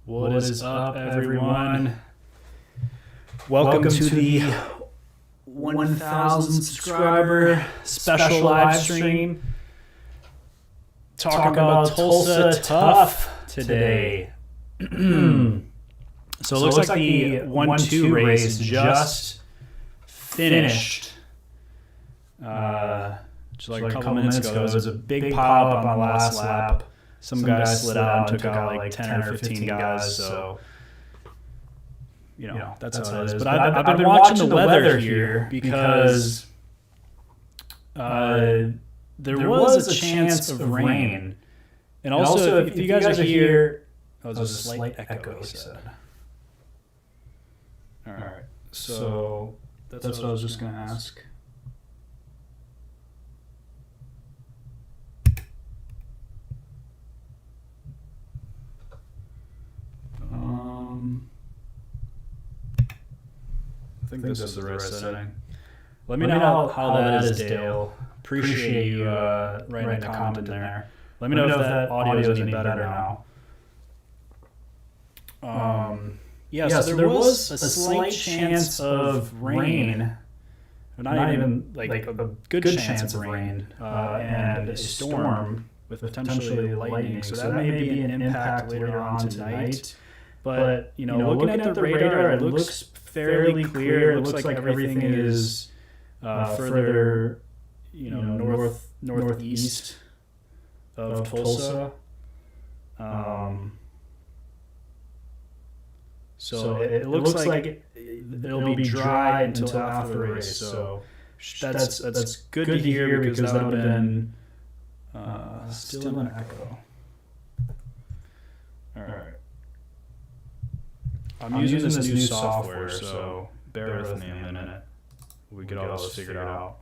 What is up, everyone? Welcome to the 1,000 subscriber special live stream. Talking about Tulsa Tough today. So it looks like the 1-2 race just finished. Just like a couple minutes ago. There was a big pile up on the last lap. Some guys slid out and took out like 10 or 15 guys, so, that's how it is. But I've been watching the weather here because there was a chance of rain. And also, if you guys are here, there's a slight echo, he said. All right, so that's what I was just going to ask. I think this is the right setting. Let me know how that is, Dale. Appreciate you writing a comment in there. Let me know if that audio is any better now. So there was a slight chance of rain. Not even like a good chance of rain. And a storm with potentially lightning. So that may be an impact later on tonight. But, looking at the radar, it looks fairly clear. It looks like everything is further, northeast of Tulsa. So it looks like it'll be dry until after the race. So that's good to hear because that would have been still an echo. All right. I'm using this new software, so bear with me a minute. We get all this figured out.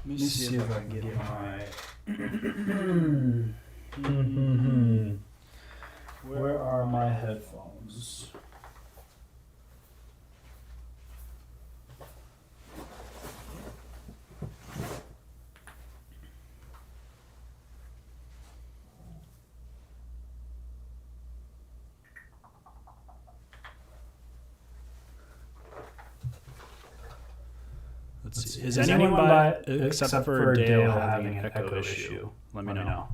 Let me see if I can get my... Where are my headphones? Let's see. Is anyone except for Dale having an echo issue? Let me know.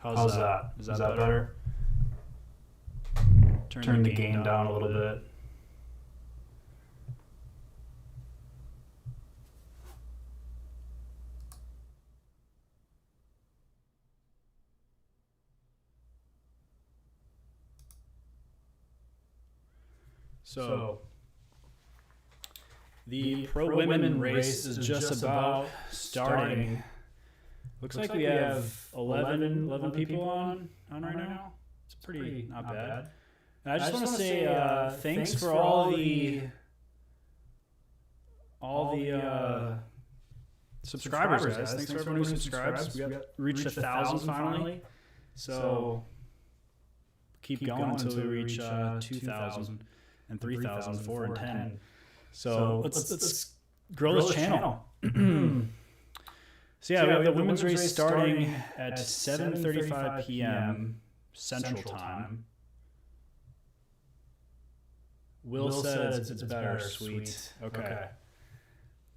How's that? Is that better? Turn the gain down a little bit. So, the pro women race is just about starting. Looks like we have 11 people on right now. It's pretty not bad. And I just want to say thanks for all the subscribers, guys. Thanks for everyone who subscribes. We reached 1,000 finally. So keep going until we reach 2,000. And 3,000, 4 and 10. So let's grow this channel. So we have the women's race starting at 7:35 p.m. Central Time. Will said it's better. Sweet. Okay.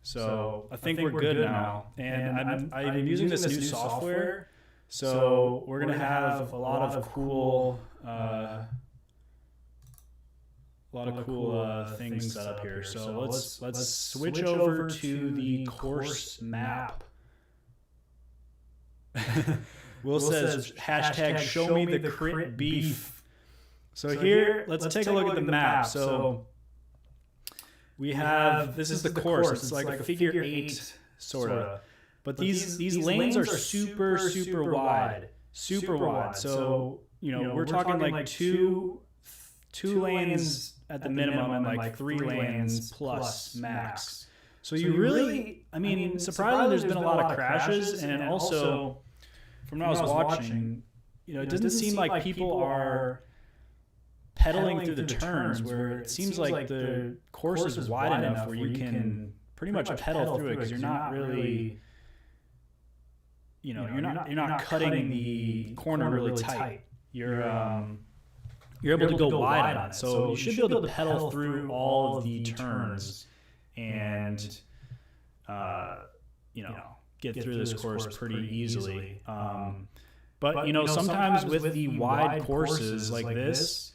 So I think we're good now. And I'm using this new software. So we're going to have a lot of cool things set up here. So let's switch over to the course map. Will says hashtag show me the crit beef. So here, let's take a look at the map. So we have, this is the course. It's like a figure 8 sort of. But these lanes are super wide. Super wide. So, we're talking like two lanes at the minimum and like 3 lanes plus max. So you really, surprisingly there's been a lot of crashes, and also from what I was watching, it doesn't seem like people are pedaling through the turns, where it seems like the course is wide enough where you can pretty much pedal through it, because you're not really, you're not cutting the corner really tight. You're able to go wide on it, so you should be able to pedal through all of the turns and get through this course pretty easily. But sometimes with the wide courses like this,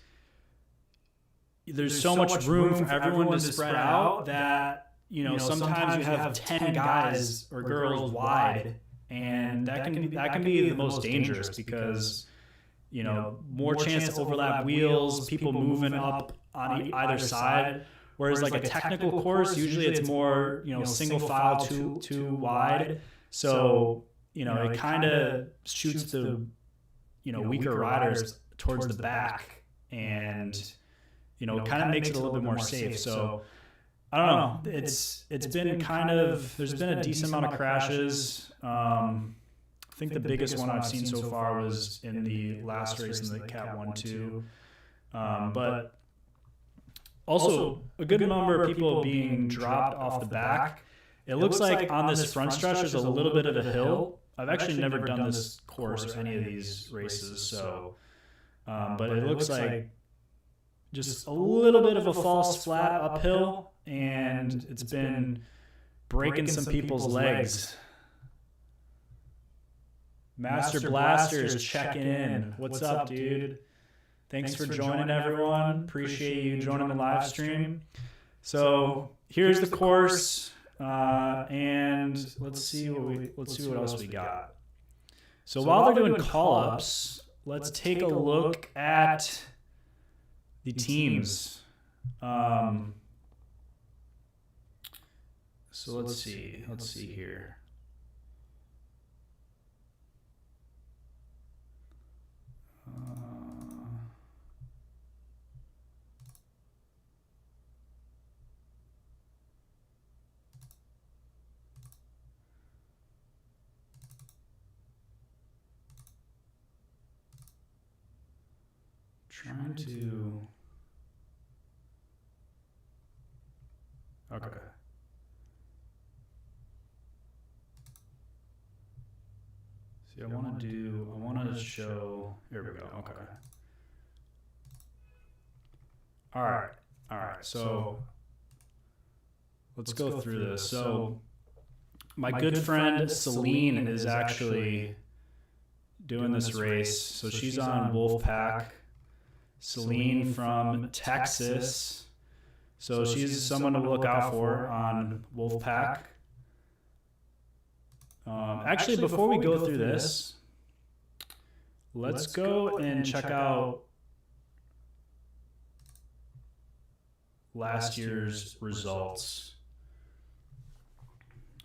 there's so much room for everyone to spread out that sometimes you have 10 guys or girls wide, and that can be the most dangerous, because more chance to overlap wheels, people moving up on either side. Whereas like a technical course, usually it's more single file too wide. So it kind of shoots the weaker riders towards the back, and kind of makes it a little bit more safe. So I don't know. It's been kind of, there's been a decent amount of crashes. I think the biggest one I've seen so far was in the last race in the Cat 1-2. But also a good number of people being dropped off the back. It looks like on this front stretch there's a little bit of a hill. I've actually never done this course or any of these races, so but it looks like just a little bit of a false flat uphill, and it's been breaking some people's legs. Master Blaster is checking in. What's up, dude? Thanks for joining, everyone. Appreciate you joining the live stream. So here's the course, and let's see what else we got. So while they're doing call-ups, let's take a look at the teams. So let's see here. Trying to... Okay. See, I want to show, here we go, okay. All right, so let's go through this. So my good friend Celine is actually doing this race. So she's on Wolfpack. Celine from Texas. So she's someone to look out for on Wolfpack. Actually, before we go through this, let's go and check out last year's results.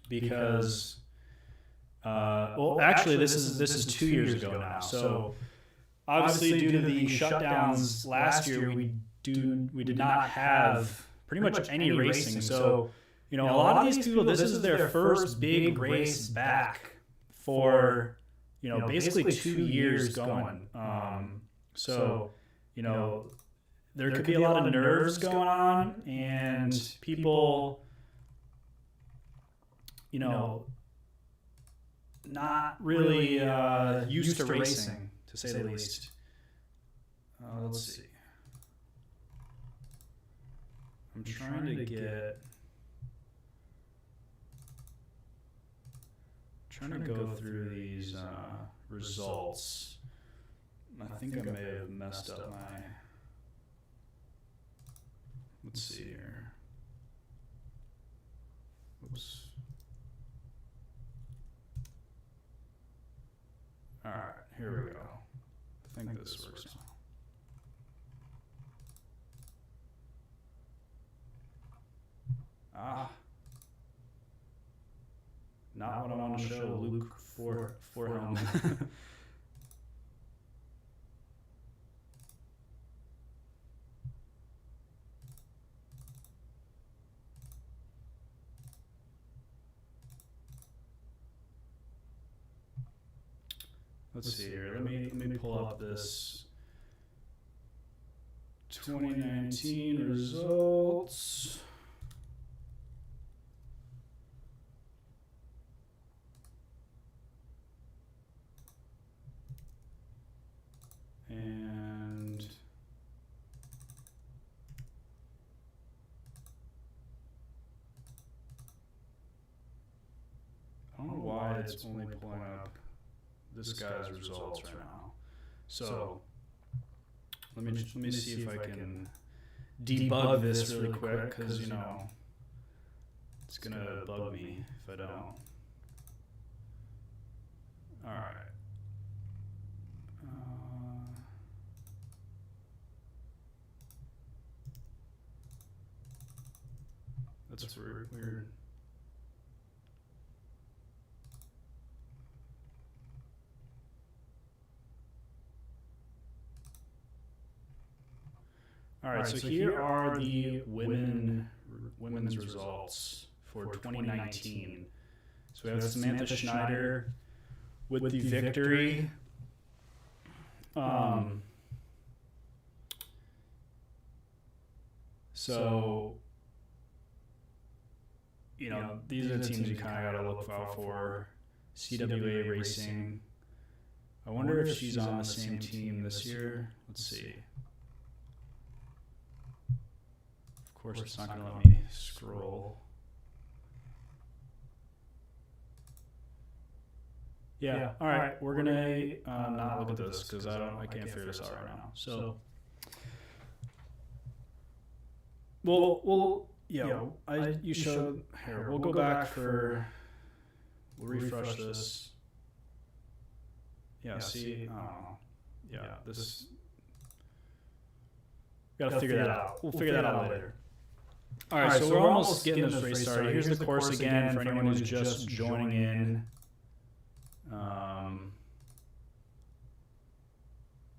Because, well, actually, this is 2 years ago now. So obviously, due to the shutdowns last year, we did not have pretty much any racing. So, a lot of these people, this is their first big race back for, basically 2 years going. So, there could be a lot of nerves going on, and people, not really used to racing, to say the least. Let's see. I'm trying to go through these results. I think I may have messed up my. Let's see here. Oops. All right, here we go. I think this works now. Not what I want to show Luke for him. Let's see here. Let me pull up this 2019 results. And I don't know why it's only pulling up this guy's results right now. So let me see if I can debug this really quick, because you know it's gonna bug me if I don't. All right. That's weird. All right, so here are the women's results for 2019. So we have Samantha Schneider with the victory. So, you know, these are the teams you kind of got to look out for. CWA Racing. I wonder if she's on the same team this year. Let's see. Of course, it's not going to let me scroll. Yeah. All right. We're gonna not look at this because I can't figure this out right now. So, you showed here. We'll go back for. We'll refresh this. Yeah. See. Yeah. This. Got to figure that out. We'll figure that out later. All right. So we're almost getting this race started. Here's the course again for anyone who's just joining in.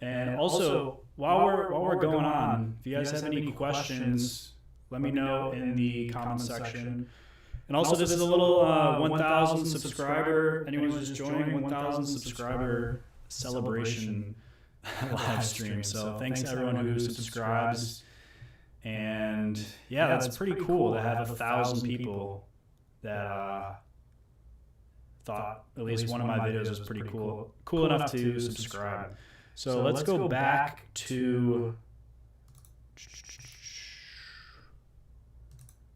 And also, while we're going on, if you guys have any questions, let me know in the comment section. And also, this is a little 1,000 subscriber. Anyone who's just joining, 1,000 subscriber celebration live stream. So thanks to everyone who subscribes. And yeah, that's pretty cool to have 1,000 people that thought at least one of my videos was pretty cool enough to subscribe. So let's go back to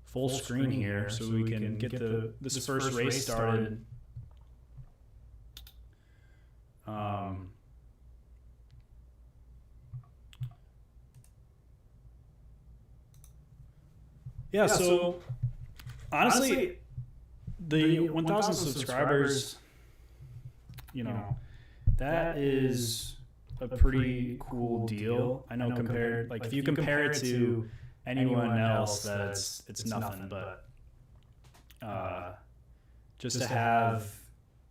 full screen here so we can get this first race started. Yeah, so honestly, the 1,000 subscribers, you know, that is a pretty cool deal. I know compared, like if you compare it to anyone else, that it's nothing. But just to have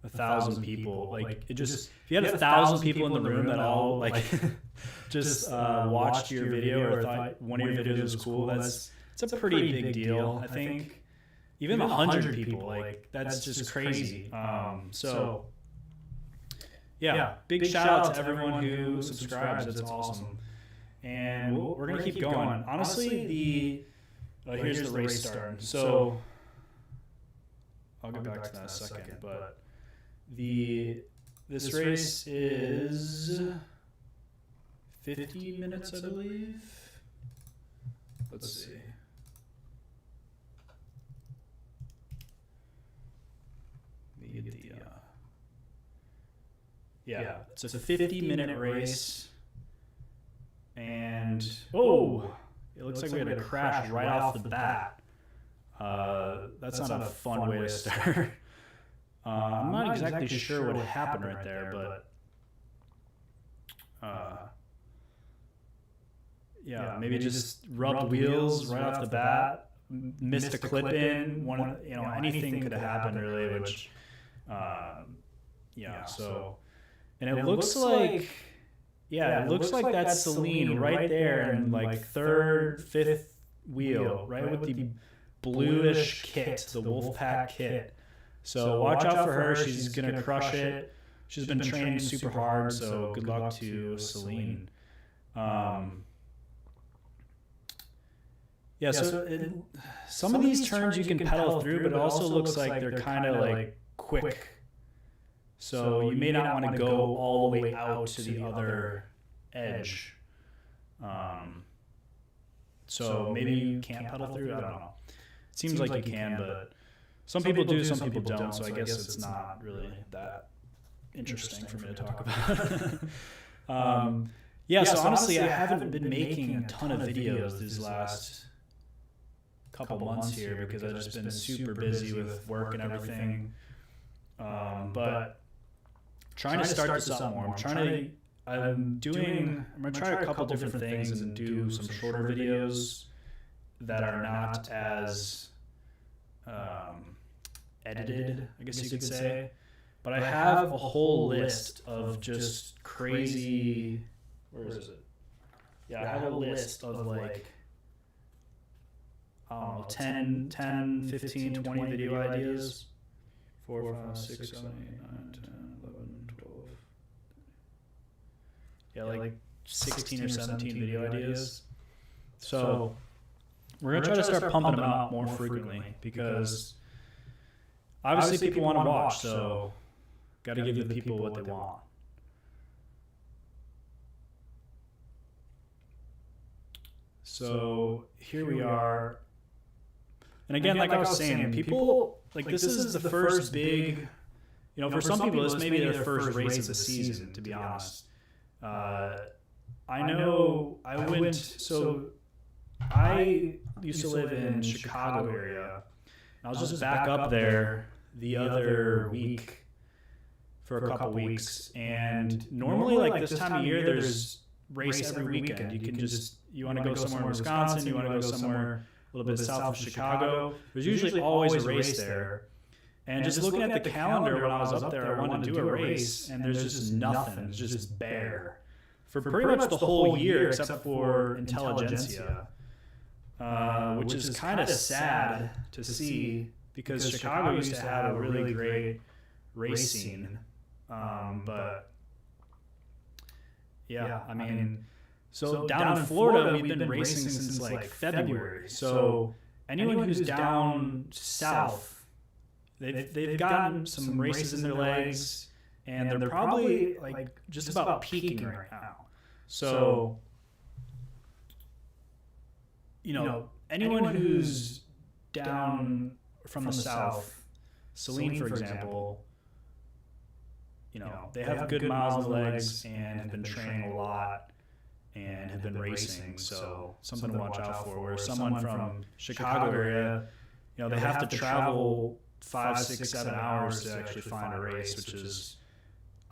1,000 people, like it just, if you had 1,000 people in the room that all like just watched your video or thought one of your videos was cool, it's a pretty big deal. I think even 100 people, like that's just crazy. So. Yeah, big shout out to everyone who subscribes. That's awesome. And we're going to keep going. Honestly, here's the race starting. So I'll get back to that in a second. But this race is 50 minutes, I believe. Let's see. me get the. Yeah, it's a 50-minute race, and it looks like we had a crash right off the bat. That's not a fun way to start. I'm not exactly sure what happened right there, but maybe just rubbed wheels right off the bat, missed a clip in. Anything could have happened really, which, so. And it looks like, it looks like that's Celine right there in like third, fifth wheel, right with the bluish kit, the Wolfpack kit. So watch out for her. She's going to crush it. She's been training super hard, so good luck to Celine. Some of these turns you can pedal through, but it also looks like they're kind of like quick. So you may not want to go all the way out to the other edge. So maybe you can't pedal through. I don't know. It seems like you can, but some people do, some people don't. So I guess it's not really that interesting for me to talk about. So honestly, I haven't been making a ton of videos these last couple months here because I've just been super busy with work and everything. But trying to start this up more. I'm gonna try a couple different things and do some shorter videos that are not as edited, I guess you could say. But I have a whole list of just crazy. Where is it? Yeah, I have a list of like 10, 15, 20 video ideas. 4, 5, 6, 7, 8, 9, 10, 11, 12. Yeah, like 16 or 17 video ideas. So we're going to try to start pumping them out more frequently because obviously people want to watch, so got to give the people what they want. So here we are. And again, like I was saying, people, like this is the first big, for some people, this may be their first race of the season, to be honest. I know I used to live in Chicago area. I was just back up there the other week for a couple weeks. And normally, like this time of year, there's race every weekend. You want to go somewhere in Wisconsin, you want to go somewhere a little bit south of Chicago. There's usually always a race there. And just looking at the calendar when I was up there, I wanted to do a race, and there's just nothing. It's just bare. For pretty much the whole year except for Intelligentsia, which is kind of sad to see because Chicago used to have a really great race scene. But, I mean... So down in Florida, we've been racing since like February. So anyone who's down south, they've gotten some races in their legs, and they're probably like just about peaking right now. So, anyone who's down from the south, Celine, for example, they have good miles in the legs and have been training a lot. And have been racing, so something to watch out for. Where someone from Chicago area, they have to travel 5, 6, 7 hours to actually find a race, which is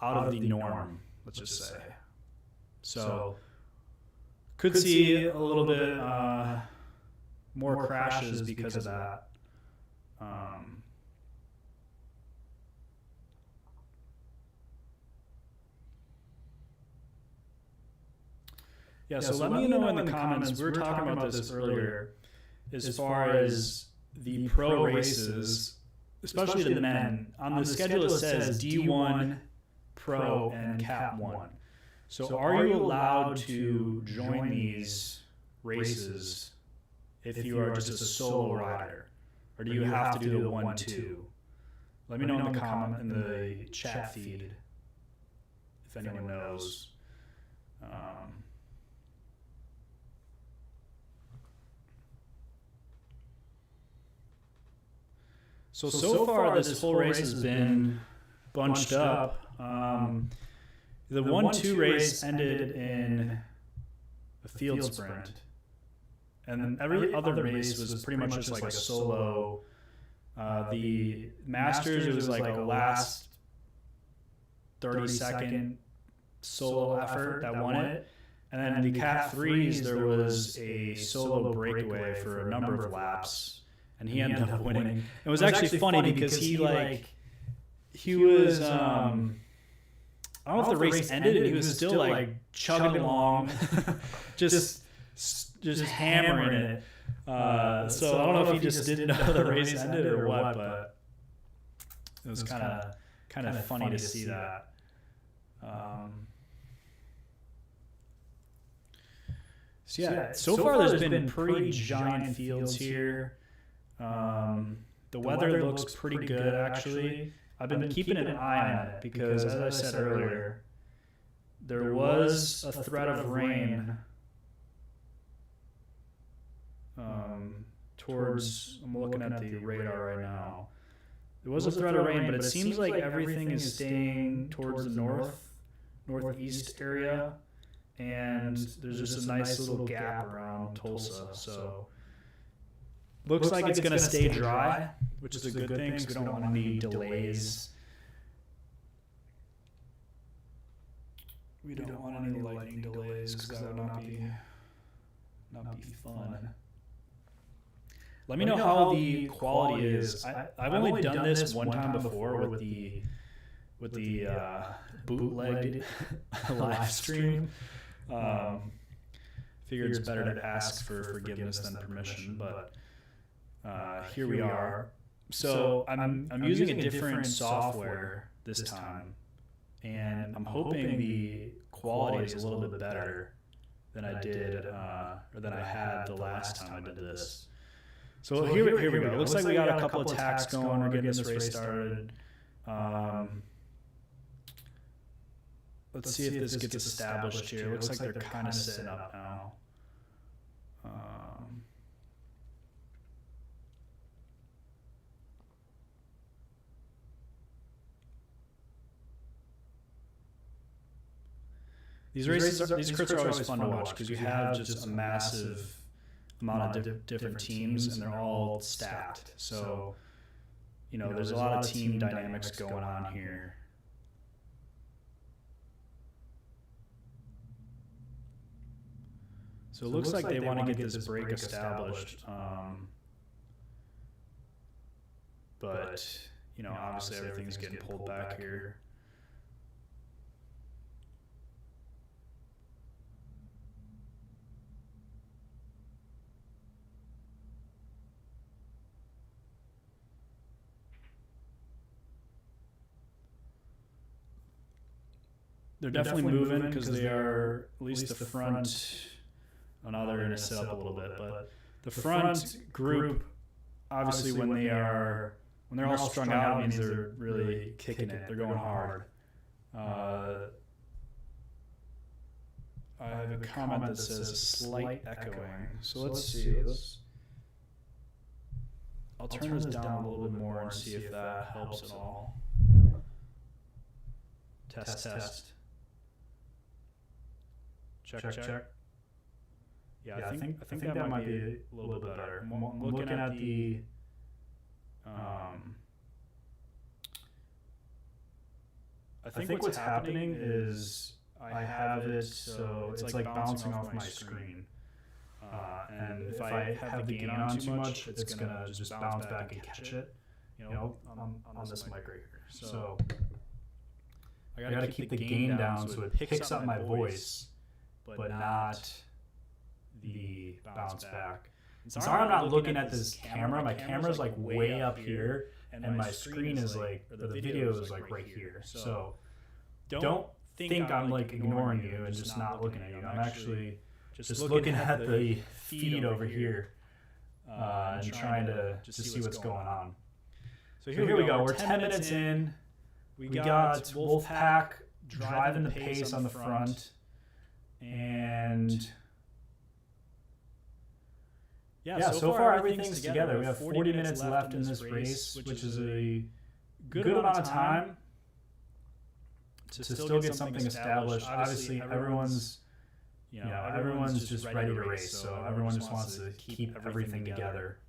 out of the norm, let's just say. So could see a little bit more crashes because of that. So let me know in the comments. We were talking about this earlier as far as the pro races, especially the men. On the schedule it says D1, Pro, and Cap 1. So are you allowed to join these races if you are just a solo rider? Or do you have to do the 1-2? Let me know in the comment in the chat feed if anyone knows. So far this whole race has been bunched up. The 1-2 race ended in a field sprint. And then every other race was pretty much just like a solo. The Masters, it was like a last 30-second solo effort that won it. And then the Cat 3s, there was a solo breakaway for a number of laps. And he ended up winning. It was actually funny because he was, I don't know if the race ended and he was still like chugging along, just hammering it. So I don't know if he just didn't know the race ended or what, but it was kind of funny to see that. So far there's been pretty giant fields here. The weather looks pretty good, actually. I've been keeping an eye on it because, as I said earlier, there was a threat of rain towards, I'm looking at the radar right now. There was a threat of rain, but it seems like everything is staying towards the northeast area, and there's just a nice little gap around Tulsa. So looks like it's going to stay dry, which is a good thing because we don't want any delays. We don't want any lightning delays because that would not be fun. Let me know how the quality is. I've only done this one time before with the bootlegged live stream. Figured it's better to ask for forgiveness than permission, but here we are. So I'm using a different software this time, and I'm hoping the quality is a little bit better than I did or than I had the last time I did this. So here we go. It looks like we got a couple of tacks going. We're getting this race started. Let's see if this gets established here. It looks like they're kind of setting up now. These crits are always fun to watch because you have just a massive amount of different teams and they're all stacked. So, there's a lot of team dynamics going on here. So it looks like they want to get this break established. But, obviously everything's getting pulled back here. They're definitely moving because they are, at least the front, now they're going to sit up a little bit, but the front group, obviously when they're all strung out, it means they're really kicking it. They're going hard. I have a comment that says slight echoing. So let's see. I'll turn this down a little bit more and see if that helps at all. Test. Check. Yeah, I think that might be a little bit better. I'm looking at the I think what's happening is I have it so it's like bouncing off my screen. And if I have the gain on too much, it's gonna just bounce back and catch it, on this mic right here. So I gotta keep the gain down so it picks up my voice, but not the bounce back. And sorry I'm not looking at this camera. My camera's like way up here, and my screen is like, the video is like right here. So don't think I'm like ignoring you and just not looking at you. I'm actually just looking at the feed over here and trying to just see what's going on. So here we go. We're 10 minutes in. We got Wolfpack driving the pace on the front, and Yeah, so far everything's together. We have 40 minutes left in this race, which is a good amount of time to still get something established. Obviously, everyone's just ready to race, so everyone just wants to keep everything together.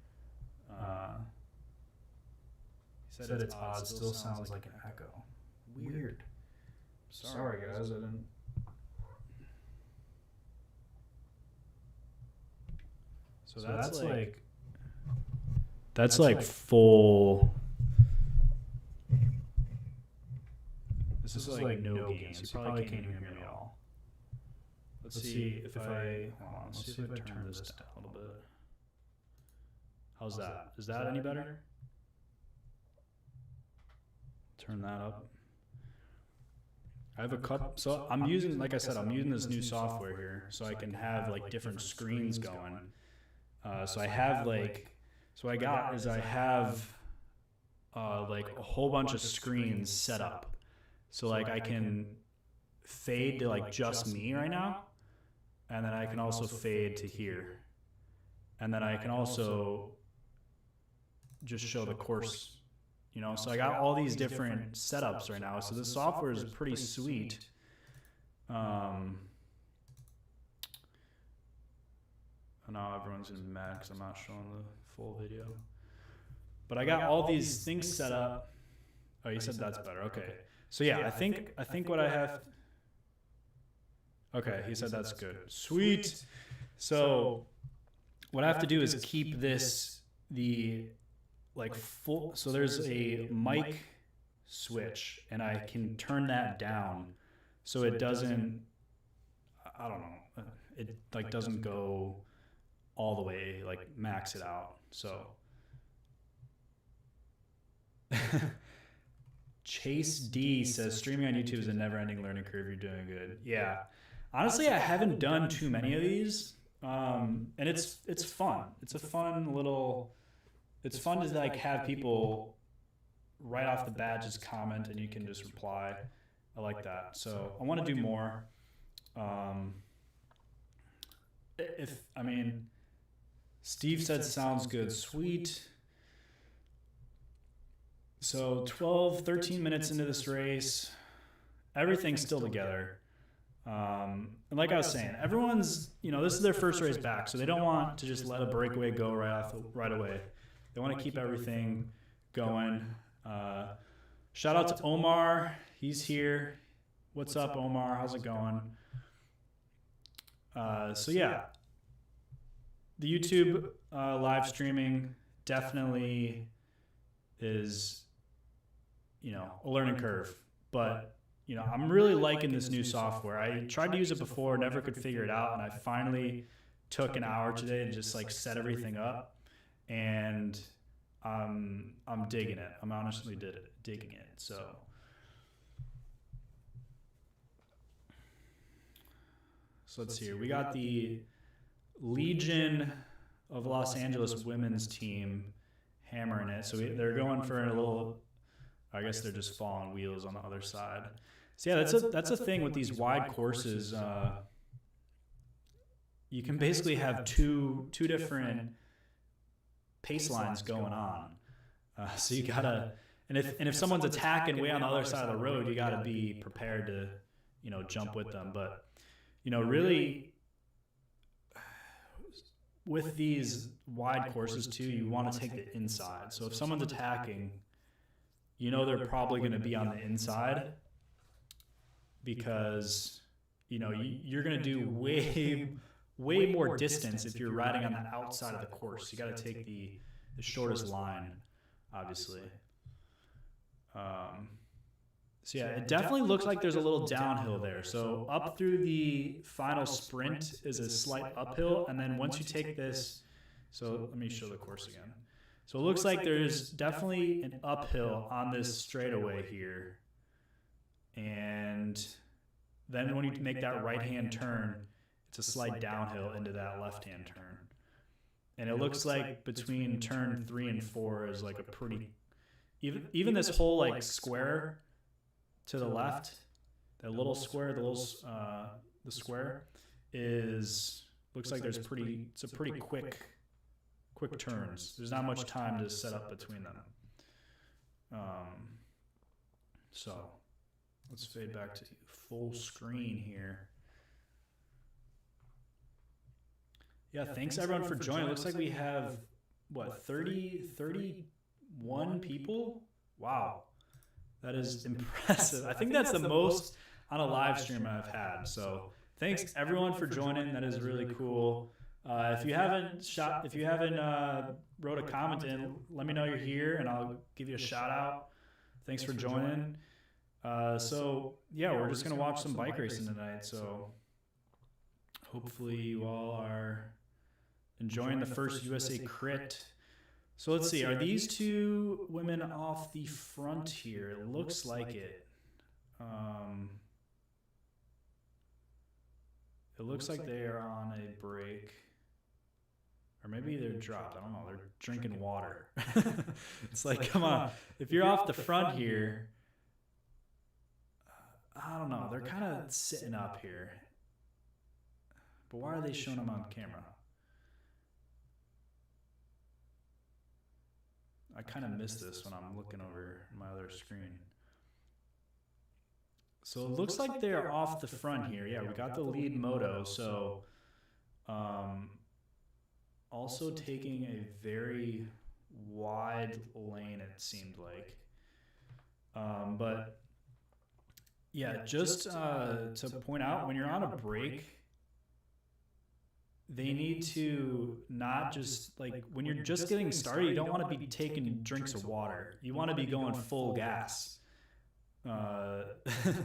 He said it's odd, still sounds like an echo. Weird. Sorry guys, I didn't... So that's like full... This is like no gains. You probably can't even hear me at all. Let's see if I... Hold on, let's see if I turn this down a little bit. How's that? Is that any better? Turn that up. I have a cut. So I'm using, like I said, I'm using this new software here so I can have like different screens going. So I have like, like a whole bunch of screens set up. So like I can fade to like just me right now. And then I can also fade to here. And then I can also just show the course. So I got all these different setups right now. So this software is pretty sweet. Now everyone's gonna be mad because I'm not showing the full video. But I got all these things set up. Oh, you said that's better. Okay. So yeah, I think what I have. Okay, he said that's good. Sweet. So what I have to do is keep this like full. So there's a mic switch, and I can turn that down so it doesn't. I don't know. It like doesn't go all the way, like max it out. So Chase D says streaming on YouTube is a never-ending learning curve. You're doing good. Yeah. Honestly, I haven't done too many of these, and it's fun. It's a fun little. It's fun to like have people right off the bat just comment and you can just reply. I like that. So I want to do more. Steve said sounds good. Sweet. So 13 minutes into this race, everything's still together. And like I was saying, everyone's, this is their first race back, so they don't want to just let a breakaway go right away. They want to keep everything going. Shout out to Omar. He's here. What's up, Omar? How's it going? So yeah, the YouTube live streaming definitely is, a learning curve. But, I'm really liking this new software. I tried to use it before, never could figure it out, and I finally took an hour today to just like set everything up. And I'm digging it. I'm honestly digging it. So let's see here. We got the Legion of Los Angeles women's team hammering it. So they're going for a little. I guess they're just falling wheels on the other side. So yeah, that's a thing with these wide courses. You can basically have two different pace lines going on. So you gotta, and if someone's attacking way on the other side of the road, you gotta be prepared to, jump with them. But, really with these wide courses too, you want to take the inside. So if someone's attacking, they're probably going to be on the inside because, you're going to do way more distance if you're riding on the outside of the course. You got to take the shortest line, obviously. So yeah, it definitely looks like there's a little downhill there. So up through the final sprint is a slight uphill, and then once you take this, so let me show the course again. So it looks like there's definitely an uphill on this straightaway here. And then when you make that right-hand turn, it's a slight downhill into that left-hand turn. And it looks like between turn 3 and 4 is like a pretty, even this whole like square to the left, that little square, the square looks like it's a pretty quick quick turns. There's not much time to set up between them. So let's fade back to full screen here. Yeah, thanks everyone for joining. It looks like we have, 31 people? Wow. That is impressive. I think that's the most on a live stream I've had. So thanks everyone for joining. That is really cool. If you haven't wrote a comment in, let me know you're here and I'll give you a shout out. Thanks for joining. So yeah, we're just going to watch some bike racing tonight. So hopefully you all are enjoying the first USA Crit. So let's see. Are these two women off the front here? It looks like it. It looks like they are on a break. Or maybe they're dropped. I don't know. They're drinking water. It's like, come on. If you're off the front here, I don't know. They're kind of sitting up here. But why are they showing them on camera? I kind of miss this when I'm looking over my other screen. So it looks like they're off the front here. Yeah, we got the lead moto. So also taking a very wide lane, it seemed like. But yeah, just to point out, when you're on a break, they need to not just, like, when you're just getting started, you don't want to be taking drinks of water. You want to be going full gas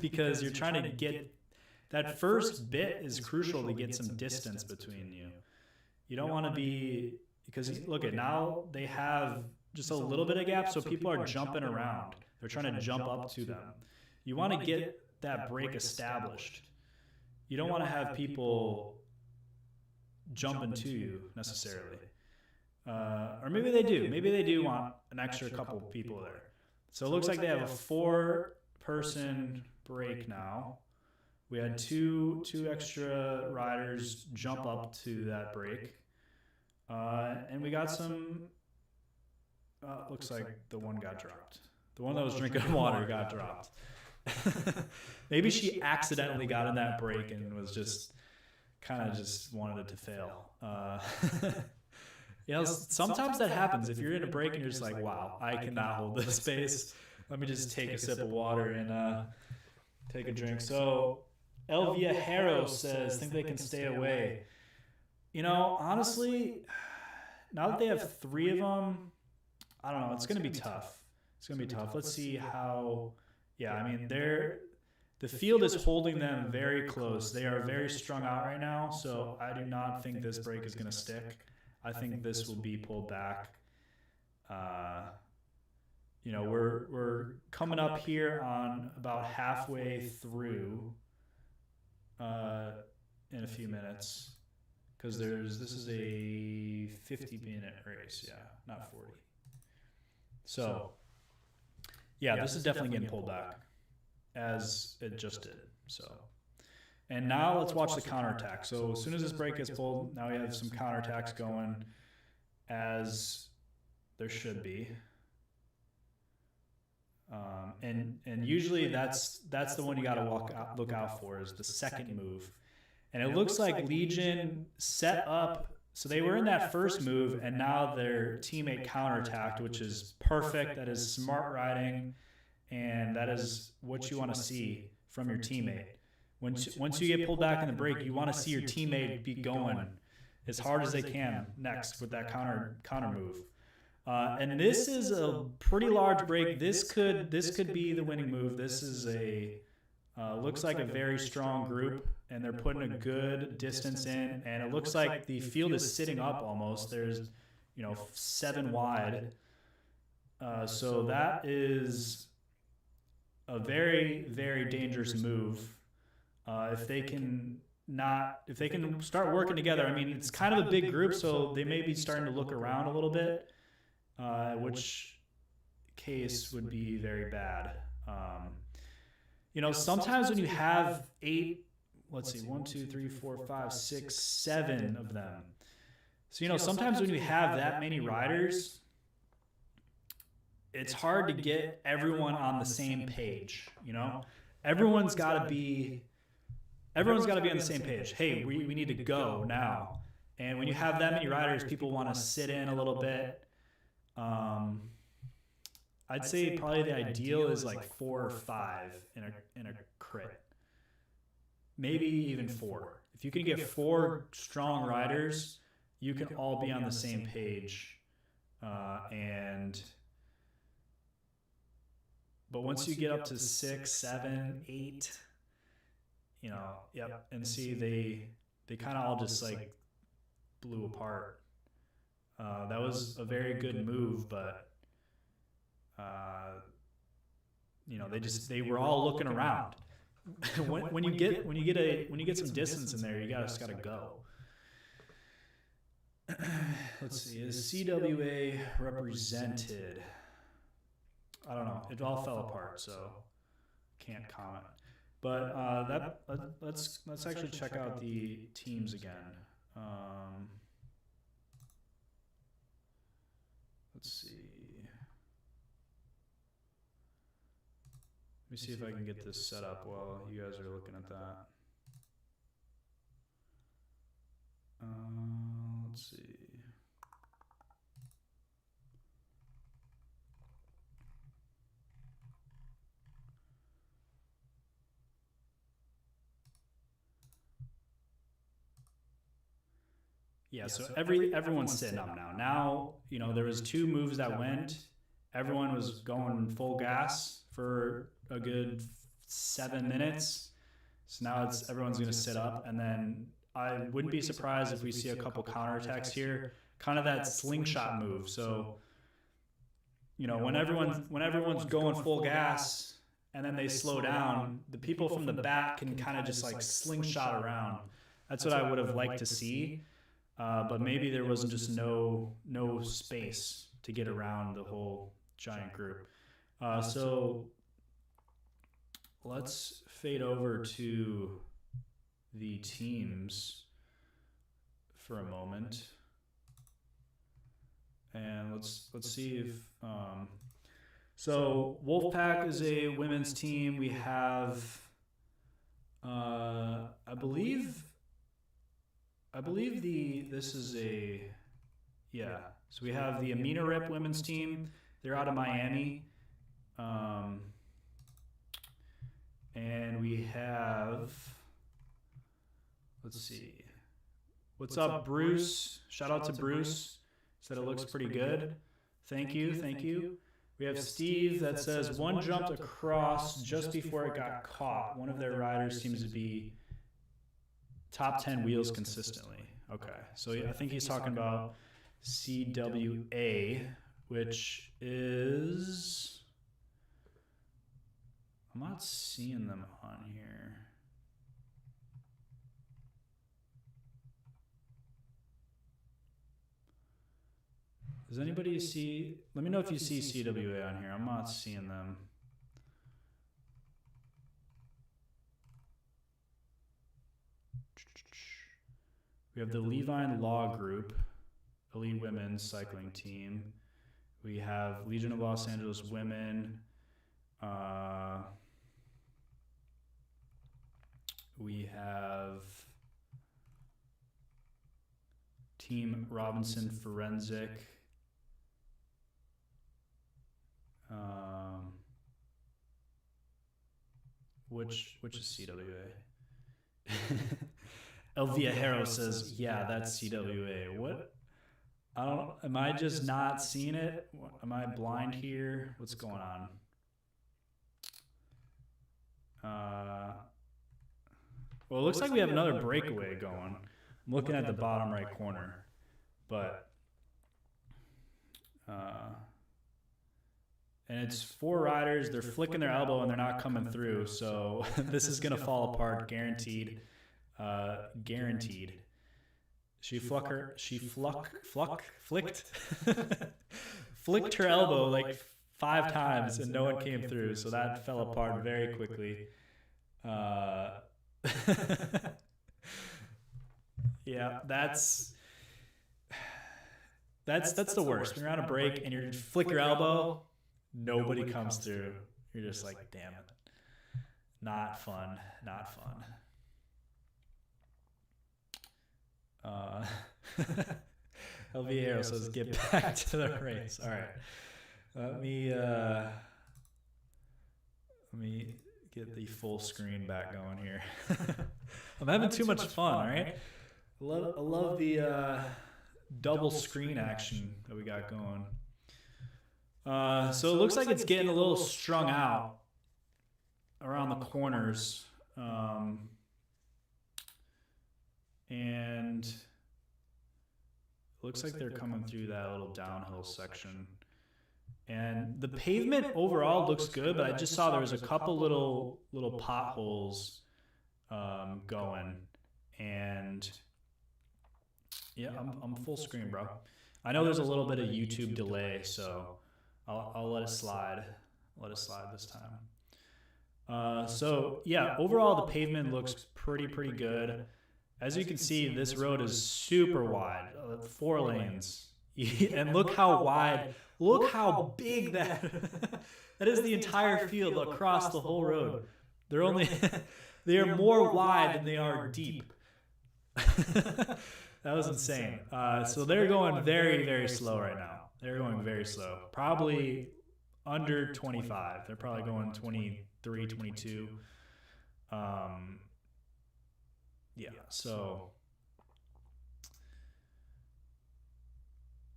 because you're trying to get that first bit is crucial to get some distance between you. You don't want to be, because look at now they have just a little bit of gap, so people are jumping around. They're trying to jump up to them. You want to get that break established. You don't want to have people jumping to you necessarily. Or maybe they do. Maybe they do want an extra couple people there. So it looks like they have a 4-person break now. We had two extra riders jump up to that break. And we got some, looks like the one got dropped. The one that was drinking water got dropped. Maybe she accidentally got in that break and was just kind of just wanted it to fail. Sometimes that happens. If you're in a break and you're just like, wow, I cannot hold this space. Let me just take a sip of water and take a drink. So El Viajero says, think they can stay away. You know, honestly, now that they have 3 of them, I don't know. It's going to be tough. It's going to be tough. Let's see how. Yeah, I mean, the field is holding them very close. They are very strung out right now, so I do not think this break is going to stick. I think this will be pulled back. You know, we're coming up here on about halfway through in a few minutes, because this is a 50-minute race, yeah, not 40. So yeah, this is definitely getting pulled back, as it just did. So, and now let's watch the counterattack. So as soon as this break gets pulled, now we have some counterattacks going, as there should be. And usually that's the one you got to look out for, is the second move. And it looks like Legion set up, so they were in that first move, and now their teammate counterattacked, which is perfect. That is smart riding, and that is what you want to see from your teammate. Once you get pulled back in the break, you want to see your teammate be going as hard as they can next with that counter move. And this is a pretty large break. This could be the winning move. This is looks like a very strong group, and they're putting a good distance in, and it looks like the field is sitting up almost. There's 7 wide. So that is a very, very dangerous move. If they can start working together. I mean, it's kind of a big group, so they may be starting to look around a little bit, which case would be very bad. Sometimes when you have 8, let's see, 1, 2, 3, 4, 5, 6, 7 of them. So, sometimes when you have that many riders, it's hard to get everyone on the same page, Everyone's got to be on the same page. Hey, we need to go now. And when you have that many riders, people want to sit in a little bit. I'd say probably the ideal is like 4 or 5 in a crit. Maybe even 4. If you can get 4 strong riders, you can all be on the same page. But once you get up to 6, 7, 8, and see they kind of all just like blew apart. That was a very good move, but they were all looking around. when you get some distance in there, you just gotta go. Let's see, is CWA represented? I don't know. It all fell apart, so can't comment. But let's actually check out the teams again. Let's see. Let me see if I can get this set up while you guys are looking at that. Let's see. Yeah, so everyone's sitting up now. Now, there was 2 moves that went. Everyone was going full gas for a good 7 minutes. So now everyone's going to sit up, and then I wouldn't be surprised if we see a couple counterattacks here. Kind of that slingshot move. So, when everyone's going full gas and then they slow down, the people from the back can kind of just like slingshot around. That's what I would have liked to see. But maybe there wasn't just no space to get around the whole giant group. So let's fade over to the teams for a moment, and let's see if so Wolfpack is a women's team. We have I believe this is a, yeah. So we have the Amina Rip women's team. They're out of Miami. And we have, let's see. What's up, Bruce? Shout out to Bruce. Said it looks pretty good. Thank you. We have Steve that says one jumped across just before it got caught. One of their riders seems to be top 10 wheels consistently. Okay, so I think he's talking about CWA, which is, I'm not seeing them on here. Does anybody see? Let me know if you see CWA on here. I'm not seeing them. We have the Levine Law Group, Elite Women's Cycling Team. We have Legion of Los Angeles Women. We have Team Robinson Forensic. Which is CWA? El Viajero says, yeah, that's CWA. What? I don't. Am I just not seeing it? Am I blind here? What's going on? Well, it looks like we have another breakaway going. I'm looking at the bottom right corner, but and it's 4 riders. They're flicking their elbow and they're not coming through. So this is gonna fall apart, guaranteed. Guaranteed. She flicked her elbow like 5 times and no one came through, so that fell apart very quickly. Yeah, that's That's the worst. When you're on a break and you flick your elbow, nobody comes through. You're just like, damn it. Not fun. Not fun. LVAero says, get back to the race. All right. Let me get the full screen back going here. I'm having too much fun, all right? I love the double screen action that we got going. So it looks like it's getting a little strung out around the corners. And it looks like they're coming through that little downhill section. And the pavement overall looks good, but I just saw there was a couple little potholes going. And yeah, I'm full screen, bro. I know there's a little bit of YouTube delay, so I'll let it slide. Let it slide this time. So yeah, overall the pavement looks pretty good. As you can see, this road is super wide, 4 lanes. And look how wide, look how big that that is, the entire field across the whole road. They are more wide than they are deep. That was insane. So they're going very slow right now. They're going very slow. Probably under 25. They're probably going 23, 22. Yeah, so.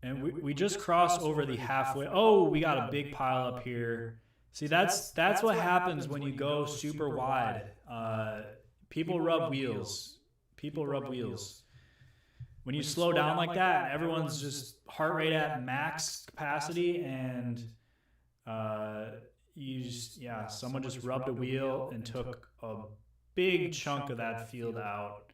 And we just crossed over the halfway. Oh, we got a big pile up here. See, that's what happens when you go super wide. People rub wheels. People rub wheels. When you slow down like that, everyone's just heart rate at max capacity, and someone just rubbed a wheel and took a big chunk of that field out.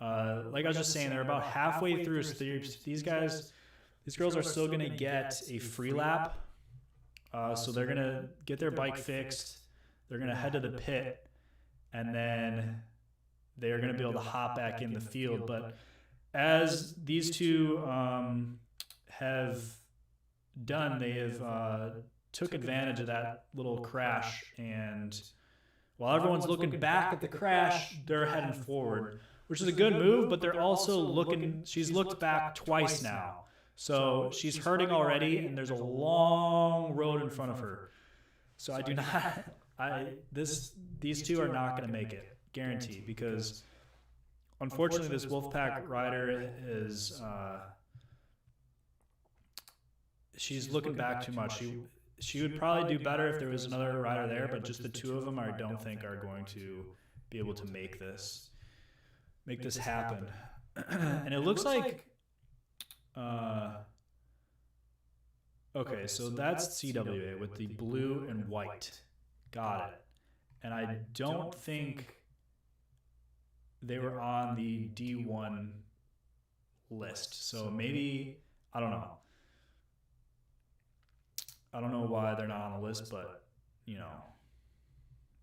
Like I was just saying, they're about halfway through. So these girls are still going to get a free lap. So they're going to get their bike fixed. They're going to head to the pit, and then they're going to be able to hop back in the field. But as these two have done, they have took advantage of that little crash. And while everyone's looking back at the crash, they're heading forward, which is a good move, but they're also looking. She's looked back twice now. So she's hurting already, and there's a long road in front of her. So I do not. These two are not going to make it, guaranteed, because unfortunately this Wolfpack rider is. She's looking back too much. She would probably do better if there was another rider there, but just the two of them, I don't think, are going to be able to make this happen. And it looks like. Okay, so that's CWA with the blue and white. Got it. And I don't think they were on the D1 list. So maybe, I don't know. I don't know why they're not on the list, but,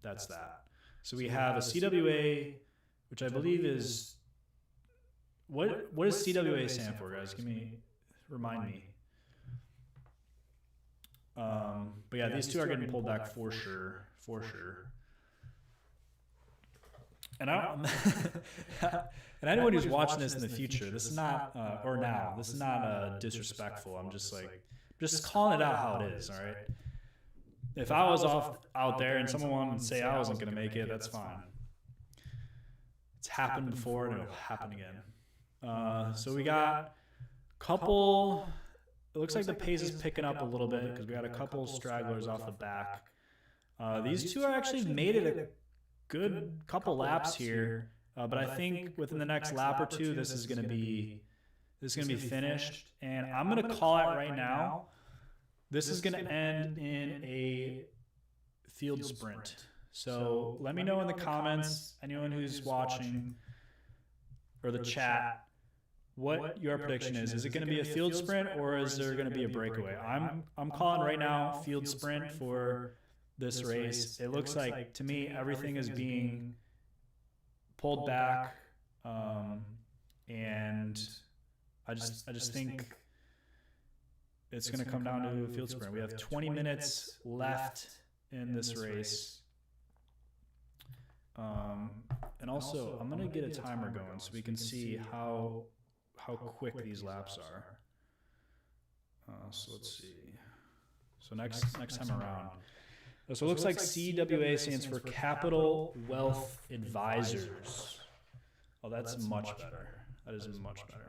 that's that. So we have a CWA, which I believe is... What does CWA stand for, guys? Remind me. But yeah, these two are getting pulled back for sure. And and anyone who's watching this in the future, this is not this is not disrespectful. I'm just calling it out how it is. All right. If I was out there and someone wanted to say I wasn't going to make it, that's fine. It's happened before, and it'll happen again. So we got a couple. It looks like the pace is picking up a little bit because we got a couple stragglers off the back. These two are actually made it a good couple laps here, but I think within the next lap or two, this is going to be finished. And I'm going to call it right now. This is going to end in a field sprint. So let me know in the comments, anyone who's watching or the chat, what your prediction is. Is it going to be a field sprint, or is there going to be a breakaway? I'm calling right now field sprint for this race. It looks like, to me, everything is being pulled back, and I just think it's going to come down to a field sprint. We have 20 minutes left in this race. And also, I'm going to get a timer going so we can see how quick these laps are. So let's see. So next time around. So it looks like CWA stands for Capital Wealth Advisors. Oh, that's much better. That is much better.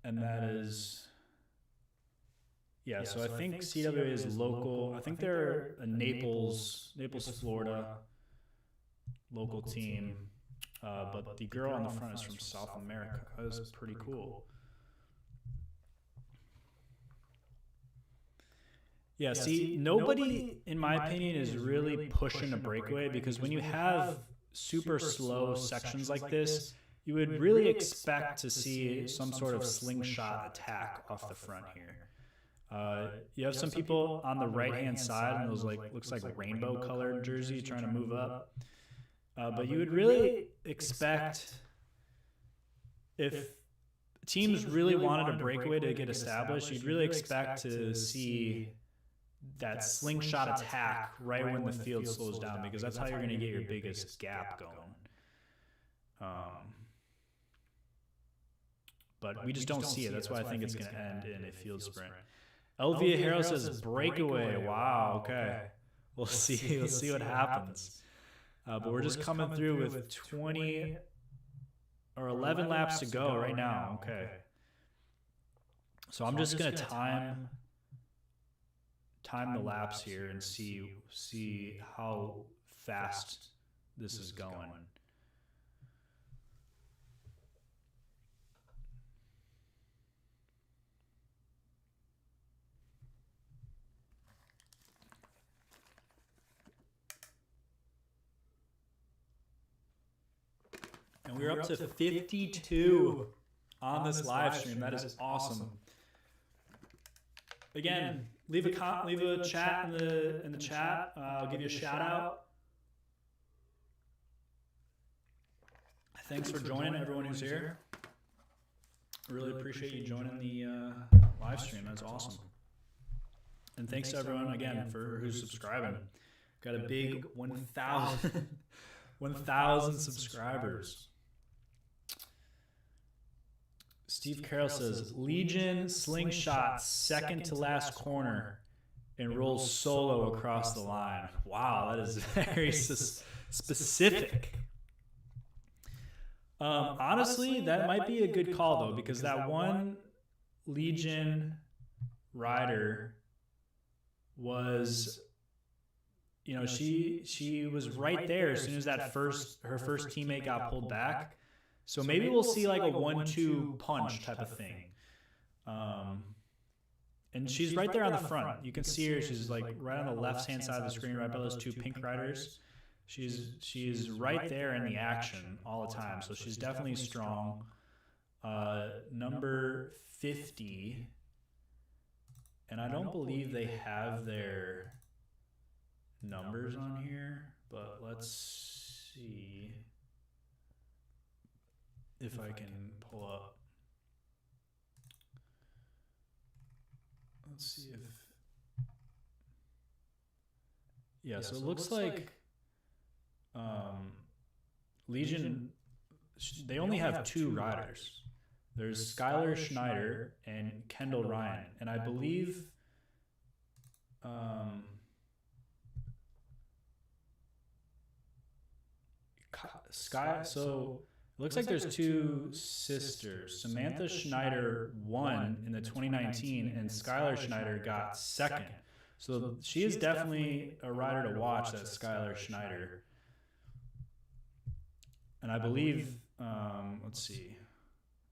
And that is, yeah, so I think CWA is local. I think they're a Naples, Florida local team. But the girl on the front is from South America. That is pretty cool. Yeah, see, nobody, in my opinion, is really pushing a breakaway, because when you have super slow sections like this, you would really expect to see some sort of slingshot attack off the front here. You have some people on the right-hand side in those looks like rainbow-colored jersey trying to move up. But you would really expect, if teams really wanted a breakaway to get established, you'd really expect to see that slingshot attack right when the field slows down, because that's how you're going to get your biggest gap going. But we just don't see it. That's why I think it's going to end in a field sprint. El Viajero says breakaway. Wow, okay. We'll see. We'll see what happens. But we're just coming through with 20 or 11 laps to go right now. Okay. So I'm just going to time the laps here and see how fast this is going. And we're up to 52 on this live stream. That is awesome. Again, leave a chat in the chat. I'll give you a shout out. Thanks for joining, everyone who's here. Really appreciate you joining the live stream. That's awesome. And thanks to everyone again for who's subscribing. Got a big 1,000 subscribers. Steve Carroll says, Legion slingshot second to last corner and rolls solo across the line. Wow, that is very specific. Honestly, that might be a good call, though, because that one Legion rider was, she was right there as soon as her first teammate got pulled back. So maybe we'll see like a 1-2 punch type of thing. And she's right there on the front. You can see her. She's like right on the left-hand side of the screen, right by those two pink riders. She's right there in the action all the time. So she's definitely strong. Number 50. And I don't believe they have their numbers on here, but let's see if I can pull up. Let's see if... Yeah, so it looks like Legion, they only have two riders. There's Skylar Schneider and Kendall Ryan. And I believe so it looks like there's two sisters. Samantha Schneider won in the 2019, and Skylar Schneider got second. So she is definitely a rider to watch, that Skylar Schneider. And I believe, let's see,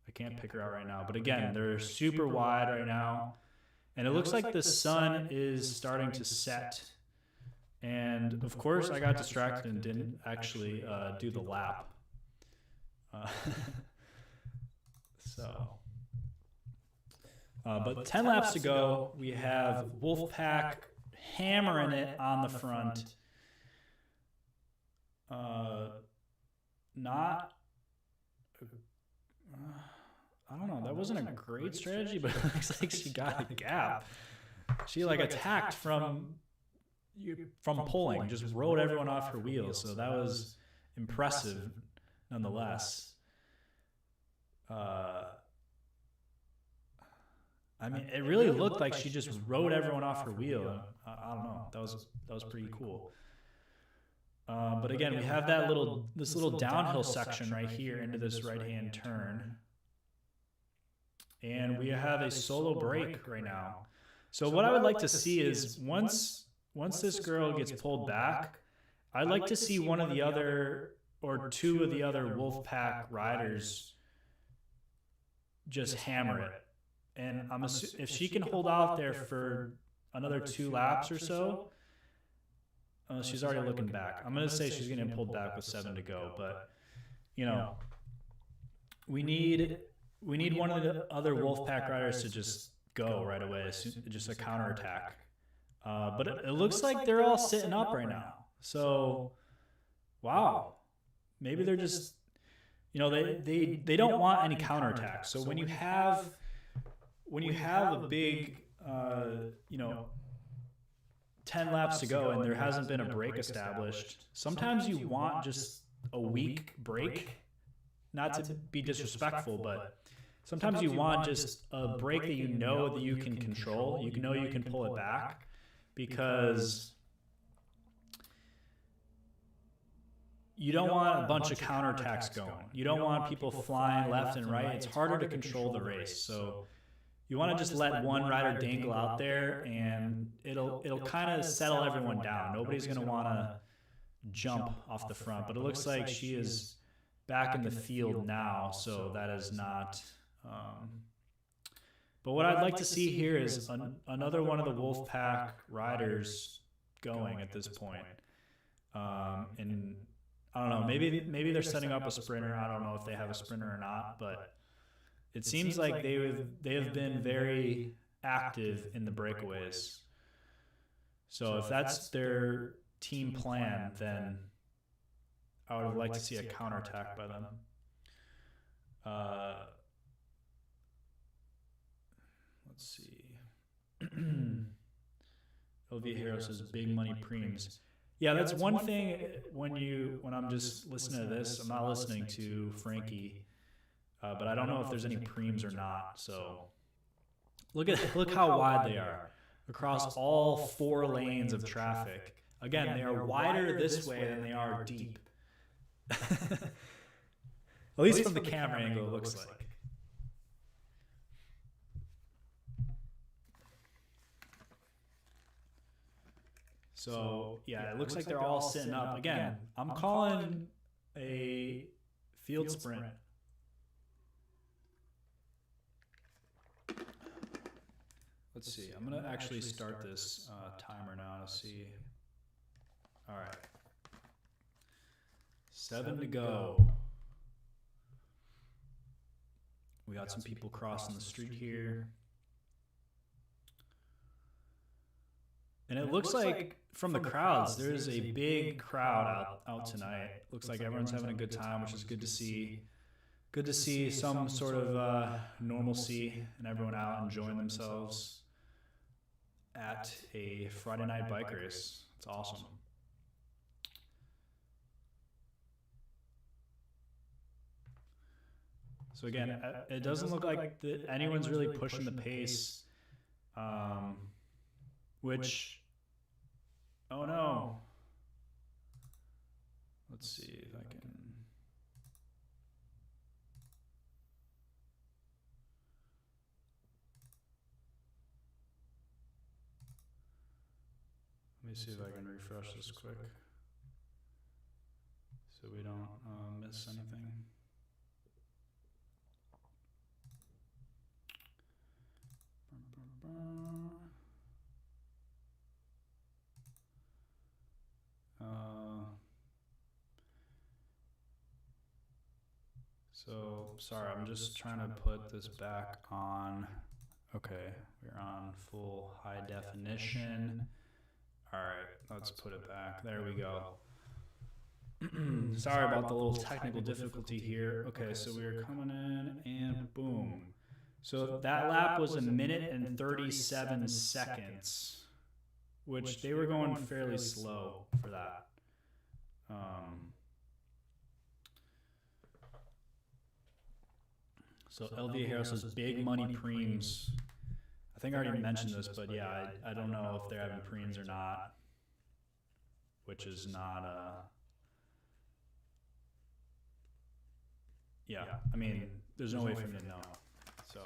I can't pick her out right now. But again, they're super wide right now. And it looks like the sun is starting to set. And of course, I got distracted and didn't actually do the lap. But 10 laps to go. We have Wolfpack hammering it on the front. I don't know. That wasn't a great strategy, but it looks like she got a gap. She like attacked from pulling, just rode everyone off her wheels. So that was impressive nonetheless. I mean, it really looked like she just rode everyone off her wheel. I don't know. That was pretty cool. But again, we have this little downhill section right here into this right-hand turn. And we have a solo brake right now. So what I would like to see is once this girl gets pulled back, I'd like to see one of the other or two of the other Wolfpack riders just hammer it. And if she can hold out there for another 2 laps or so, she's already looking back. I'm going to say she's getting pulled back with 7 to go, but we need one of the other Wolfpack riders to just go right away, just a counterattack. But it looks like they're all sitting up right now. So, wow, maybe they're just they don't want any counterattack. So when you have a big 10 laps to go and there hasn't been a break established, sometimes you want just a weak break. Not to be disrespectful, but sometimes you want just a break that you know that you can control. You know you can pull it back because you don't want a bunch of counterattacks going. You don't want people flying left and right. It's harder to control the race. So you want to just let one rider dangle out there, and it'll kind of settle everyone down. Nobody's going to want to jump off the front, but it looks like she is back in the field now, so that is not. But what I'd like to see here is another one of the Wolfpack riders going at this point. And I don't know, maybe they're setting up a sprinter. I don't know if they have a sprinter or not, but it seems like they have been very active in the breakaways. So if that's their team plan, then I would have liked to see a counterattack by them. Let's see. LV Hero says big money preems. Yeah, that's one thing when I'm just listening to this. I'm not listening to Frankie, but I don't know if there's any preems or not. So look how wide they are across all 4 lanes of traffic. Again, they are wider this way than they are deep. At least from the camera angle, it looks like. So, yeah, it looks like they're all sitting up. Again, I'm calling a field sprint. Let's see. I'm going to actually start this timer now to see. All right. 7 to go. We got some people crossing the street here. And it looks like from the crowds, there's a big crowd out tonight. Looks like everyone's having a good time, which is good to see. Good to see some sort of normalcy and everyone out enjoying themselves at a Friday night bike race. It's awesome. So again, it doesn't look like anyone's really pushing the pace, which, oh no. Let's see if I can. Let me see if I can refresh this quick so we don't miss anything. So sorry, I'm just trying to put this back on. Okay, we're on full high definition. All right, let's put it back. There we go. Sorry about the little technical difficulty here. Okay, so we were coming in and boom. So that lap was 1 minute and 37 seconds, which they were going fairly slow for that. So El Viejero says big money preems. I think I already mentioned this, but yeah, I don't know if they're having preems or not, which is not yeah, I mean, there's no way for me to know. So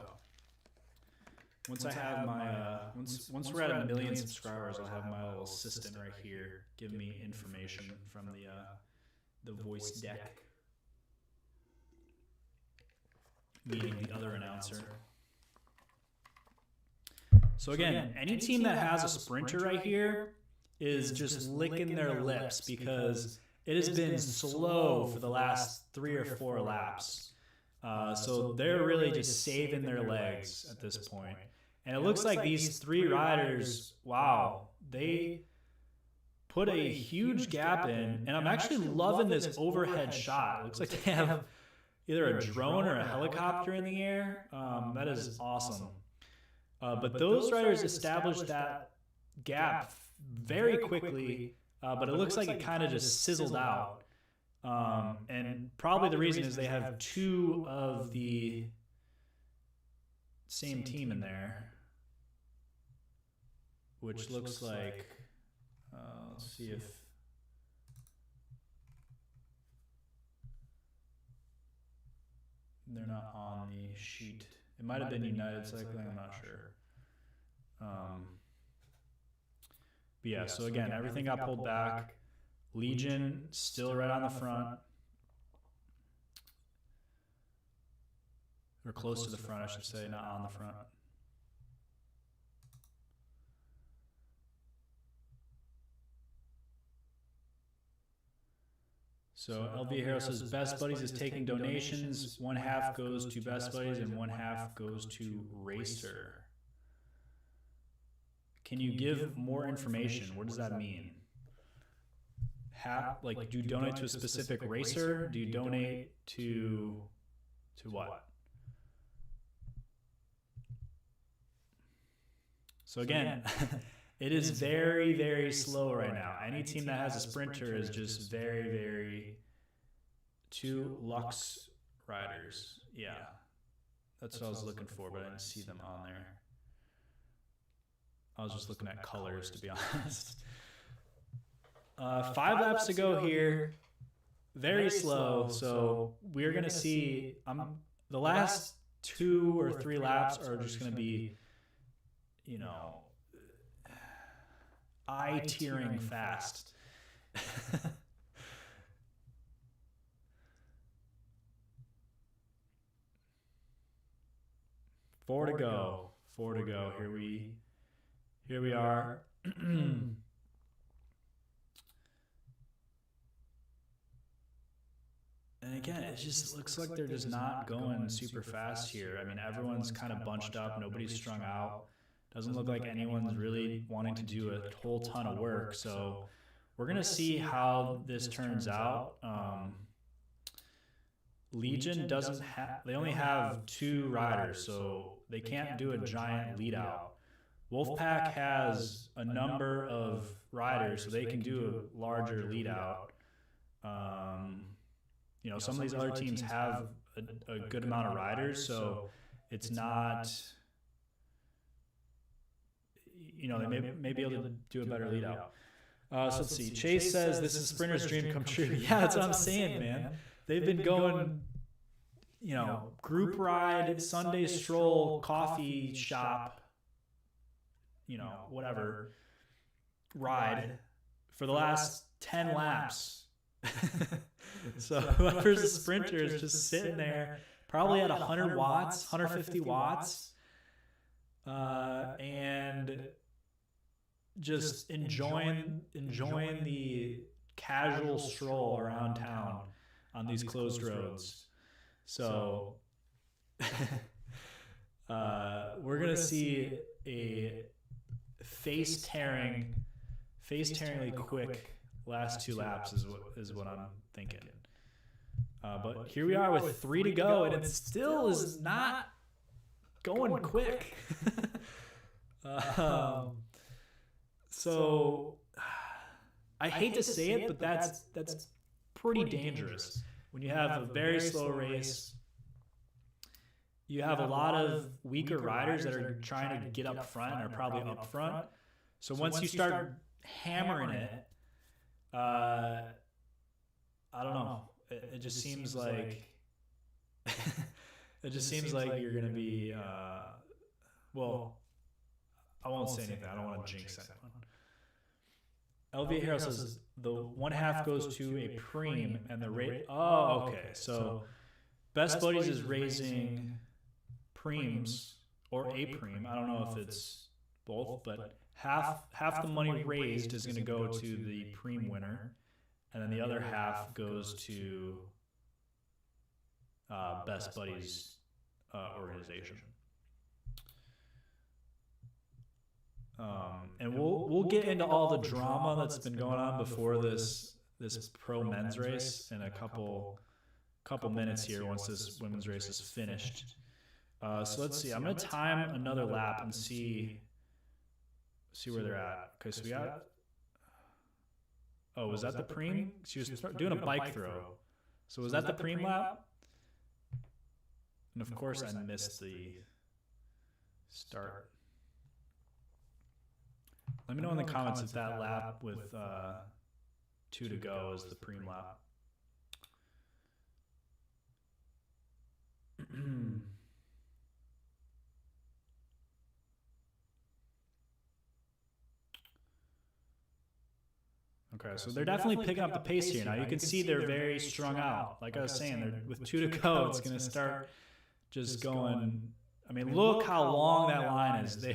once I have my once we're at 1 million subscribers, I'll have my little assistant right here give me information from the voice deck, meaning the other announcer. So again, any team that has a sprinter right here is just licking their lips because it has been slow for the last 3 or 4 laps. So they're really just saving their legs at this point. And it looks like these 3 riders, wow, they put a huge gap in. And I'm actually loving this overhead shot. It looks like they have either a drone or a helicopter in the air. That is awesome. But those riders established that gap very quickly. But it looks like it kind of just sizzled out. And probably the reason is they have 2 of the same team in there, which looks like, let's see if, they're not on the sheet. It might have been United Cycling, I'm not sure. But yeah, so again, everything got pulled back. Legion still right on the front. Or close to the front, I should say, not on the front. So El Viejero says Best Buddies is taking donations. 1/2 goes to Best Buddies and 1/2 goes to Racer. Can you give more information? What does that mean? Like, do you donate to a specific racer? Do you donate to what? So again, it is very, very slow right now. Any team that has a sprinter is just very, very 2 Lux riders. Yeah, that's what I was looking for, but I didn't see them on there. I was just looking at colors, to be honest. 5 laps to go here. Very slow. So we're going to see the last 2 or 3 laps are just going to be, you know, eye-tearing fast. 4 to go. 4 to go. Here we are. And again, it just looks like they're just not going super fast here. I mean, everyone's kind of bunched up. Nobody's strung out. Doesn't look like anyone's really wanting to do a whole ton of work. So we're going to see how this turns out. Legion doesn't have, they only have 2 riders, so they can't do a giant lead out. Wolfpack has a number of riders, so they can do a larger lead out. You know, some of these other teams have a good amount of riders, so it's not, you know, they may be able to do a better lead out. So let's see. Chase says this is Sprinter's dream come true. Yeah, that's what I'm saying, man. They've been going, you know, group ride, Sunday stroll, coffee shop, you know, whatever, ride for the last 10 laps. So whoever's a sprinter is just sitting there, probably at 100 watts, 150 watts, and just enjoying the casual stroll around town on these closed roads. So we're gonna see a face-tearingly quick last 2 laps is what I'm thinking. But here we are with 3 to go, and it still is not going quick. So I hate to say it, but that's pretty dangerous. When you have a very slow race, you have a lot of weaker riders that are trying to get up front and are probably up front. So once you start hammering it, I don't know. It just seems like you're going to be. Well, I won't say anything. I don't want to jinx anyone. LV Hero says the 1/2 goes to a preem and the rate. Oh, okay. So Best Buddies is raising preems or a preem. I don't know if it's both, but half the money raised is going to go to the preem winner, and then the other half goes to Best Buddies organization. And we'll get into all the drama that's been going on before this pro men's race in a couple minutes here once this women's race is finished. So let's see. I'm going to time another lap and see where they're at. Okay, so we got. Oh, was that the preem? She was doing a bike throw. So was that the preem lap? And of course, I missed the start. Let me know in the comments if that lap with 2 to go is the preem lap. Okay, so they're definitely picking up the pace here. Now you can see they're very strung out. Like I was saying, with 2 to go, it's going to start just going. I mean, look how long that line is.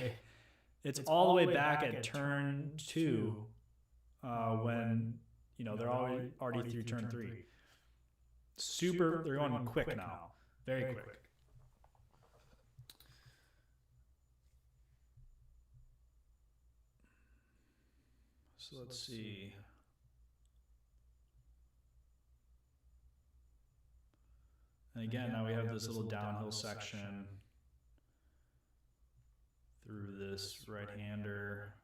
It's all the way back at turn 2 when they're already through turn 3. They're going quick now, very quick. So let's see. And again, now we have this little downhill section through this right-hander.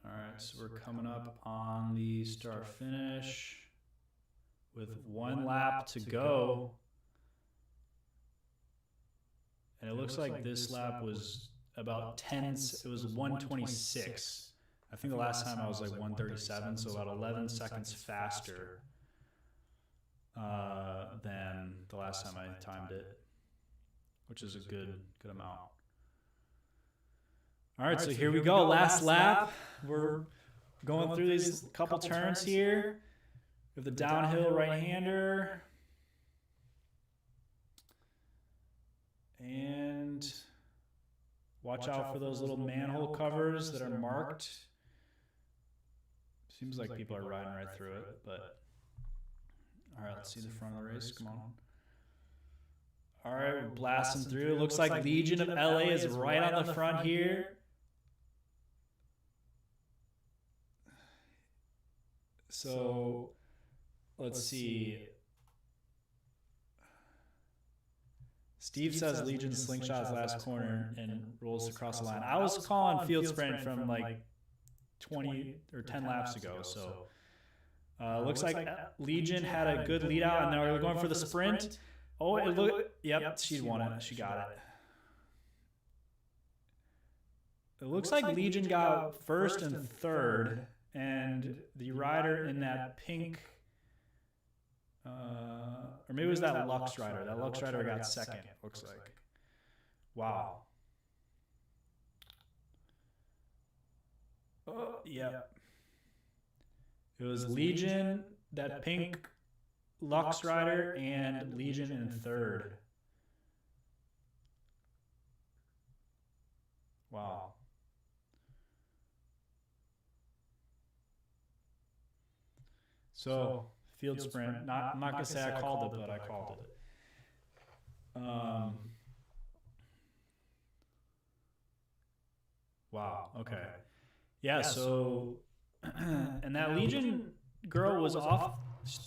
All right, so we're coming up on the start finish with 1 lap to go. And it looks like this lap was about 10, it was 126. I think the last time I was like 137, so about 11 seconds faster than the last time I timed it, which is a good amount. All right, so here we go. Last lap. We're going through these couple turns here. We have the downhill right-hander. And watch out for those little manhole covers that are marked. Seems like people are riding right through it, but all right, let's see the front of the race. Come on. All right, we're blasting through. It looks like Legion of LA is right on the front here. So let's see. Steve says Legion slingshots last corner and rolls across the line. I was calling field sprint from like 20 or 10 laps ago. So looks like Legion had a good lead out, and now we're going for the sprint. Oh, it looked. Yep, she won it. She got it. It looks like Legion got first and third, and the rider in that pink. Or maybe it was that Lux rider. That Lux rider got second, looks like. Wow. Oh, yeah. It was Legion, that pink Lux rider, and Legion in third. Wow. So, field sprint. I'm not going to say I called it, but I called it. Wow. Okay. Yeah. So, and that Legion girl was off.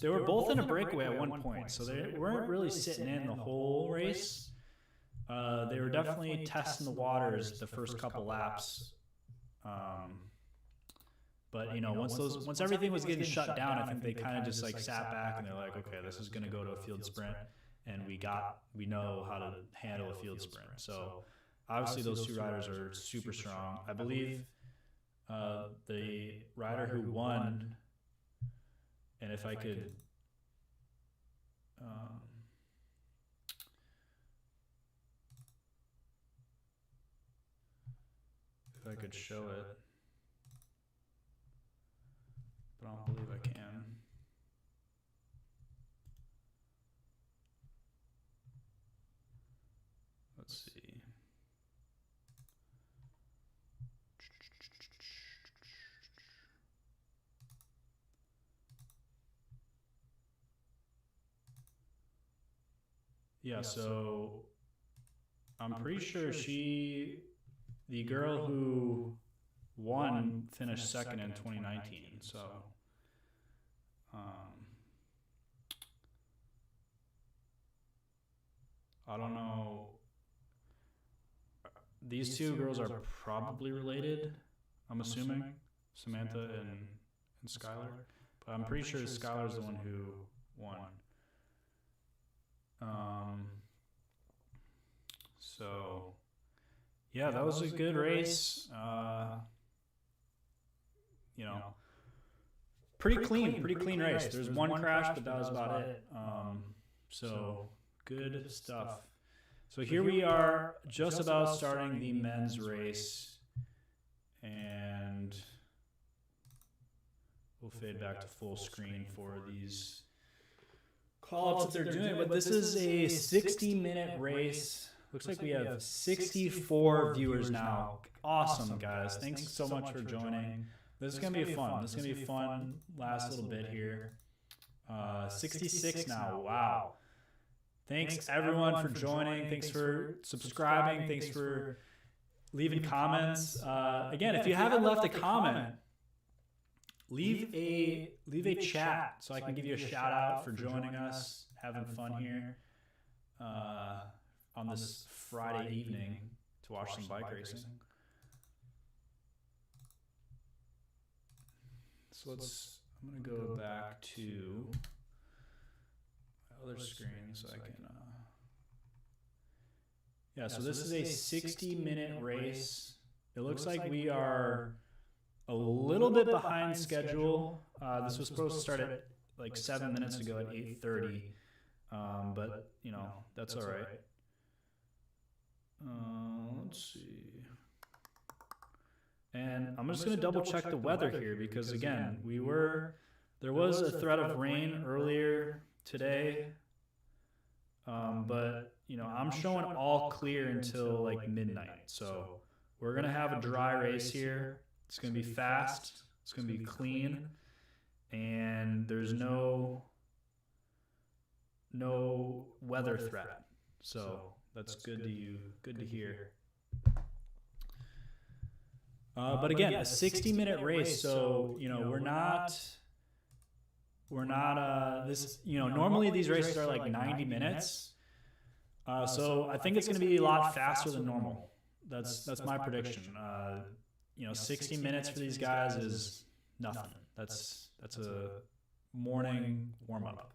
They were both in a breakaway at one point, so they weren't really sitting in the whole race. They were definitely testing the waters the first couple laps. But once everything was getting shut down, I think they kind of just like sat back and they're like, okay, this is going to go to a field sprint, and we know how to handle a field sprint. So obviously those two riders are super strong. I believe the rider who won, and if I could show it, but I don't believe I can. Let's see. Yeah, so I'm pretty sure the girl who won finished second in 2019. So, I don't know. These two girls are probably related, I'm assuming, Samantha and Skylar. But I'm pretty sure Skylar's the one who won. So, yeah, that was a good race. Pretty clean race. There's one crash, but that was about it. So good stuff. So here we are, just about starting the men's race, and we'll fade back to full screen for these call-ups that they're doing. But this is a 60-minute race. Looks like we have 64 viewers now. Awesome, guys. Thanks so much for joining. This is going to be fun. This is going to be fun last little bit here. 66 now. Wow. Thanks, everyone, for joining. Thanks for subscribing. Thanks for leaving comments. Again, if you haven't left a comment, leave a chat so I can give you a shout-out for joining us, having fun here on this Friday evening to watch some bike racing. So I'm going to go back to my other screen so I can, so this is a 60-minute race. It looks like we are a little bit behind schedule. This was supposed to start at like 7 minutes ago at 8:30, but, that's all right. Let's see. And I'm just going to double check the weather here because, again, there was a threat of rain earlier today, but, I'm showing all clear until like midnight. So we're going to have a dry race here. It's going to be fast. It's going to be clean, and there's no weather threat. So that's good to hear. But again, a 60-minute race, so we're not normally these races are like 90 minutes. So I think it's going to be a lot faster than normal. That's my prediction. 60 minutes for these guys is nothing. That's a morning warm up.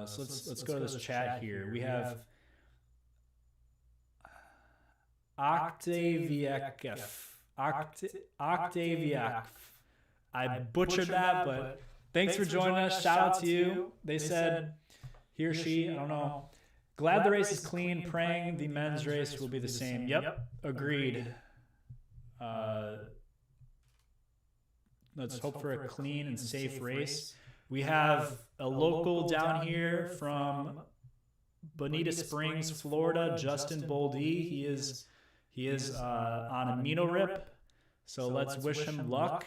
So let's go to this chat here. We have Octaviak. I butchered that, but thanks for joining us. Shout out to you. They said, he or she, I don't know. Glad the race is clean. Praying the men's race will be the same. Yep, agreed. Let's hope for a clean and safe race. We have a local down here from Bonita Springs, Florida, Justin Boldy. He is on amino rip, so let's wish him luck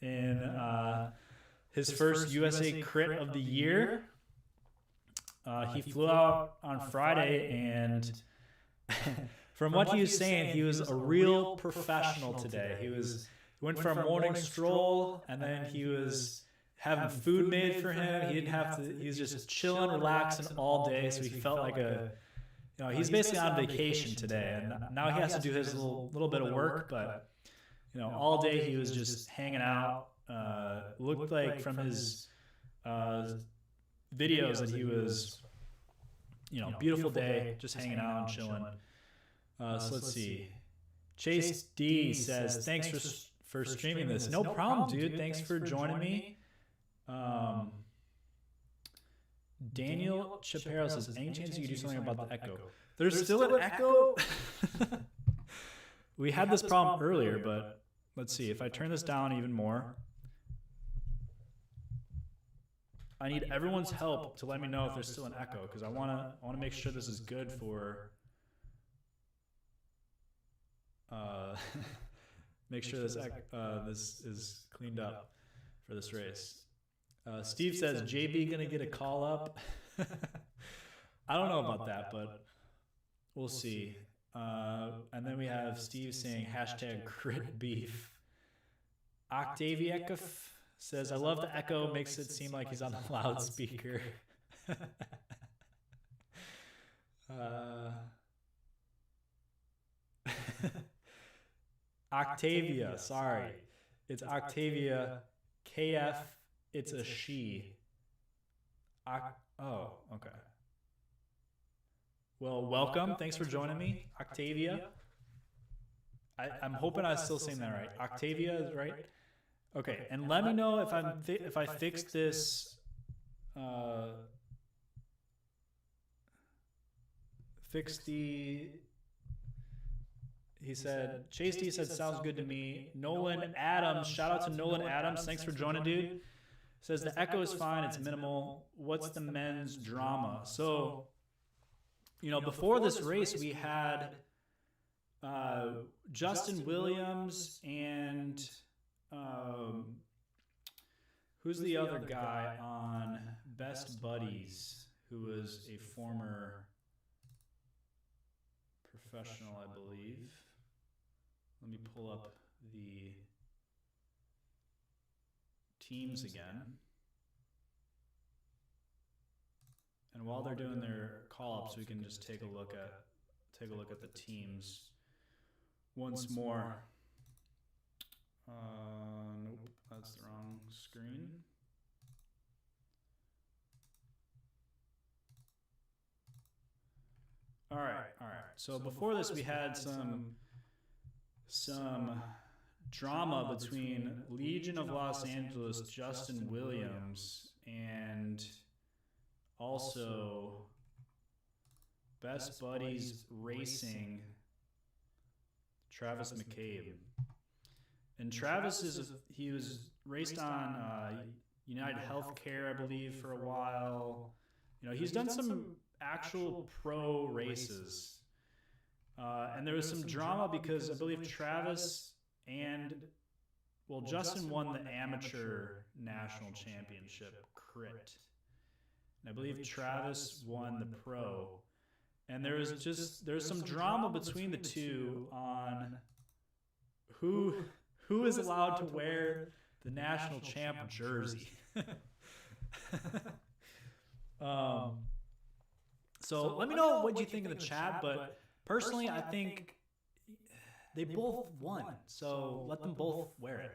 in his first USA Crit of the year. He flew out on Friday, and from what he was saying, he was a real professional today. He went for a morning stroll, and then he was having food made for him. He didn't have to. He was just chilling, relaxing all day, so he felt like he's basically on vacation today, and now he has to do his little bit of work, but all day he was just hanging out. Looked like from his videos that he was, beautiful day, just hanging out and chilling. So let's see. Chase D says, thanks for streaming this. No problem, dude. Thanks for joining me. Daniel Chaparro says, any chance you could do something about the echo? There's still an echo? We had this problem earlier, but let's see. If I turn this down even more, I need everyone's help to let me know if there's still an echo, because I want to make sure this is good for make sure this is cleaned up for this race. Steve says, JB gonna get a call up? I don't know about that, but we'll see. And then we have Steve saying hashtag crit beef. Octaviekov says, I love the echo, makes it seem like he's on the loudspeaker. Octavia, sorry. It's Octavia. KF, it's a she. Oh, okay. Well, welcome. Thanks for joining me, Octavia. I'm hoping I'm still saying that right. Octavia is right? Okay, and let me know if I fixed this. He said, Chase D said, sounds good to me. Nolan Adams, shout out to Nolan Adams. Thanks for joining, dude. Says the echo is fine, it's minimal. What's the men's drama? So, before this race, we had Justin Williams and who's the other guy on Best Buddies, who was a former professional, I believe. Let me pull up the teams again. And while they're doing their call-ups, we can just take a look at the teams once more. Nope, that's the wrong screen. All right. So before this, we had some drama between Legion of Los Angeles, Justin Williams, and also Best Buddies Racing, Travis McCabe. And Travis he was raced on United Healthcare, I believe, for a while. He's done some actual pro races. And there was some drama because I believe Travis Justin won the amateur national championship crit. And I believe Travis won the pro. And there's some drama between the two on who is allowed to wear the national champ jersey. So let me know what you think in the chat, but personally, I think they both won, so let them both wear it.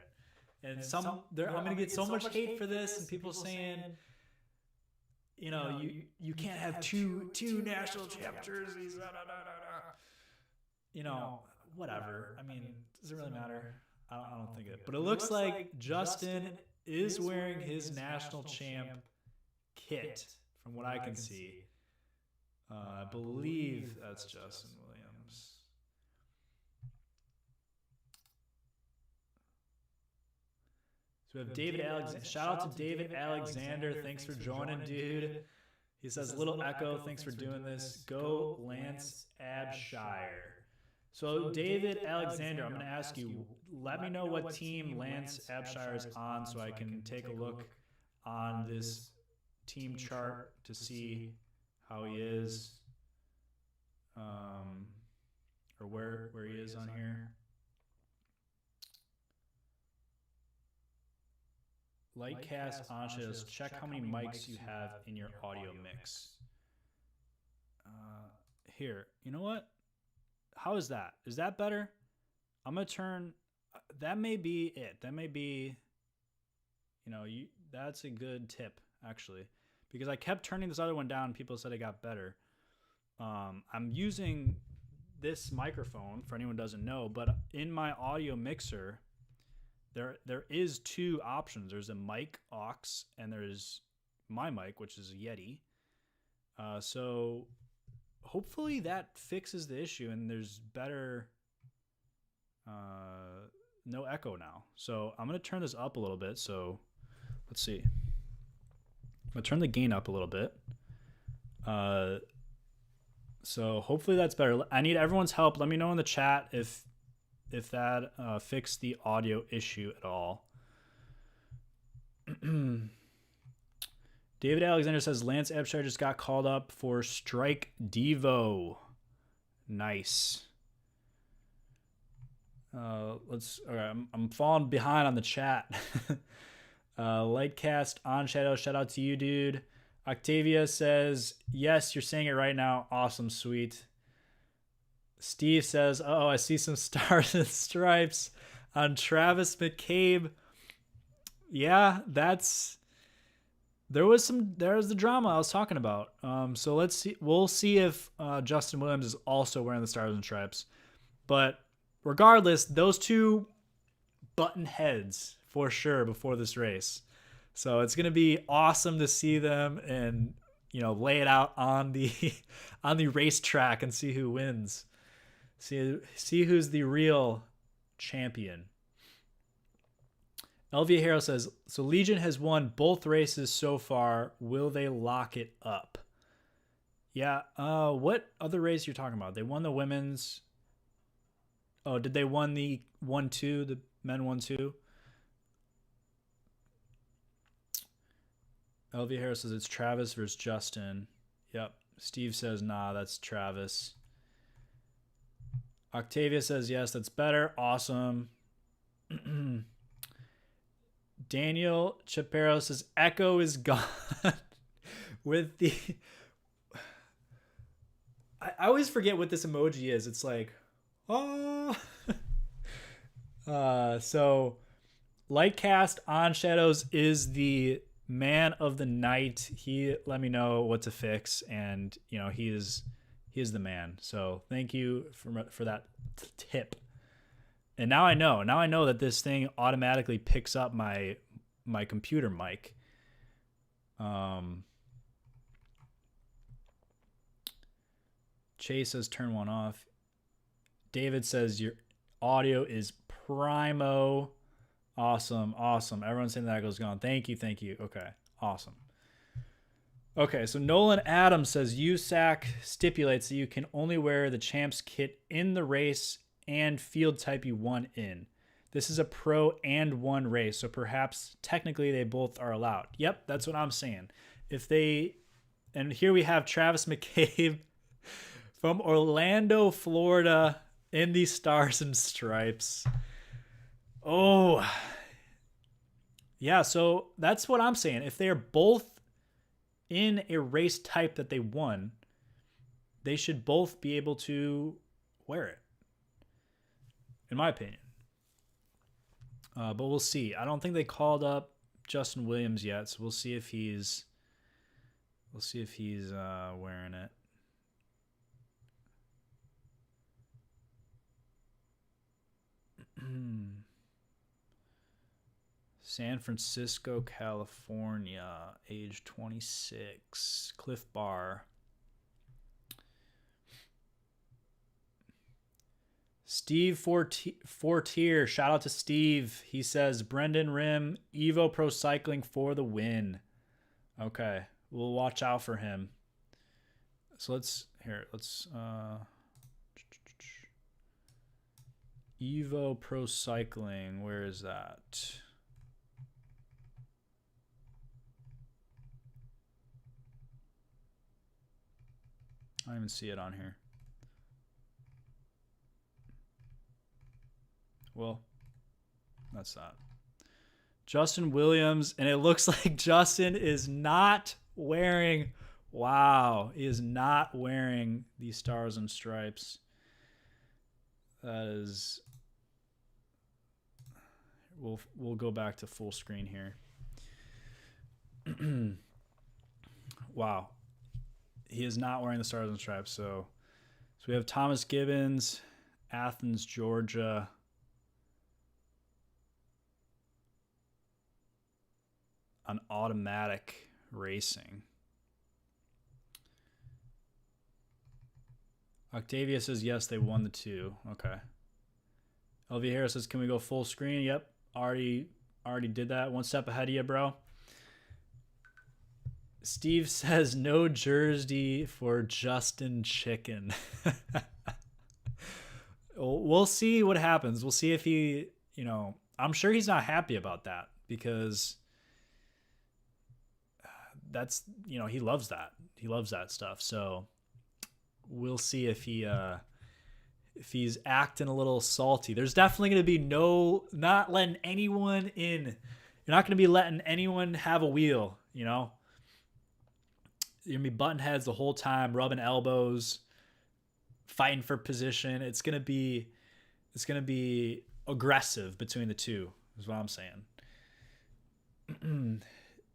And I'm going to get so much hate for this, and people saying, you can't have two national champ jerseys. Whatever. I mean, does it really matter? I don't think it. But it looks like Justin is wearing his national champ kit, from what I can see. I believe that's Justin Williams. So we have David Alexander. Shout out to David Alexander. Thanks for joining, dude. He says, Little Echo, thanks for doing this. Go Lance Abshire. So David Alexander, I'm going to ask you, let me know what team Lance Abshire is on so I can take a look on this team chart to see how he is, or where he is on here. Lightcast Anshas, check how many mics you have in your audio mix. Here, you know what? How is that? Is that better? I'm gonna turn. That may be it. That may be. That's a good tip actually, because I kept turning this other one down. And people said it got better. I'm using this microphone for anyone who doesn't know, but in my audio mixer, there is two options. There's a mic aux, and there's my mic, which is a Yeti. So hopefully that fixes the issue, and there's better, no echo now. So I'm gonna turn this up a little bit. So let's see. I'm gonna turn the gain up a little bit. So hopefully that's better. I need everyone's help. Let me know in the chat if that fixed the audio issue at all. David Alexander says Lance Abshire just got called up for Strike Devo. Nice. I'm falling behind on the chat. Lightcast on Shadow, shout out to you, dude. Octavia says, yes, you're saying it right now. Awesome, sweet. Steve says, oh, I see some stars and stripes on Travis McCabe. Yeah, there's the drama I was talking about. So let's see. We'll see if Justin Williams is also wearing the stars and stripes. But regardless, those two button heads for sure before this race. So it's gonna be awesome to see them and lay it out on the on the racetrack and see who wins. See who's the real champion. El Viejero says, so Legion has won both races so far. Will they lock it up? Yeah. What other race you're talking about? They won the women's. Oh, did they won the 1-2? The men 1-2? El Viejero says it's Travis versus Justin. Yep. Steve says, nah, that's Travis. Octavia says, yes, that's better. Awesome. Daniel Chaparro says, echo is gone. With the... I always forget what this emoji is. It's like, oh. So, Lightcast on Shadows is the man of the night. He let me know what to fix, and he is the man. So thank you for that tip. And now I know that this thing automatically picks up my computer mic. Chase says turn one off. David says your audio is primo. Awesome. Everyone's saying that goes gone. Thank you. Okay, awesome. Okay, so Nolan Adams says USAC stipulates that you can only wear the champ's kit in the race and field type you won in. This is a pro and one race, so perhaps technically they both are allowed. Yep, that's what I'm saying. And here we have Travis McCabe from Orlando, Florida, in the stars and stripes. Oh, yeah, so that's what I'm saying. If they're both in a race type that they won, they should both be able to wear it, in my opinion. But we'll see. I don't think they called up Justin Williams yet, so we'll see if he's wearing it. San Francisco, California, age 26, Cliff Bar. Steve Fortier, shout out to Steve. He says, Brendan Rim, Evo Pro Cycling for the win. Okay, we'll watch out for him. So let's Evo Pro Cycling, where is that? don't even see it on here. Well, that's that. Justin Williams, and it looks like Justin is not wearing, wow, he is not wearing these Stars and Stripes. That is, we'll go back to full screen here. Wow. He is not wearing the Stars and Stripes. So we have Thomas Gibbons, Athens, Georgia. On automatic racing. Octavia says yes, they won the 2. Okay. LV Harris says, can we go full screen? Yep. Already did that. One step ahead of you, bro. Steve says no jersey for Justin Chicken. We'll see what happens. We'll see if he, I'm sure he's not happy about that because that's, he loves that. He loves that stuff. So we'll see if he's acting a little salty. There's definitely going to be not letting anyone in. You're not going to be letting anyone have a wheel, You're going to be button heads the whole time, rubbing elbows, fighting for position. It's going to be aggressive between the two, is what I'm saying.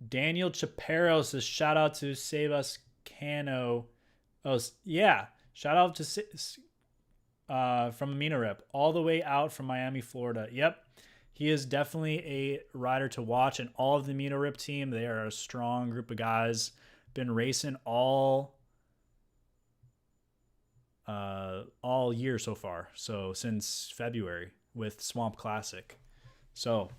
Daniel Chaparro says, shout out to Sebas Cano. Oh, yeah. Shout out to from Amina Rip, all the way out from Miami, Florida. Yep. He is definitely a rider to watch, and all of the Amina Rip team, they are a strong group of guys. Been racing all year so far. So since February with Swamp Classic. So,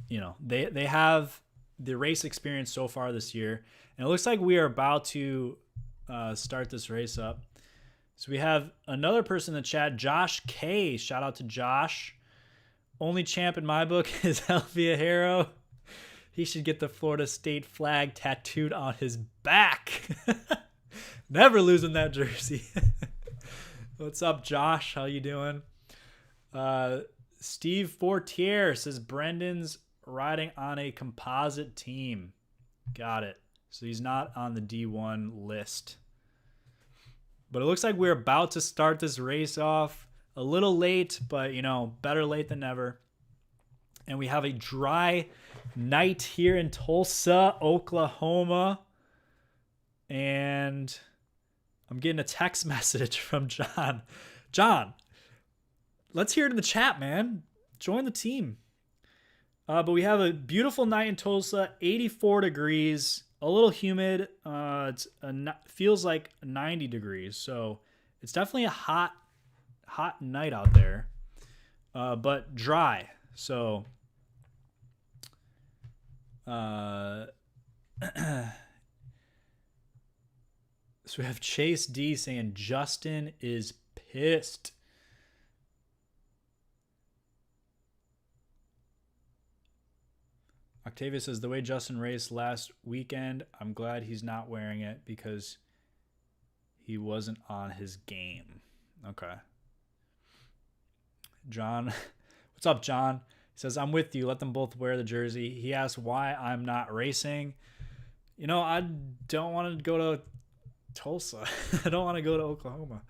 they have the race experience so far this year. And it looks like we are about to start this race up. So we have another person in the chat, Josh K. Shout out to Josh. Only champ in my book is Elvia Harrow. He should get the Florida State flag tattooed on his back. Never losing that jersey. What's up, Josh? How you doing? Steve Fortier says Brendan's riding on a composite team. Got it. So he's not on the D1 list. But it looks like we're about to start this race off. A little late, but, better late than never. And we have a dry night here in Tulsa, Oklahoma. And I'm getting a text message from John. John, let's hear it in the chat, man. Join the team. But we have a beautiful night in Tulsa, 84 degrees, a little humid. Feels like 90 degrees. So it's definitely a hot night out there, but dry. So, so we have Chase D saying Justin is pissed. Octavia says, the way Justin raced last weekend, I'm glad he's not wearing it because he wasn't on his game. Okay. John, what's up, John? He says, I'm with you. Let them both wear the jersey. He asked why I'm not racing. I don't want to go to Tulsa. I don't want to go to Oklahoma.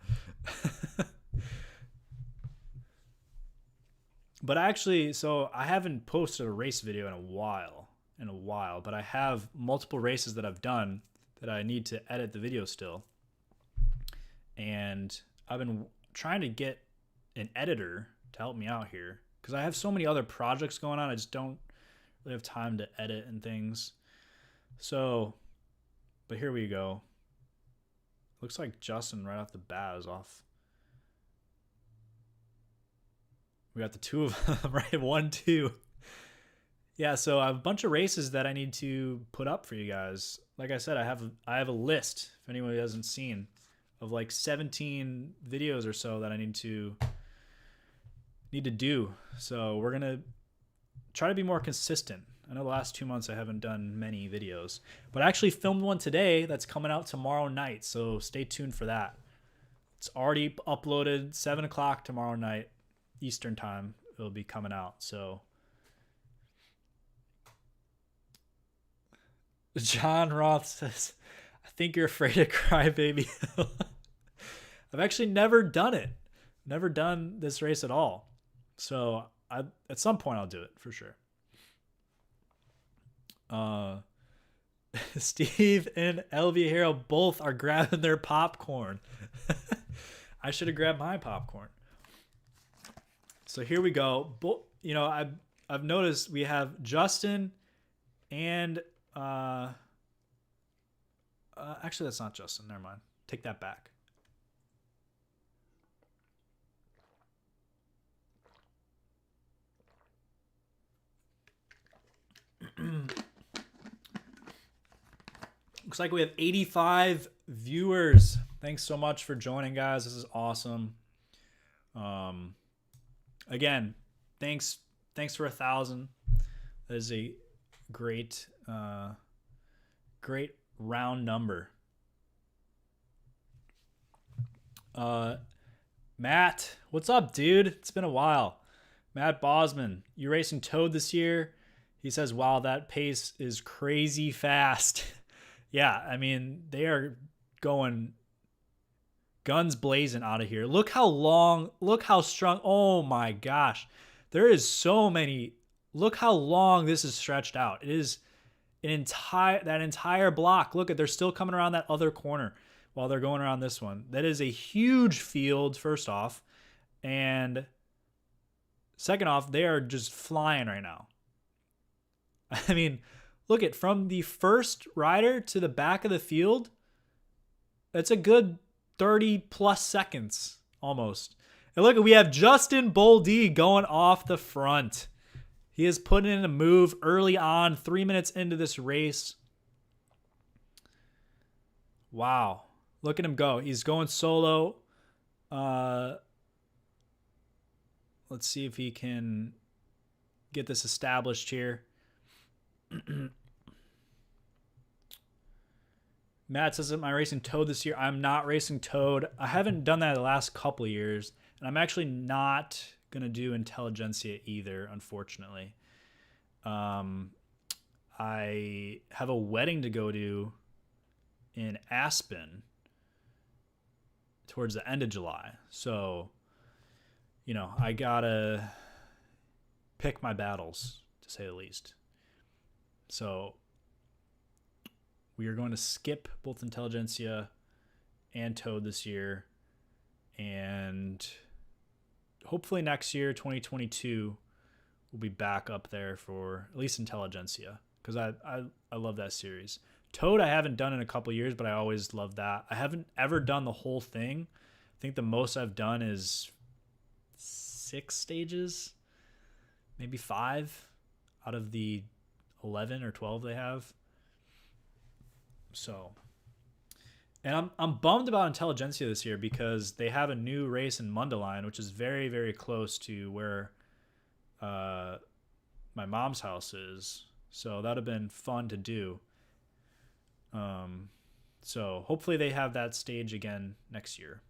But actually, so I haven't posted a race video in a while, but I have multiple races that I've done that I need to edit the video still. And I've been trying to get an editor to help me out here because I have so many other projects going on. I just don't really have time to edit and things. So, but here we go. Looks like Justin right off the bat is off. We got the two of them, right? 1, 2. Yeah, so I have a bunch of races that I need to put up for you guys. Like I said, I have a list, if anyone hasn't seen, of like 17 videos or so that I need to do. So we're gonna try to be more consistent. I know the last 2 months I haven't done many videos, but I actually filmed one today that's coming out tomorrow night, so stay tuned for that. It's already uploaded, 7 o'clock tomorrow night, Eastern time. It'll be coming out, so. John Roth says, I think you're afraid to cry, baby. I've actually never done it. Never done this race at all. So at some point I'll do it for sure. Steve and LV Hero both are grabbing their popcorn. I should have grabbed my popcorn. So here we go. You know, I've noticed we have Justin and actually that's not Justin. Never mind. Take that back. Looks like we have 85 viewers. Thanks so much for joining, guys. This is awesome. Again, thanks for 1,000. That is a great round number. Matt, what's up, dude? It's been a while. Matt Bosman, you racing Toad this year? He says, wow, that pace is crazy fast. Yeah, I mean, they are going guns blazing out of here. Look how long, look how strong. Oh my gosh. There is so many. Look how long this is stretched out. It is that entire block. Look at, they're still coming around that other corner while they're going around this one. That is a huge field, first off. And second off, they are just flying right now. I mean, look at, from the first rider to the back of the field, that's a good 30 plus seconds almost. And look, we have Justin Boldy going off the front. He is putting in a move early on, 3 minutes into this race. Wow. Look at him go. He's going solo. Let's see if he can get this established here. Matt says, am I racing Toad this year? I'm not racing Toad. I haven't done that the last couple of years. And I'm actually not going to do Intelligentsia either, unfortunately. I have a wedding to go to in Aspen towards the end of July. So, you know, I got to pick my battles, to say the least. So we are going to skip both Intelligentsia and Toad this year. And hopefully next year, 2022, we'll be back up there for at least Intelligentsia, because I love that series. Toad I haven't done in a couple years, but I always loved that. I haven't ever done the whole thing. I think the most I've done is 6 stages, maybe 5 out of the 11 or 12 they have. So, and I'm bummed about Intelligentsia this year because they have a new race in Mundelein, which is very, very close to where my mom's house is. So that would have been fun to do. So hopefully they have that stage again next year.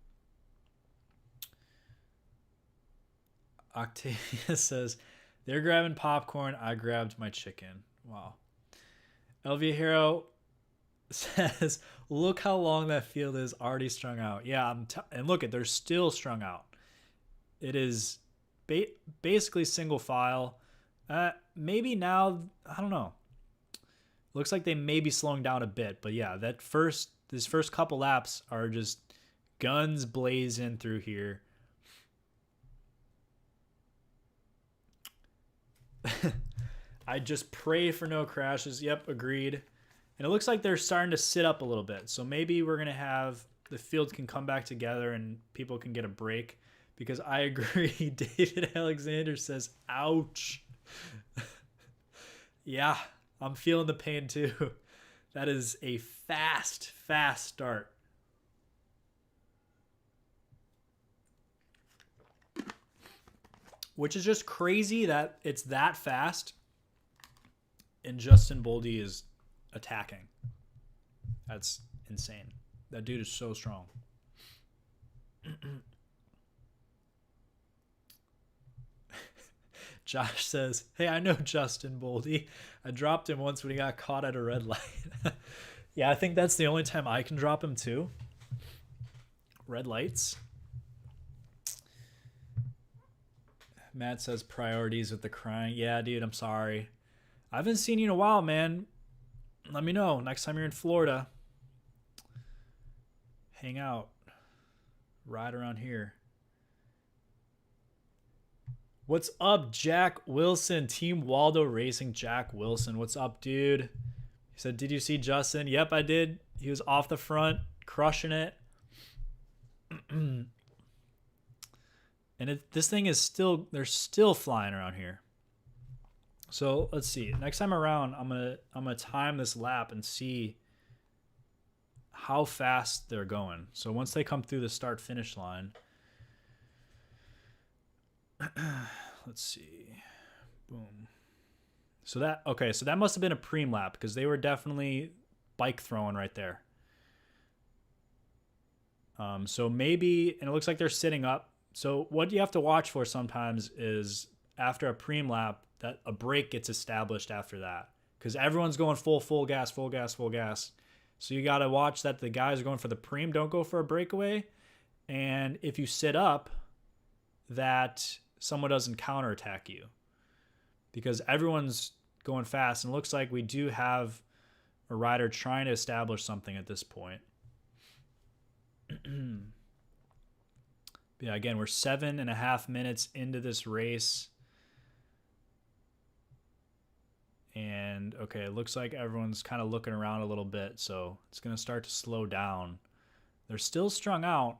Octavia says, they're grabbing popcorn. I grabbed my chicken. Wow. Elvia Hero says, look how long that field is already strung out. Yeah, and look, they're still strung out. It is basically single file. Maybe now, I don't know. Looks like they may be slowing down a bit, but yeah, this first couple laps are just guns blazing through here. I just pray for no crashes. Yep, agreed. And it looks like they're starting to sit up a little bit. So maybe we're going to have the field can come back together and people can get a break, because I agree. David Alexander says, ouch. Yeah, I'm feeling the pain too. That is a fast start. Which is just crazy that it's that fast. and Justin Boldy is attacking. That's insane. That dude is so strong. Josh says, hey, I know Justin Boldy. I dropped him once when he got caught at a red light. Yeah, I think that's the only time I can drop him too. Red lights. Matt says priorities with the crying. Yeah, dude, I'm sorry. I haven't seen you in a while, man. Let me know next time you're in Florida. Hang out. Ride around here. What's up, Jack Wilson? Team Waldo Racing, Jack Wilson. What's up, dude? He said, did you see Justin? Yep, I did. He was off the front, crushing it. And this thing is still, they're still flying around here. So let's see. Next time around, I'm gonna time this lap and see how fast they're going. So once they come through the start-finish line, let's see. Boom. So that must have been a preem lap because they were definitely bike throwing right there. So maybe, and it looks like they're sitting up. So what you have to watch for sometimes is after a preem lap that a break gets established after that because everyone's going full gas. So you got to watch that the guys are going for the preem don't go for a breakaway. And if you sit up, that someone doesn't counterattack you because everyone's going fast. And it looks like we do have a rider trying to establish something at this point. Yeah, again, we're 7.5 minutes into this race. And, okay, it looks like everyone's kind of looking around a little bit, so it's going to start to slow down. They're still strung out.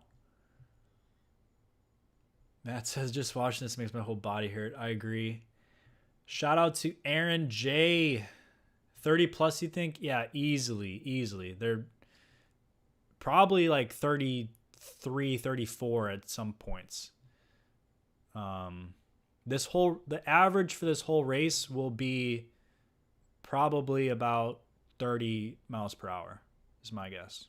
Matt says, just watching this makes my whole body hurt. I agree. Shout out to Aaron J. 30 plus, you think? Yeah, easily. They're probably like 33, 34 at some points. The average for this whole race will be probably about 30 miles per hour is my guess.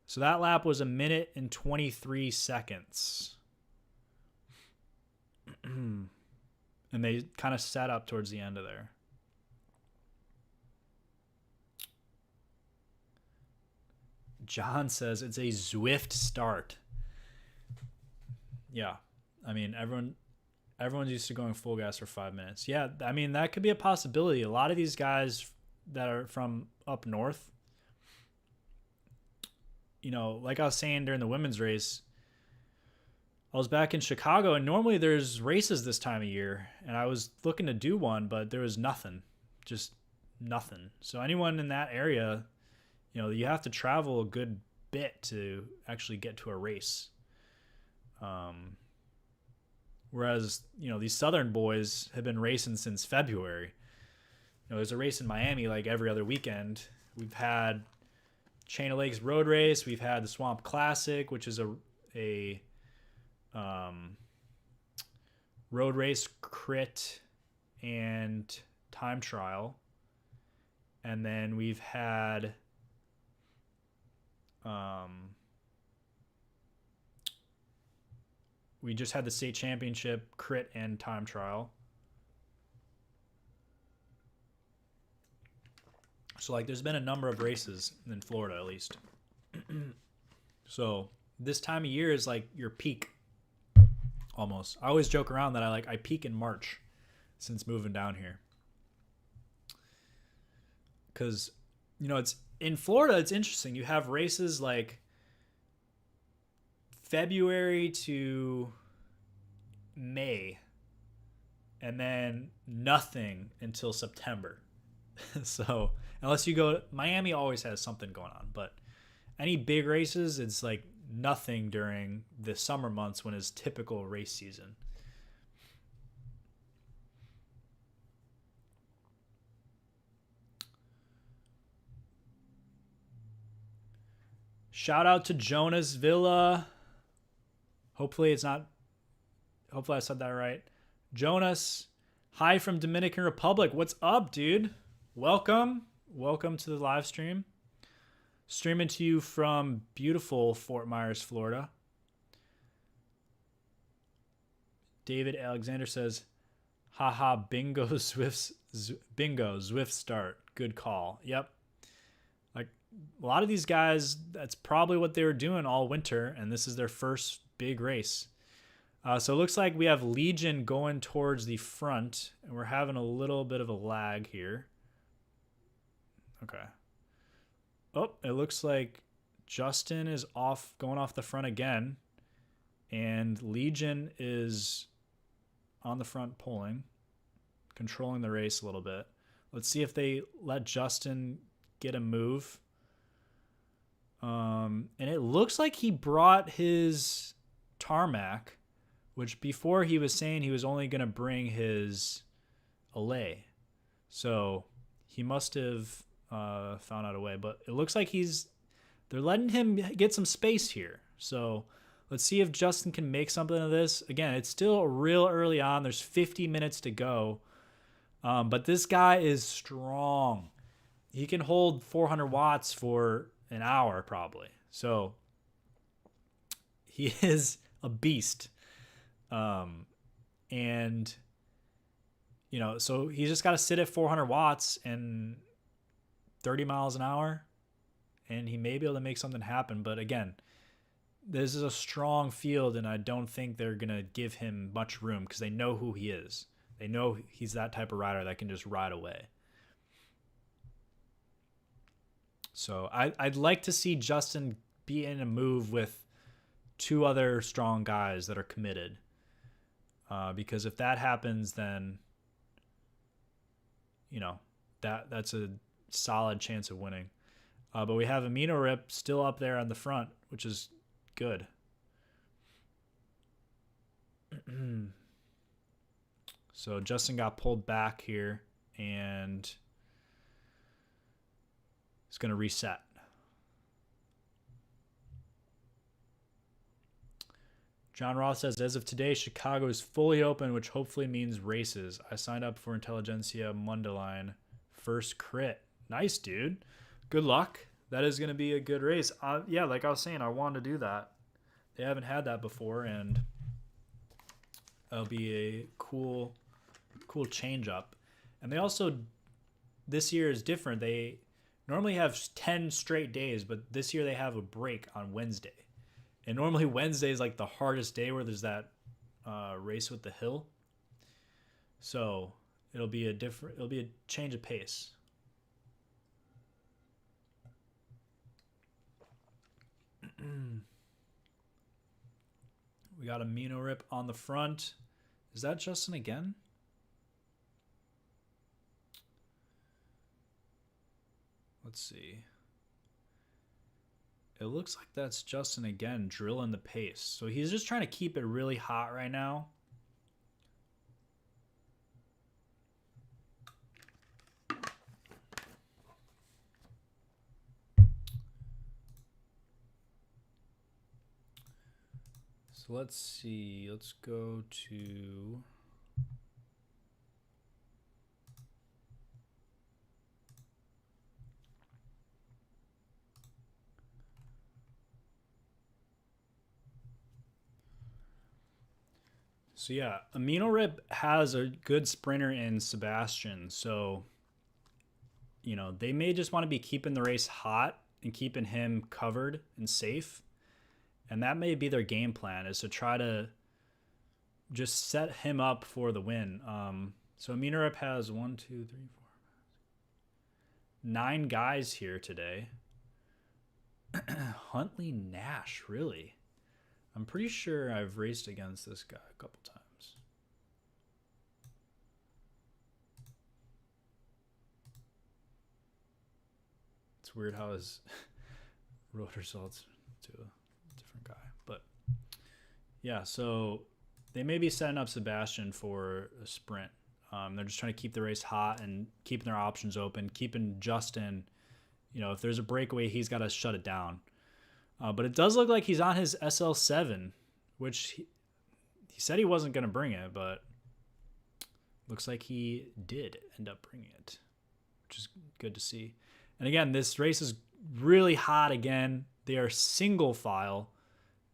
So that lap was 1 minute and 23 seconds. And they kind of set up towards the end of there. John says it's a Zwift start. Yeah. I mean, everyone's used to going full gas for 5 minutes. Yeah, I mean, that could be a possibility. A lot of these guys that are from up north, you know, like I was saying during the women's race, I was back in Chicago, and normally there's races this time of year, and I was looking to do one, but there was nothing. Just nothing. So anyone in that area, you know, you have to travel a good bit to actually get to a race. Whereas, you know, these Southern boys have been racing since February. You know, there's a race in Miami like every other weekend. We've had Chain of Lakes Road Race. We've had the Swamp Classic, which is a road race, crit, and time trial. And then we've had we just had the state championship, crit, and time trial. So, like, there's been a number of races in Florida, at least. So, this time of year is, like, your peak, almost. I always joke around that I peak in March since moving down here. Because, you know, it's in Florida, it's interesting. You have races, like, February to May, and then nothing until September. So unless you go, Miami always has something going on, but any big races, it's like nothing during the summer months when it's typical race season. Shout out to Jonas Villa. Hopefully I said that right. Jonas, Hi from Dominican Republic. What's up, dude? Welcome to the live stream. Streaming to you from beautiful Fort Myers, Florida. David Alexander says, haha, bingo, Zwift start. Good call. Yep. Like a lot of these guys, that's probably what they were doing all winter, and this is their first big race. So it looks like we have Legion going towards the front, and we're having a little bit of a lag here. Okay. Oh, it looks like Justin is going off the front again, and Legion is on the front pulling, controlling the race a little bit. Let's see if they let Justin get a move. And it looks like he brought his tarmac, which before he was saying he was only going to bring his Allay. So he must have found out a way. But it looks like they're letting him get some space here. So let's see if Justin can make something of this. Again, it's still real early on. There's 50 minutes to go. But this guy is strong. He can hold 400 watts for an hour probably. So he is a beast. And you know, so he's just got to sit at 400 watts and 30 miles an hour, and he may be able to make something happen. But again, this is a strong field, and I don't think they're going to give him much room because they know who he is. They know he's that type of rider that can just ride away. So I'd like to see Justin be in a move with two other strong guys that are committed. Because if that happens, then, you know, that's a solid chance of winning. But we have Amino Rip still up there on the front, which is good. So Justin got pulled back here, and it's going to reset. John Roth says, as of today, Chicago is fully open, which hopefully means races. I signed up for Intelligentsia Mundaline first crit. Nice, dude. Good luck. That is going to be a good race. Yeah, like I was saying, I wanted to do that. They haven't had that before, and it'll be a cool change up. And they also, this year is different. They normally have 10 straight days, but this year they have a break on Wednesday. And normally Wednesday is like the hardest day where there's that race with the hill. So it'll be a change of pace. We got Amino Rip on the front. Is that Justin again? Let's see. It looks like that's Justin again, drilling the pace. So he's just trying to keep it really hot right now. So let's see. Let's go to... So yeah, Amino Rip has a good sprinter in Sebastian. So, you know, they may just want to be keeping the race hot and keeping him covered and safe. And that may be their game plan, is to try to just set him up for the win. So Amino Rip has 9 guys here today. Huntley Nash, really? I'm pretty sure I've raced against this guy a couple times. It's weird how his road results to a different guy. But yeah, so they may be setting up Sebastian for a sprint. They're just trying to keep the race hot and keeping their options open, keeping Justin, you know, if there's a breakaway, he's got to shut it down. But it does look like he's on his SL7, which he said he wasn't going to bring it, but looks like he did end up bringing it, which is good to see. And again, this race is really hot again. They are single file,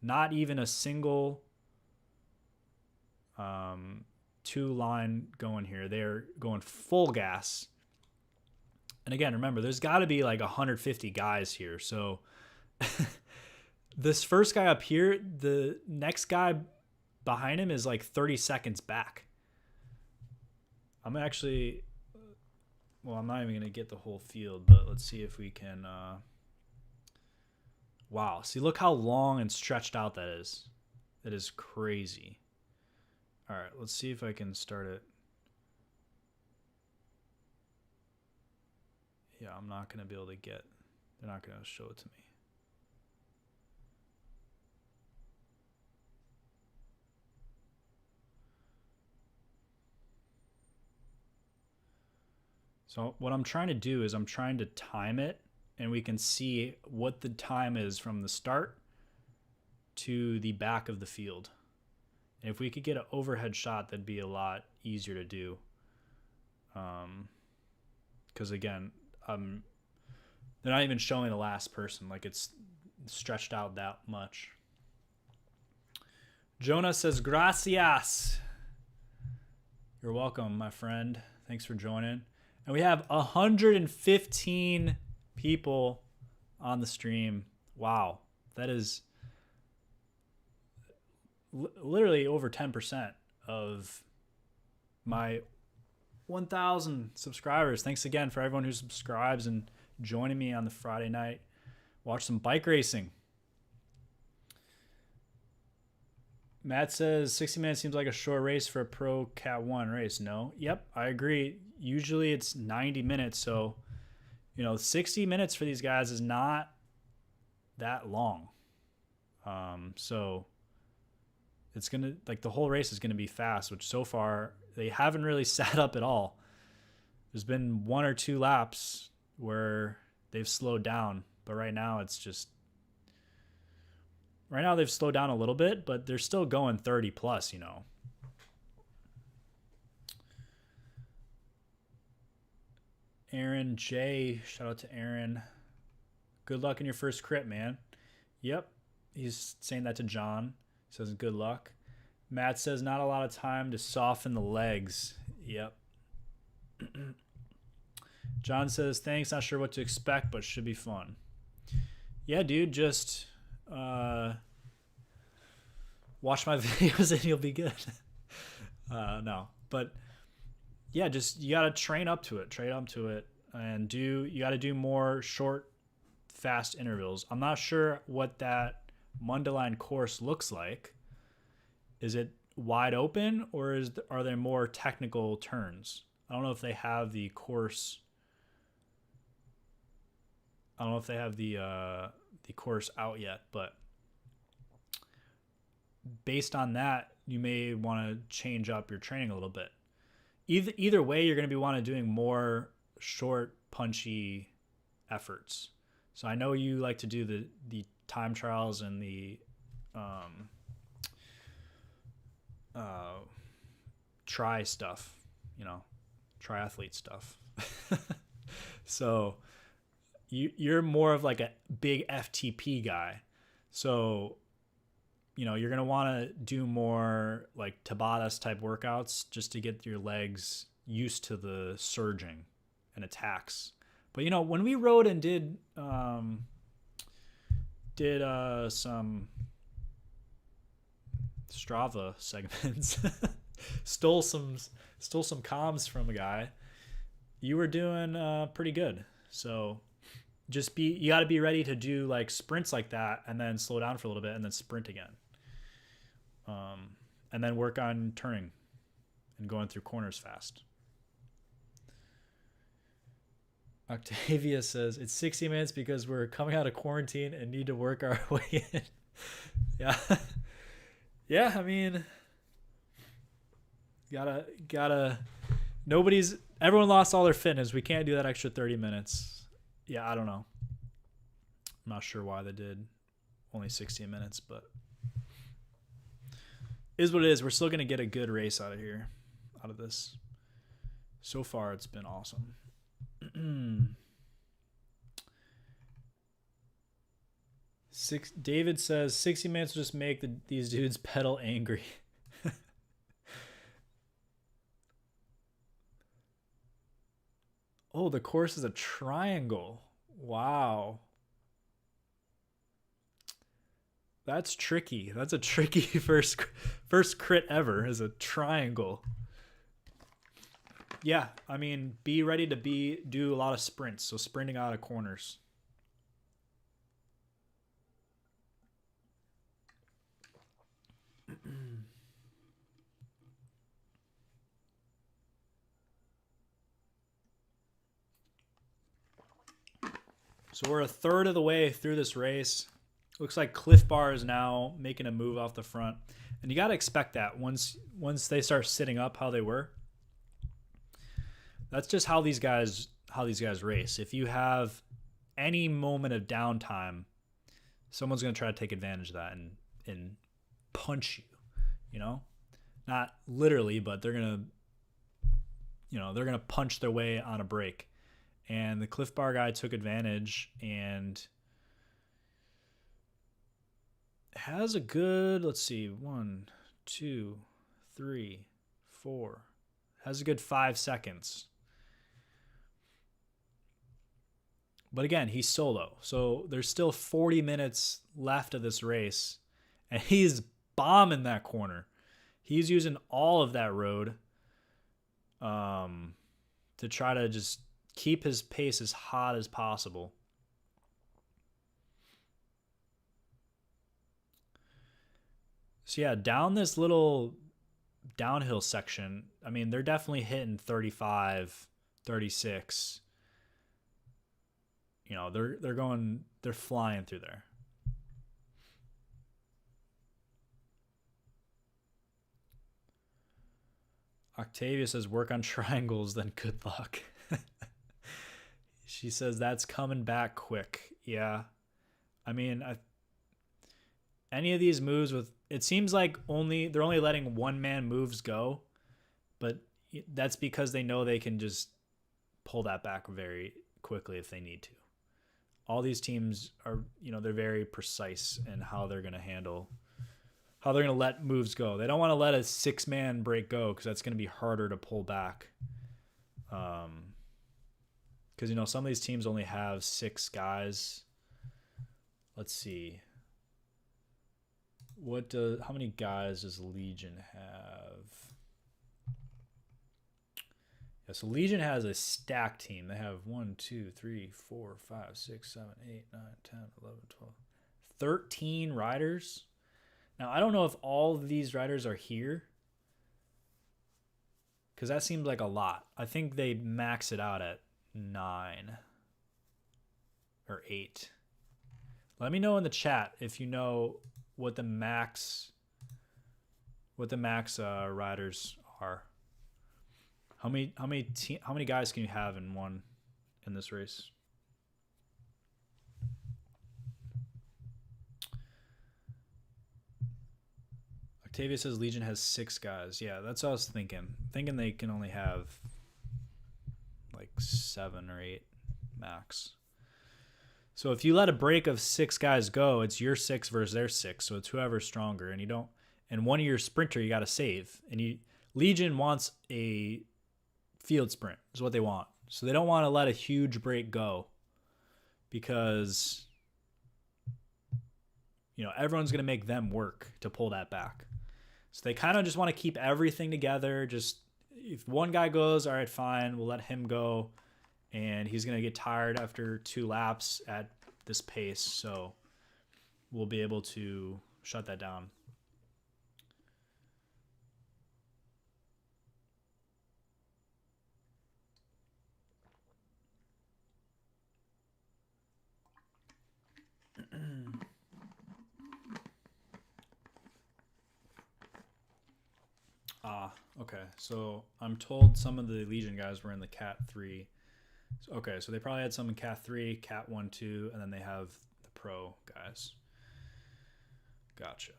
not even a single two line going here. They're going full gas. And again, remember, there's got to be like 150 guys here. So this first guy up here, the next guy behind him is like 30 seconds back. I'm not even going to get the whole field, but let's see if we can. Wow. See, look how long and stretched out that is. That is crazy. All right, let's see if I can start it. Yeah, I'm not going to be able to get. They're not going to show it to me. So what I'm trying to do is I'm trying to time it, and we can see what the time is from the start to the back of the field. And if we could get an overhead shot, that'd be a lot easier to do. Because again, they're not even showing the last person. Like, it's stretched out that much. Jonah says, gracias. You're welcome, my friend. Thanks for joining. And we have 115 people on the stream. Wow. That is literally over 10% of my 1,000 subscribers. Thanks again for everyone who subscribes and joining me on the Friday night. Watch some bike racing. Matt says 60 minutes seems like a short race for a pro Cat 1 race. No. Yep, I agree. Usually it's 90 minutes. So, 60 minutes for these guys is not that long. So it's going to, like, the whole race is going to be fast, which so far they haven't really sat up at all. There's been one or two laps where they've slowed down, but right now they've slowed down a little bit, but they're still going 30 plus, Aaron J, shout out to Aaron. Good luck in your first crit, man. Yep. He's saying that to John. He says good luck. Matt says not a lot of time to soften the legs. Yep. John says thanks, not sure what to expect, but should be fun. Yeah, dude, just watch my videos and you'll be good. No, but yeah, just you got to train up to it, and you got to do more short, fast intervals. I'm not sure what that Mundelein course looks like. Is it wide open, or are there more technical turns? I don't know if they have the course. I don't know if they have the course out yet, but based on that, you may want to change up your training a little bit. Either way, you're going to be doing more short, punchy efforts. So I know you like to do the time trials and the tri stuff, triathlete stuff. So you're more of like a big FTP guy. So, you're going to want to do more like Tabatas type workouts just to get your legs used to the surging and attacks. But, when we rode and did some Strava segments, stole some comms from a guy, you were doing pretty good. So you got to be ready to do like sprints like that and then slow down for a little bit and then sprint again. And then work on turning and going through corners fast. Octavia says it's 60 minutes because we're coming out of quarantine and need to work our way in. Yeah. Yeah. I mean, everyone lost all their fitness. We can't do that extra 30 minutes. Yeah. I don't know. I'm not sure why they did only 60 minutes, but is what it is. We're still going to get a good race out of this. So far, it's been awesome. David says 60 minutes will just make these dudes pedal angry. Oh, the course is a triangle. Wow. That's tricky. That's a tricky first crit ever is a triangle. Yeah, I mean, be ready to do a lot of sprints, so sprinting out of corners. So we're a third of the way through this race. Looks like Cliff Bar is now making a move off the front. And you got to expect that once they start sitting up how they were. That's just how these guys race. If you have any moment of downtime, someone's going to try to take advantage of that and punch you, you know? Not literally, but they're going to punch their way on a break. And the Cliff Bar guy took advantage and has a good, let's see, 1, 2, 3, 4. Has a good 5 seconds. But again, he's solo. So there's still 40 minutes left of this race. And he's bombing that corner. He's using all of that road to try to just keep his pace as hot as possible. So yeah, down this little downhill section, I mean, they're definitely hitting 35, 36. You know, they're flying through there. Octavia says, work on triangles, then good luck. She says, that's coming back quick. Yeah. I mean, any of these moves it seems like they're only letting one-man moves go, but that's because they know they can just pull that back very quickly if they need to. All these teams are, they're very precise in how they're going to let moves go. They don't want to let a 6-man break go because that's going to be harder to pull back. Because, some of these teams only have 6 guys. Let's see. How many guys does Legion have? Yeah, so Legion has a stack team. They have 1, 2, 3, 4, 5, 6, 7, 8, 9, 10, 11, 12, 13 riders. Now, I don't know if all of these riders are here, because that seems like a lot. I think they max it out at 9 or 8. Let me know in the chat if you know what the max riders are. How many guys can you have in this race? Octavia says Legion has 6 guys. Yeah, that's what I was thinking. Thinking they can only have like 7 or 8 max. So if you let a break of 6 guys go, it's your 6 versus their 6. So it's whoever's stronger, and one of your sprinter you got to save. And Legion wants a field sprint is what they want. So they don't want to let a huge break go because everyone's going to make them work to pull that back. So they kind of just want to keep everything together. Just if one guy goes, all right, fine, we'll let him go. And he's going to get tired after 2 laps at this pace. So we'll be able to shut that down. Okay. So I'm told some of the Legion guys were in the Cat 3. Okay, so they probably had some in Cat 3, Cat 1, 2, and then they have the Pro guys. Gotcha.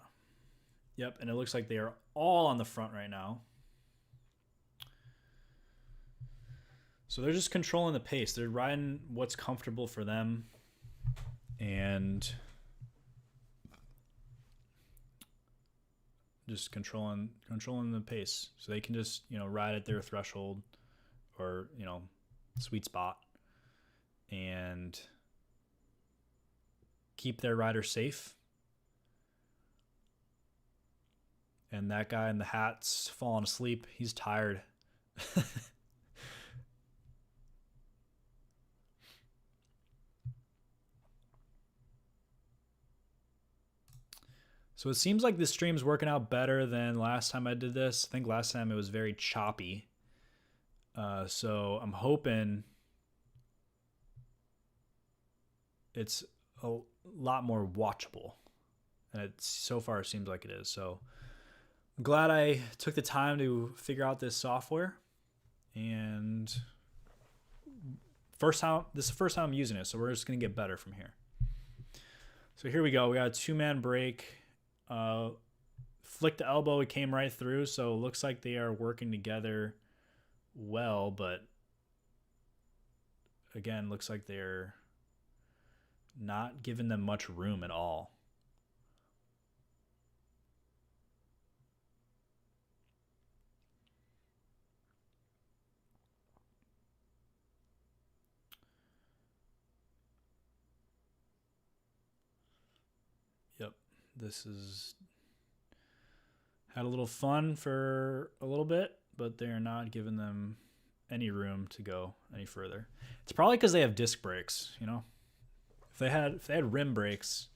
Yep, and it looks like they are all on the front right now. So they're just controlling the pace. They're riding what's comfortable for them, and just controlling the pace, so they can just ride at their threshold or sweet spot and keep their rider safe. And that guy in the hat's falling asleep. He's tired. So it seems like this stream's working out better than last time I did this. I think last time it was very choppy. So I'm hoping it's a lot more watchable. And it so far seems like it is. So I'm glad I took the time to figure out this software. And this is the first time I'm using it, so we're just going to get better from here. So here we go. We got a 2-man break. Flick the elbow, it came right through, so it looks like they are working together well, but again, looks like they're not giving them much room at all. Yep, this is had a little fun for a little bit, but they're not giving them any room to go any further. It's probably because they have disc brakes. If they had rim brakes,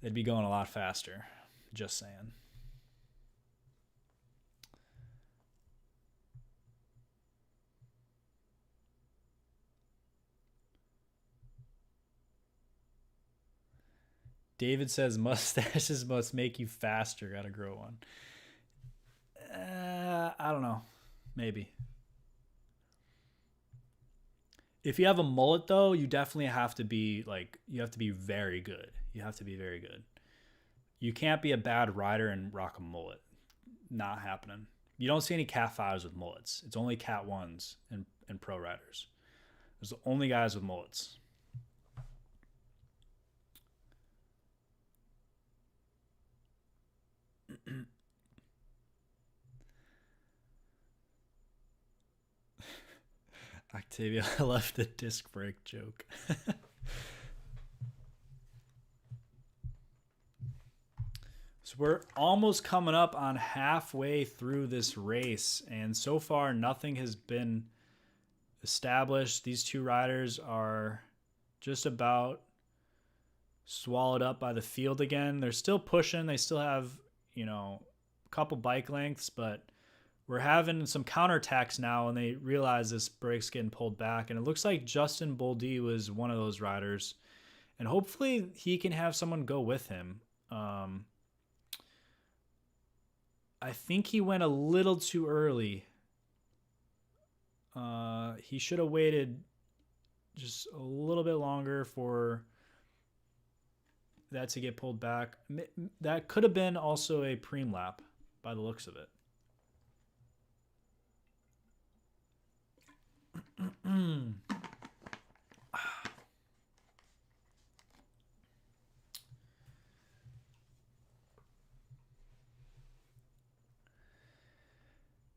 they'd be going a lot faster. Just saying. David says mustaches must make you faster. Gotta grow one. I don't know. Maybe. If you have a mullet, though, you definitely have to be very good. You have to be very good. You can't be a bad rider and rock a mullet. Not happening. You don't see any Cat 5s with mullets. It's only Cat 1s and pro riders. Those are the only guys with mullets. Octavia left the disc brake joke. So we're almost coming up on halfway through this race, and so far nothing has been established. These two riders are just about swallowed up by the field again. They're still pushing. They still have, a couple bike lengths, but we're having some counterattacks now, and they realize this brake's getting pulled back. And it looks like Justin Boldy was one of those riders, and hopefully he can have someone go with him. I think he went a little too early. He should have waited just a little bit longer for that to get pulled back. That could have been also a preem lap by the looks of it.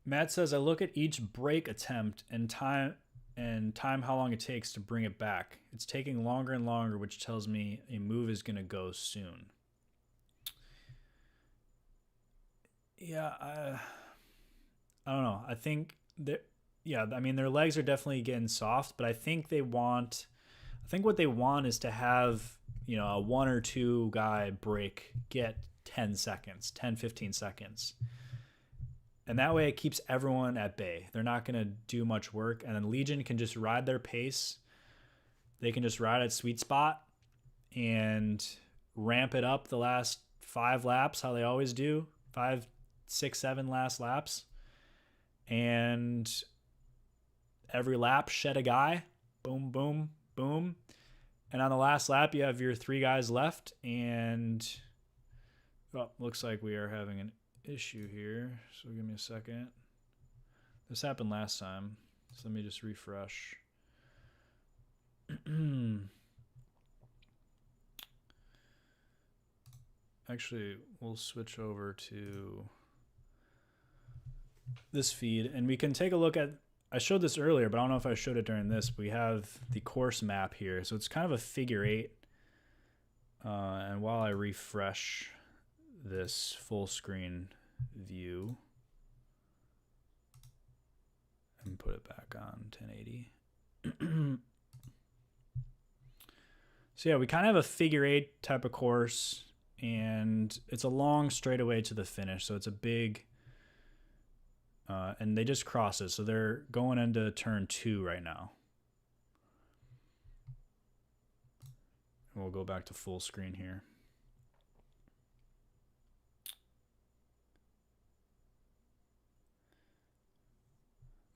Matt says, I look at each brake attempt and time how long it takes to bring it back. It's taking longer and longer, which tells me a move is going to go soon. Yeah, I don't know. I think that, their legs are definitely getting soft, but I think what they want is to have, a 1 or 2 guy brake get 10 seconds, 10, 15 seconds. And that way it keeps everyone at bay. They're not going to do much work. And then Legion can just ride their pace. They can just ride at sweet spot and ramp it up the last 5 laps, how they always do. 5, 6, 7 last laps. And every lap shed a guy. Boom, boom, boom. And on the last lap, you have your 3 guys left. And looks like we are having an issue here, so give me a second. This happened last time. So let me just refresh. Actually, we'll switch over to this feed and we can take a look at, I showed this earlier, but I don't know if I showed it during this, but we have the course map here. So it's kind of a figure eight. And while I refresh this full screen view and put it back on 1080. So yeah, we kind of have a figure eight type of course, and it's a long straightaway to the finish. So it's a big, and they just cross it. So they're going into turn 2 right now. And we'll go back to full screen here.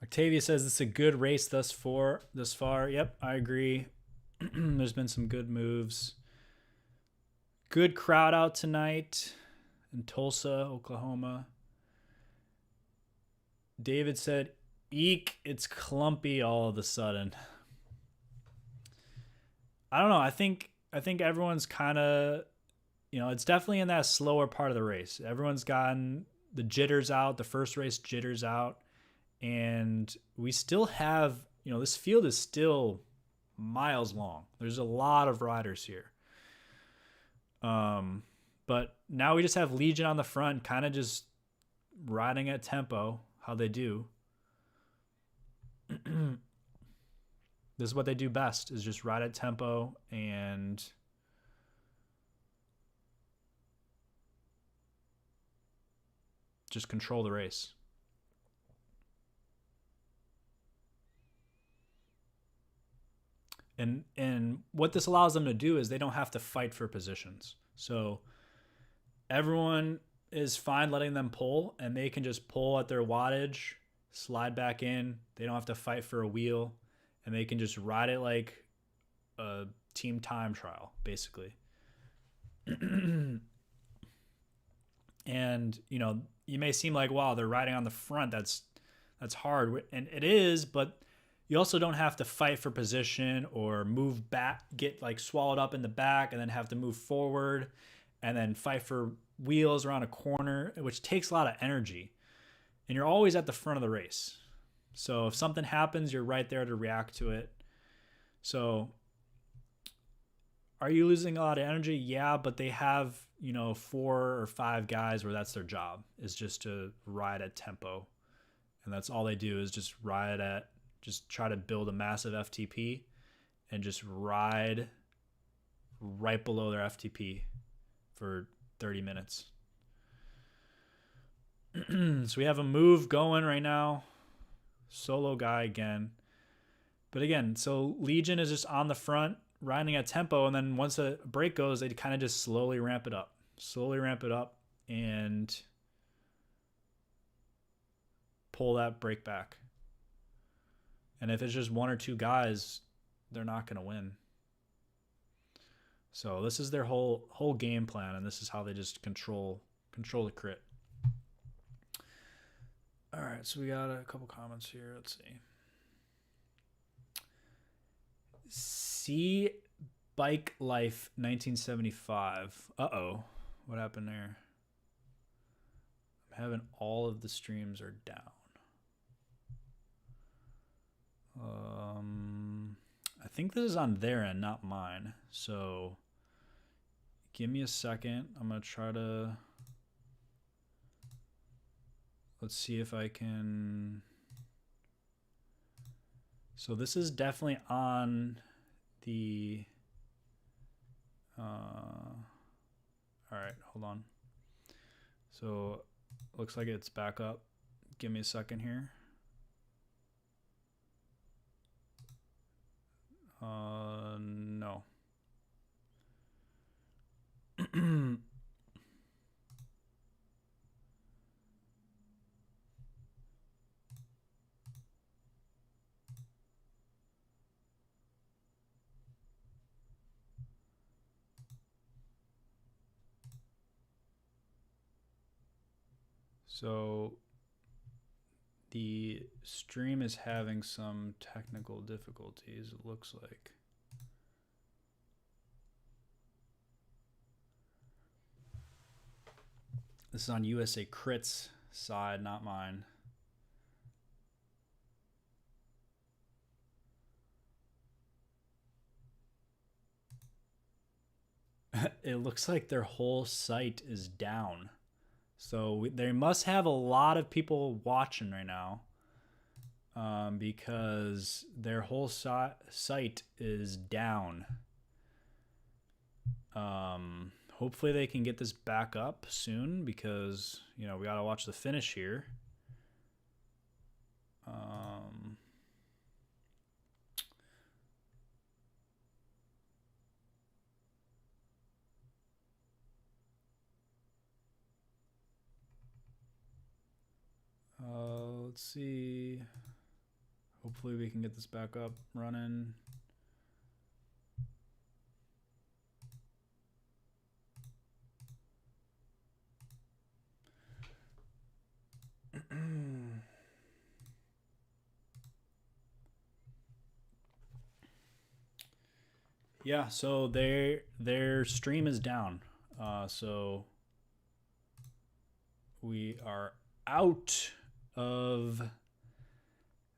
Octavia says it's a good race thus far. Yep, I agree. There's been some good moves. Good crowd out tonight in Tulsa, Oklahoma. David said, eek, it's clumpy all of a sudden. I don't know. I think everyone's kind of, it's definitely in that slower part of the race. Everyone's gotten the jitters out, the first race jitters out. And we still have, this field is still miles long. There's a lot of riders here. But now we just have Legion on the front, kind of just riding at tempo, how they do. This is what they do best, is just ride at tempo and just control the race. And what this allows them to do is they don't have to fight for positions. So everyone is fine letting them pull, and they can just pull at their wattage, slide back in. They don't have to fight for a wheel, and they can just ride it like a team time trial, basically. And, you may seem like, wow, they're riding on the front. That's hard. And it is, but you also don't have to fight for position or move back, get like swallowed up in the back and then have to move forward and then fight for wheels around a corner, which takes a lot of energy. And you're always at the front of the race. So if something happens, you're right there to react to it. So are you losing a lot of energy? Yeah, but they have, 4 or 5 guys where that's their job, is just to ride at tempo. And that's all they do, is just try to build a massive FTP and just ride right below their FTP for 30 minutes. So we have a move going right now. Solo guy again. But again, so Legion is just on the front, riding at tempo, and then once a break goes, they kind of just slowly ramp it up. And pull that break back. And if it's just 1 or 2 guys, they're not going to win. So this is their whole game plan, and this is how they just control the crit. All right, so we got a couple comments here. Let's see. C Bike Life 1975. Uh-oh. What happened there? I'm having all of the streams are down. I think this is on their end, not mine. So give me a second. I'm going to try to... Let's see if I can... So this is definitely on the... All right, hold on. So looks like it's back up. Give me a second here. No. So The stream is having some technical difficulties, it looks like. This is on USA Crit's side, not mine. It looks like their whole site is down. So they must have a lot of people watching right now, because their whole site is down. Hopefully they can get this back up soon, because, you know, we got to watch the finish here. Let's see. Hopefully we can get this back up running. Yeah, so their stream is down. So we are out of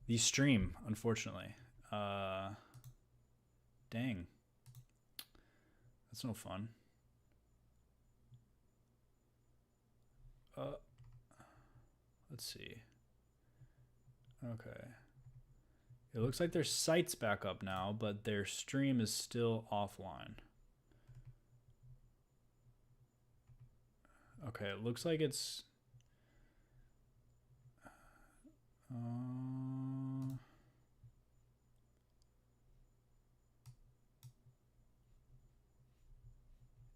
the stream, unfortunately. Dang. That's no fun. Let's see. Okay. It looks like their site's back up now, but their stream is still offline. Okay, it looks like it's...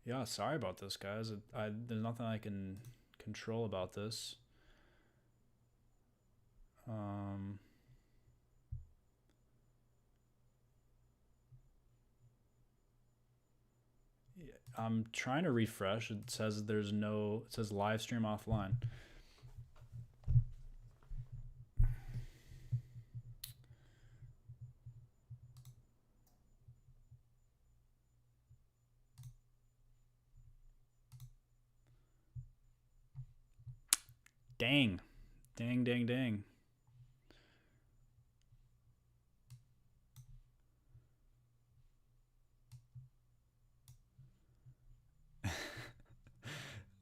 yeah, sorry about this, guys. There's nothing I can control about this. I'm trying to refresh. It says it says live stream offline. Dang. Dang.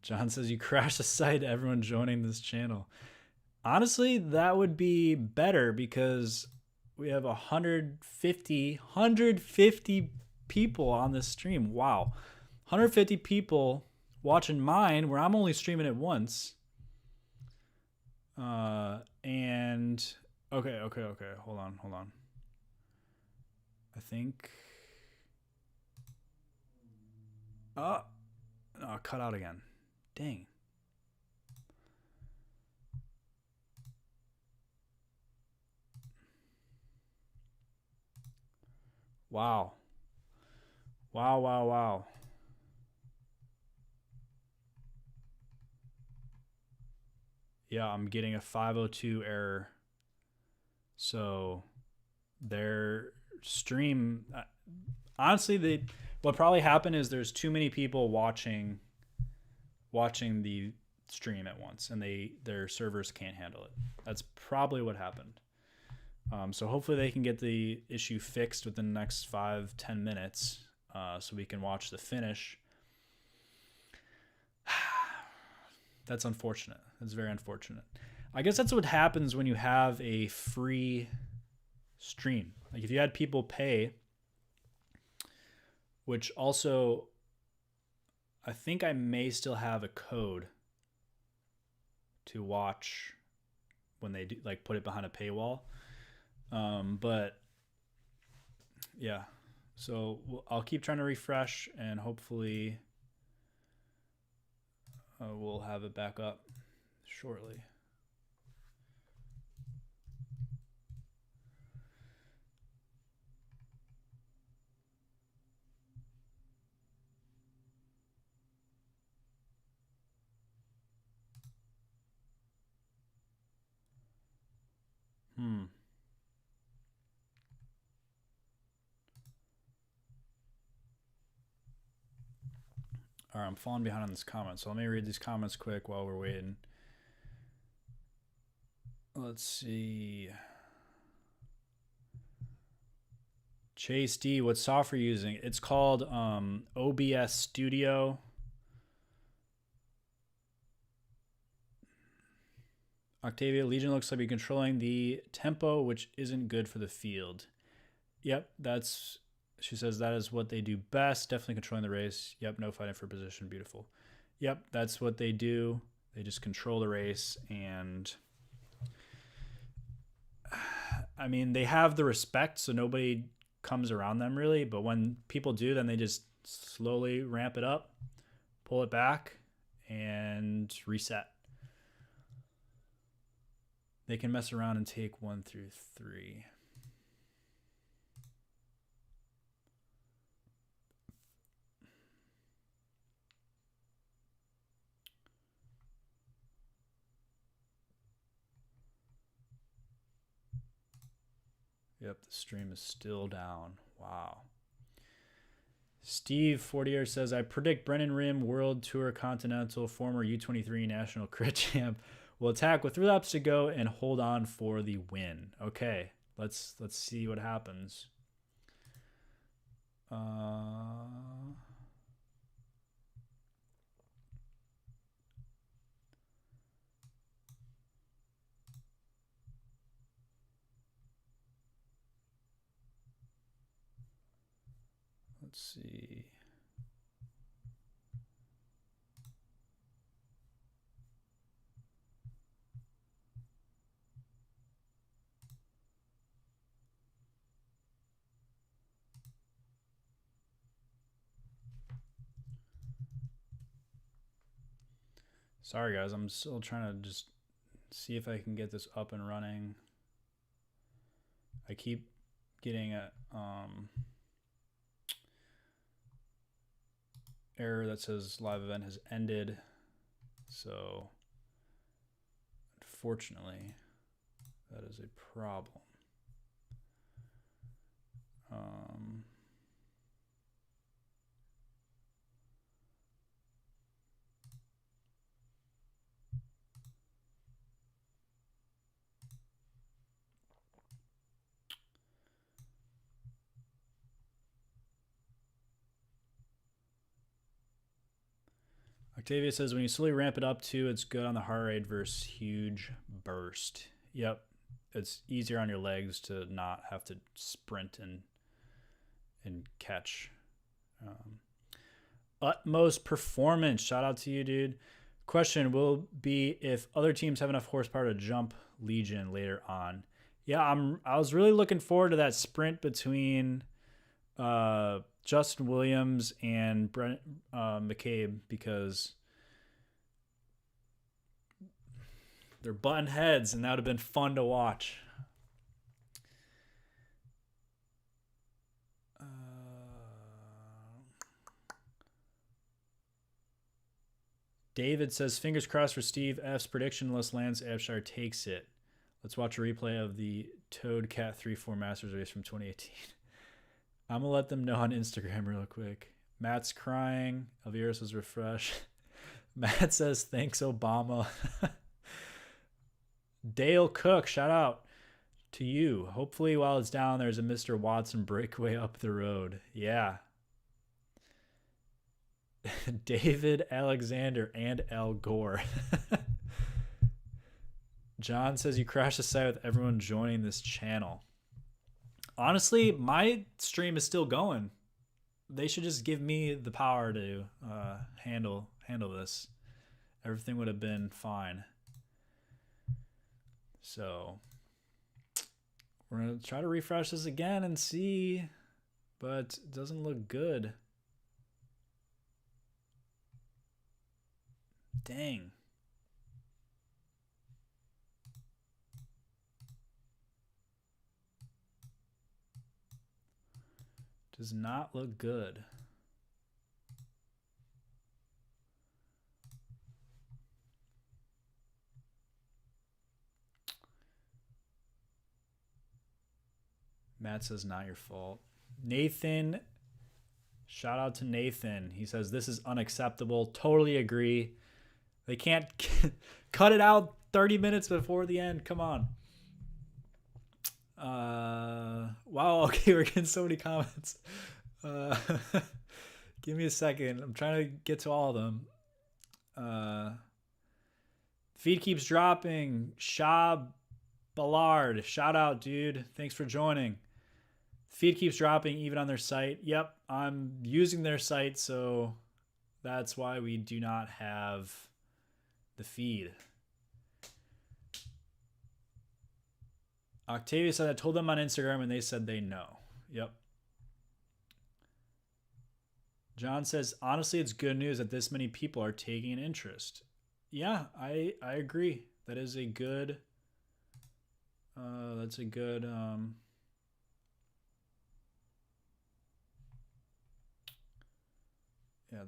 John says you crashed the site, everyone joining this channel. Honestly, that would be better, because we have 150 people on this stream. Wow. 150 people watching mine, where I'm only streaming it once. And okay. Hold on. I think no, cut out again. Dang. Wow. Yeah, I'm getting a 502 error. So their stream, honestly, what probably happened is there's too many people watching the stream at once, and their servers can't handle it. That's probably what happened. So hopefully they can get the issue fixed within the next 5-10 minutes, so we can watch the finish. That's unfortunate. That's very unfortunate. I guess that's what happens when you have a free stream. Like if you had people pay, which also, I think I may still have a code to watch when they do, like, put it behind a paywall. But yeah, so I'll keep trying to refresh, and hopefully we'll have it back up shortly. All right, I'm falling behind on this comment, so let me read these comments quick while we're waiting. Let's see. Chase D, what software are you using? It's called OBS Studio. Octavia, Legion looks like you're controlling the tempo, which isn't good for the field. Yep, she says that is what they do best. Definitely controlling the race. Yep, no fighting for position. Beautiful. Yep, that's what they do. They just control the race, and I mean, they have the respect, so nobody comes around them really. But when people do, then they just slowly ramp it up, pull it back, and reset. They can mess around and take 1 through 3. Yep, the stream is still down. Wow. Steve 40er says, I predict Brennan Rim, World Tour Continental, former U23 National Crit Champ, will attack with 3 laps to go and hold on for the win. Okay, let's see what happens. Let's see. Sorry guys, I'm still trying to just see if I can get this up and running. I keep getting a error that says live event has ended. So unfortunately, that is a problem. Octavia says, when you slowly ramp it up too, it's good on the heart rate versus huge burst. Yep. It's easier on your legs to not have to sprint and catch. Utmost Performance. Shout out to you, dude. Question will be if other teams have enough horsepower to jump Legion later on. Yeah, I was really looking forward to that sprint between Justin Williams and Brent McCabe, because they're button heads and that would have been fun to watch. David says, fingers crossed for Steve F's prediction unless Lance Abshire takes it. Let's watch a replay of the Toad Cat 3-4 Masters race from 2018. I'm going to let them know on Instagram real quick. Matt's crying. Elvira says refresh. Matt says thanks, Obama. Dale Cook, shout out to you. Hopefully while it's down, there's a Mr. Watson breakaway up the road. Yeah. David Alexander and Al Gore. John says you crashed the site with everyone joining this channel. Honestly, my stream is still going. They should just give me the power to handle this. Everything would have been fine. So we're going to try to refresh this again and see, but it doesn't look good. Dang. Does not look good. Matt says, not your fault. Nathan, shout out to Nathan. He says, this is unacceptable. Totally agree. They can't cut it out 30 minutes before the end. Come on. Wow. Okay. We're getting so many comments. Give me a second. I'm trying to get to all of them. Feed keeps dropping. Shab Ballard. Shout out, dude. Thanks for joining. Feed keeps dropping even on their site. Yep. I'm using their site. So that's why we do not have the feed. Octavia said, I told them on Instagram and they said they know. Yep. John says, honestly, it's good news that this many people are taking an interest. Yeah, I agree. That is a good, yeah,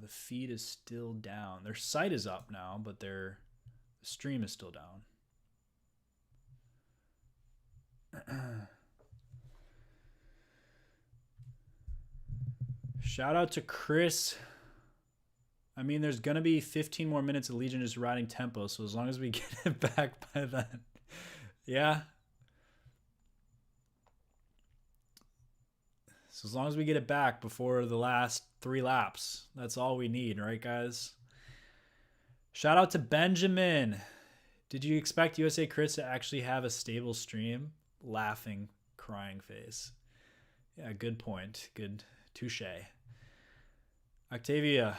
the feed is still down. Their site is up now, but the stream is still down. Shout out to Chris. I mean, there's going to be 15 more minutes of Legion just riding tempo, so as long as we get it back by then. Yeah. So as long as we get it back before the last 3 laps, that's all we need, right, guys? Shout out to Benjamin. Did you expect USA Crits to actually have a stable stream? Laughing, crying face. Yeah, good point. Good. Touche. Octavia.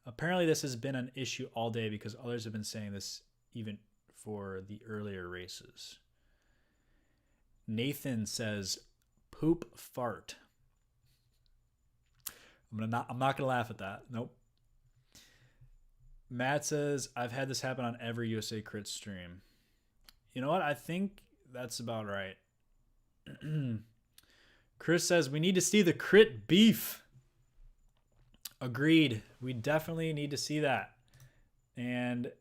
Apparently this has been an issue all day because others have been saying this even for the earlier races. Nathan says, poop fart. I'm not gonna laugh at that. Nope. Matt says, I've had this happen on every USA Crit stream. You know what? I think that's about right. Chris says, we need to see the crit beef. Agreed. We definitely need to see that. And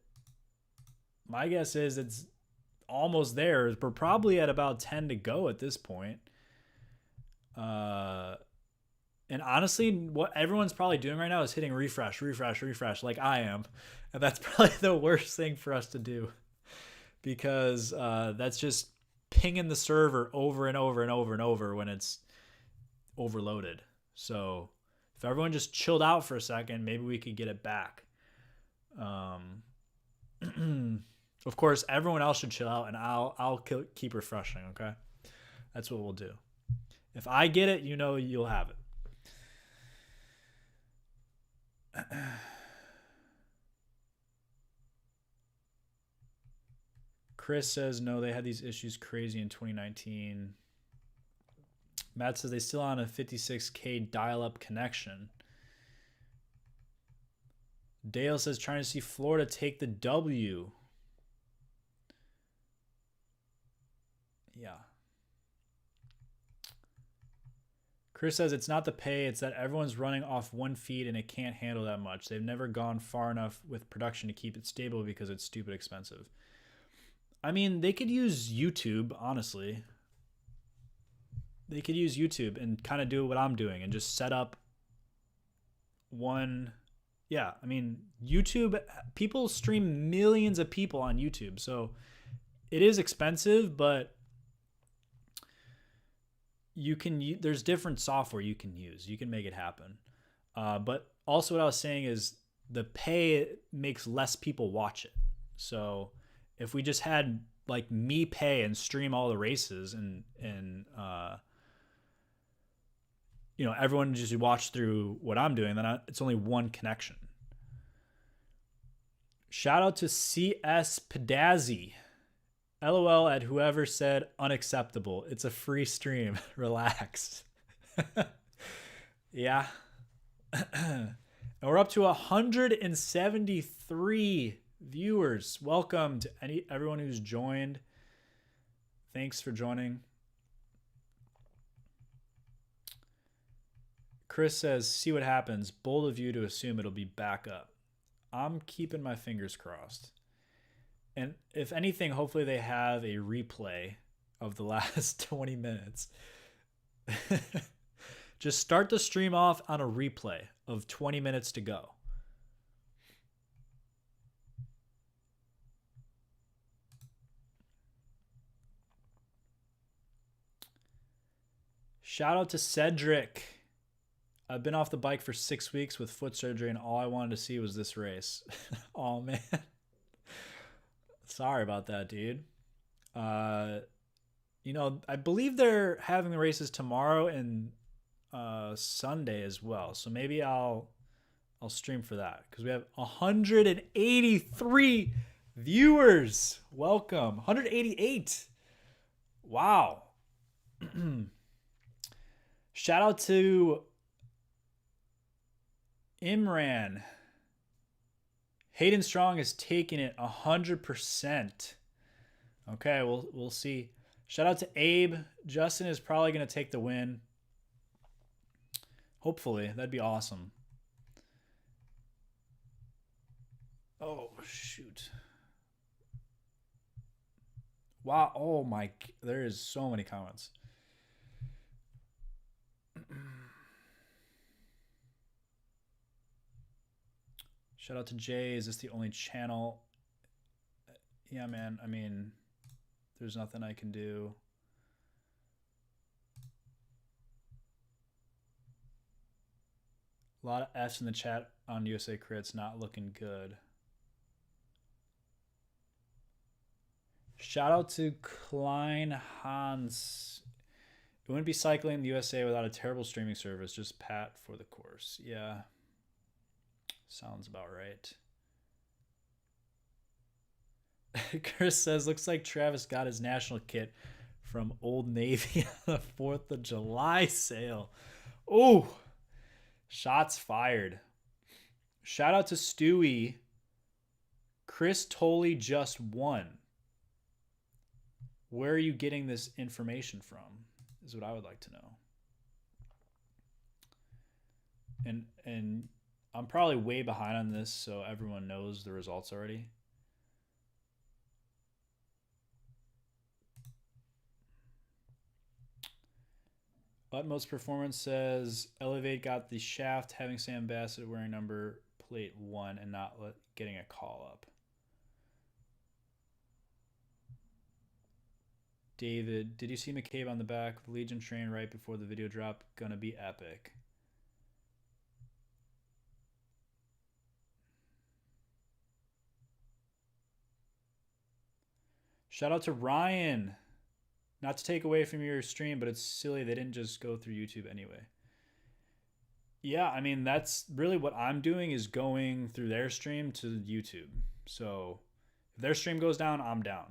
my guess is it's almost there. We're probably at about 10 to go at this point. And honestly, what everyone's probably doing right now is hitting refresh like I am. And that's probably the worst thing for us to do because that's just pinging the server over and over and over and over when it's overloaded. So if everyone just chilled out for a second, maybe we could get it back. Of course, everyone else should chill out, and I'll keep refreshing. Okay, that's what we'll do. If I get it, you know you'll have it. Chris says no. They had these issues crazy in 2019. Matt says they still on a 56K dial-up connection. Dale says trying to see Florida take the W. Yeah. Chris says it's not the pay, it's that everyone's running off one feed and it can't handle that much. They've never gone far enough with production to keep it stable because it's stupid expensive. I mean, they could use YouTube, honestly. They could use YouTube and kind of do what I'm doing and just set up one. Yeah, I mean, YouTube, people stream millions of people on YouTube. So it is expensive, but there's different software you can use. You can make it happen. But also what I was saying is the pay makes less people watch it. So if we just had like me pay and stream all the races and everyone just watch through what I'm doing, then it's only one connection. Shout out to CS Pedazzi. LOL at whoever said unacceptable. It's a free stream. Relax. Yeah. And we're up to 173 viewers. Welcome to everyone who's joined. Thanks for joining. Chris says, see what happens. Bold of you to assume it'll be back up. I'm keeping my fingers crossed. And if anything, hopefully they have a replay of the last 20 minutes Just start the stream off on a replay of 20 minutes to go. Shout out to Cedric. I've been off the bike for 6 weeks with foot surgery, and all I wanted to see was this race. Oh, man. Sorry about that, dude. You know, I believe they're having the races tomorrow and Sunday as well. So maybe I'll stream for that because we have 183 viewers. Welcome. 188. Wow. Shout out to Imran. Hayden Strong is taking it 100%. Okay, we'll see. Shout out to Abe. Justin is probably going to take the win. Hopefully, that'd be awesome. Oh, shoot. Wow. Oh, my. There is so many comments. Shout out to Jay. Is this the only channel? Yeah, man. I mean, there's nothing I can do. A lot of F's in the chat on USA Crit's not looking good. Shout out to Klein Hans. It wouldn't be cycling in the USA without a terrible streaming service. Just Pat for the course. Yeah. Sounds about right. Chris says, looks like Travis got his national kit from Old Navy on the 4th of July sale. Oh, shots fired. Shout out to Stewie. Chris Tolley just won. Where are you getting this information from? Is what I would like to know. And I'm probably way behind on this, so everyone knows the results already. Utmost Performance says Elevate got the shaft having Sam Bassett wearing number plate 1 and not getting a call up. David, did you see McCabe on the back? Legion train right before the video drop. Gonna be epic. Shout out to Ryan. Not to take away from your stream, but it's silly they didn't just go through YouTube anyway. Yeah, I mean, that's really what I'm doing is going through their stream to YouTube. So if their stream goes down, I'm down.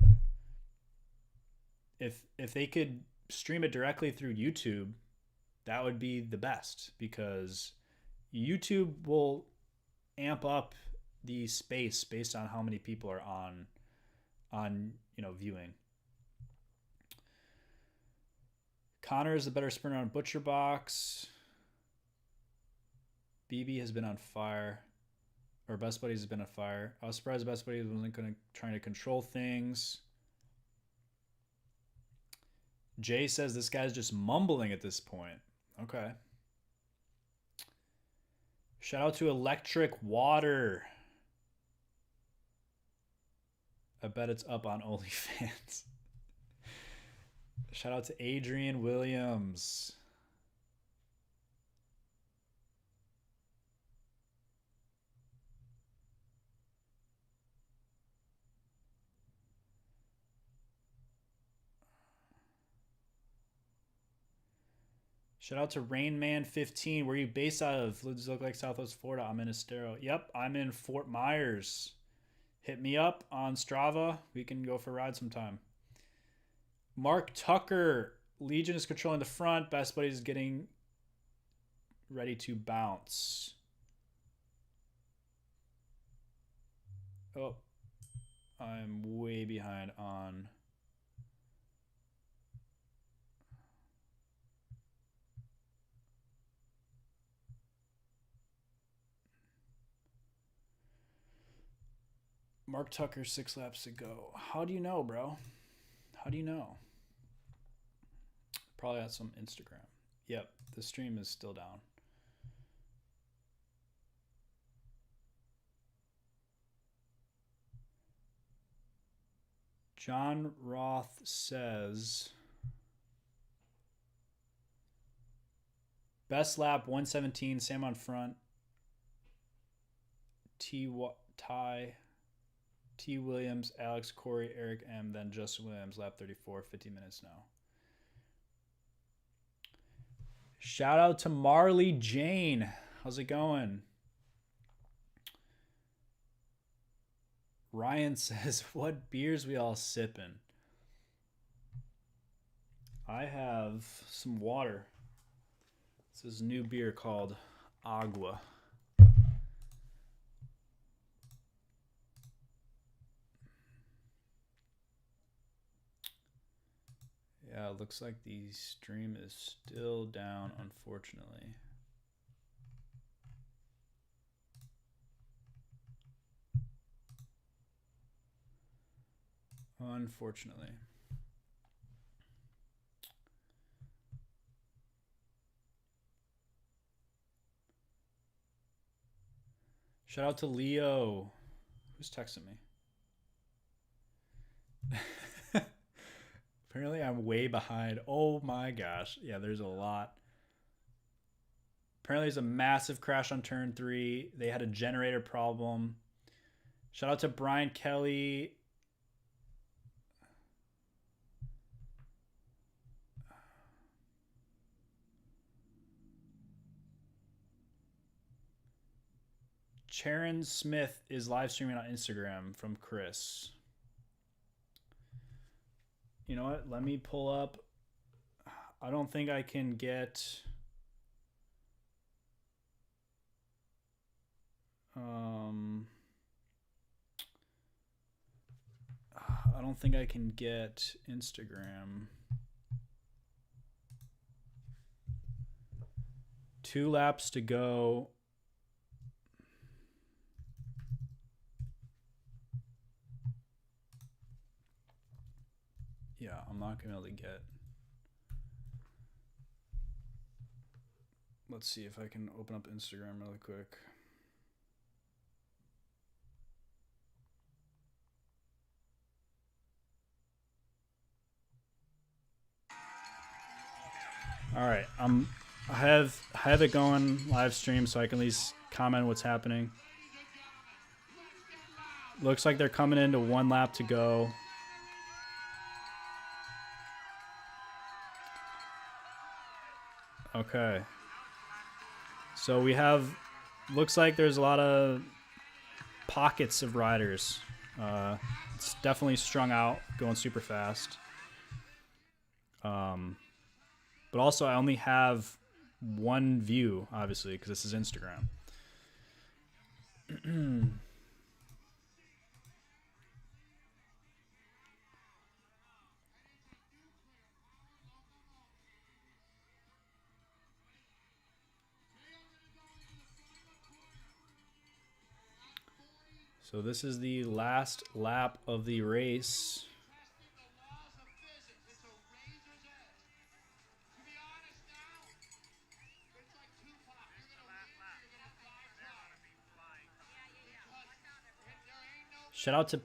If they could stream it directly through YouTube, that would be the best because YouTube will amp up the space based on how many people are on viewing. Connor is the better sprinter on Butcher Box. BB has been on fire. Or Best Buddies has been on fire. I was surprised Best Buddies wasn't trying to control things. Jay says this guy's just mumbling at this point. Okay. Shout out to Electric Water. I bet it's up on OnlyFans. Shout out to Adrian Williams. Shout out to Rainman15. Where are you based out of? Does look like Southwest Florida. I'm in Estero. Yep, I'm in Fort Myers. Hit me up on Strava. We can go for a ride sometime. Mark Tucker. Legion is controlling the front. Best Buddies is getting ready to bounce. Oh, I'm way behind on... Mark Tucker 6 laps to go. How do you know, bro? How do you know? Probably on some Instagram. Yep, the stream is still down. John Roth says, best lap 117, Sam on front. T Williams, Alex, Corey, Eric M, then Justin Williams, lap 34, 50 minutes now. Shout out to Marley Jane. How's it going? Ryan says, what beers we all sipping? I have some water. This is a new beer called Agua. Yeah, it looks like the stream is still down, unfortunately. Unfortunately. Shout out to Leo. Who's texting me? Apparently I'm way behind. Oh my gosh. Yeah, there's a lot. Apparently there's a massive crash on turn 3. They had a generator problem. Shout out to Brian Kelly. Sharon Smith is live streaming on Instagram from Chris. You know what? Let me pull up. I don't think I can get... I don't think I can get Instagram. 2 laps to go. Yeah, I'm not going to be able to get... Let's see if I can open up Instagram really quick. All right, I have it going live stream so I can at least comment what's happening. Looks like they're coming into 1 lap to go. Okay. So we have, looks like there's a lot of pockets of riders. It's definitely strung out, going super fast. But also I only have 1 view, obviously, because this is Instagram. So this is the last lap of the race. Shout out to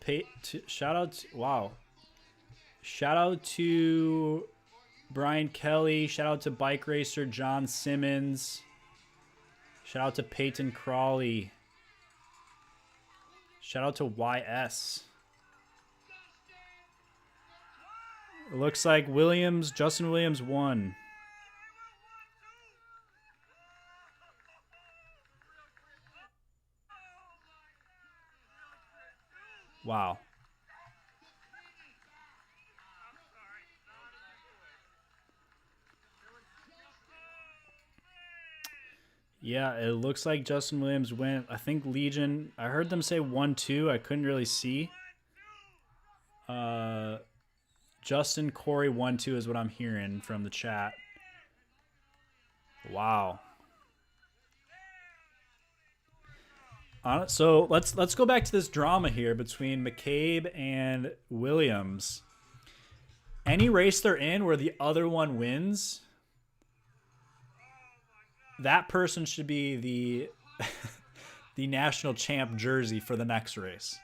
Brian Kelly. Shout out to Bike Racer John Simmons. Shout out to Peyton Crawley. Shout out to YS. It looks like Justin Williams won. Wow. Yeah, it looks like Justin Williams went. I think Legion, I heard them say 1-2. I couldn't really see. Justin Corey 1-2 is what I'm hearing from the chat. Wow. So let's go back to this drama here between McCabe and Williams. Any race they're in where the other one wins, that person should be the the national champ jersey for the next race.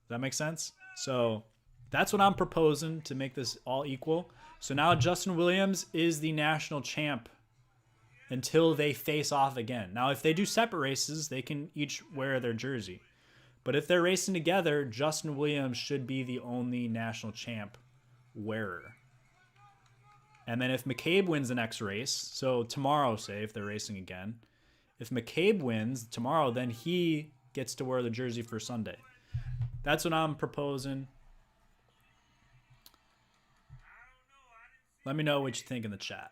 Does that make sense? So that's what I'm proposing to make this all equal. So now Justin Williams is the national champ until they face off again. Now, if they do separate races, they can each wear their jersey. But if they're racing together, Justin Williams should be the only national champ wearer. And then if McCabe wins the next race, so tomorrow, say, if they're racing again, if McCabe wins tomorrow, then he gets to wear the jersey for Sunday. That's what I'm proposing. Let me know what you think in the chat.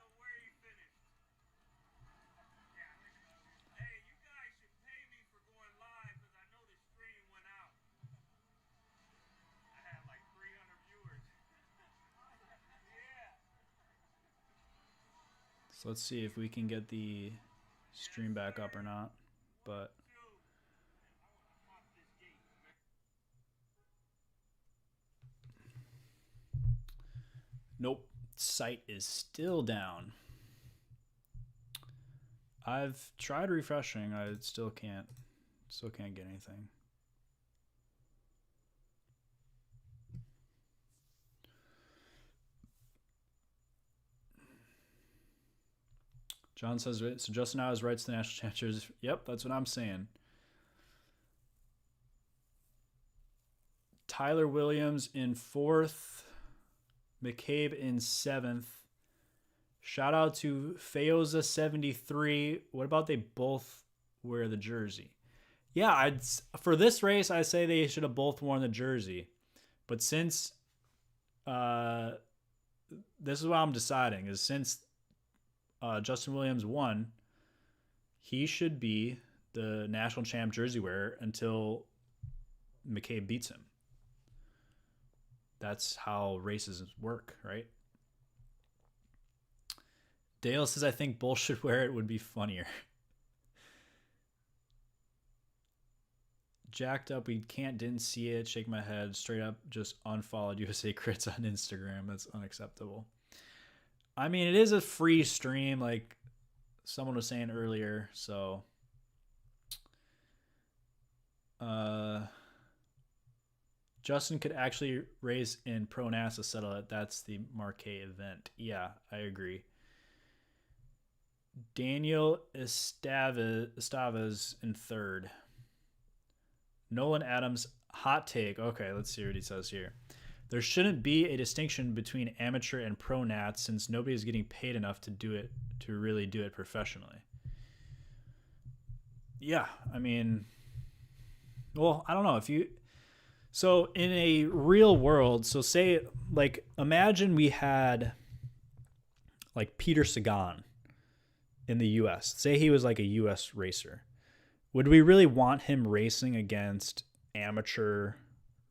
So let's see if we can get the stream back up or not. But nope, site is still down. I've tried refreshing. I still can't get anything. John says, so Justin now has rights to the national championships. Yep, that's what I'm saying. Tyler Williams in 4th. McCabe in 7th. Shout out to Feoza73. What about they both wear the jersey? Yeah, for this race, I say they should have both worn the jersey. But since this is what I'm deciding, is since Justin Williams won, he should be the national champ jersey wearer until McCabe beats him. That's how races work, right? Dale says, I think both should wear it, would be funnier. Jacked up, didn't see it, shake my head, straight up just unfollowed USA Crits on Instagram. That's unacceptable. I mean, it is a free stream, like someone was saying earlier, so Justin could actually race in Pro NASA, settle it. That's the Marquet event. Yeah, I agree. Daniel Estavez in 3rd. Nolan Adams, hot take. Okay, let's see what he says here. There shouldn't be a distinction between amateur and pro nats since nobody is getting paid enough to really do it professionally. Yeah, I mean, well, I don't know if you. So in a real world, so say like imagine we had like Peter Sagan in the U.S. Say he was like a U.S. racer. Would we really want him racing against amateur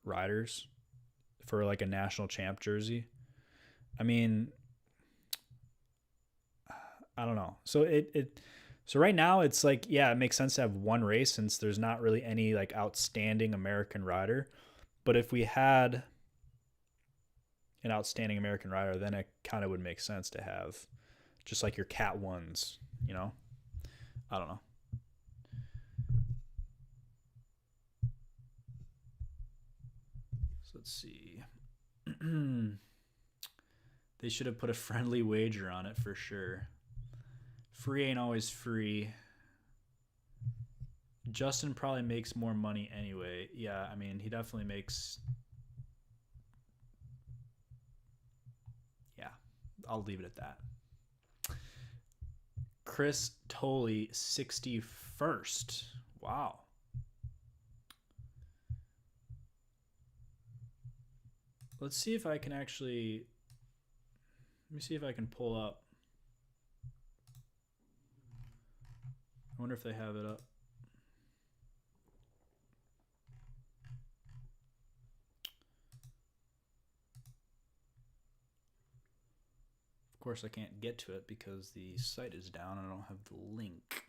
riders for like a national champ jersey? I mean, I don't know. So so right now it's like, yeah, it makes sense to have one race since there's not really any like outstanding American rider. But if we had an outstanding American rider, then it kind of would make sense to have just like your Cat 1s, you know? I don't know. So let's see. They should have put a friendly wager on it for sure. Free ain't always free. Justin probably makes more money anyway. Yeah, I mean, he definitely makes... Yeah, I'll leave it at that. Chris Tolley, 61st. Wow. Let's see if I can actually... Let me see if I can pull up. I wonder if they have it up. Of course, I can't get to it because the site is down and I don't have the link.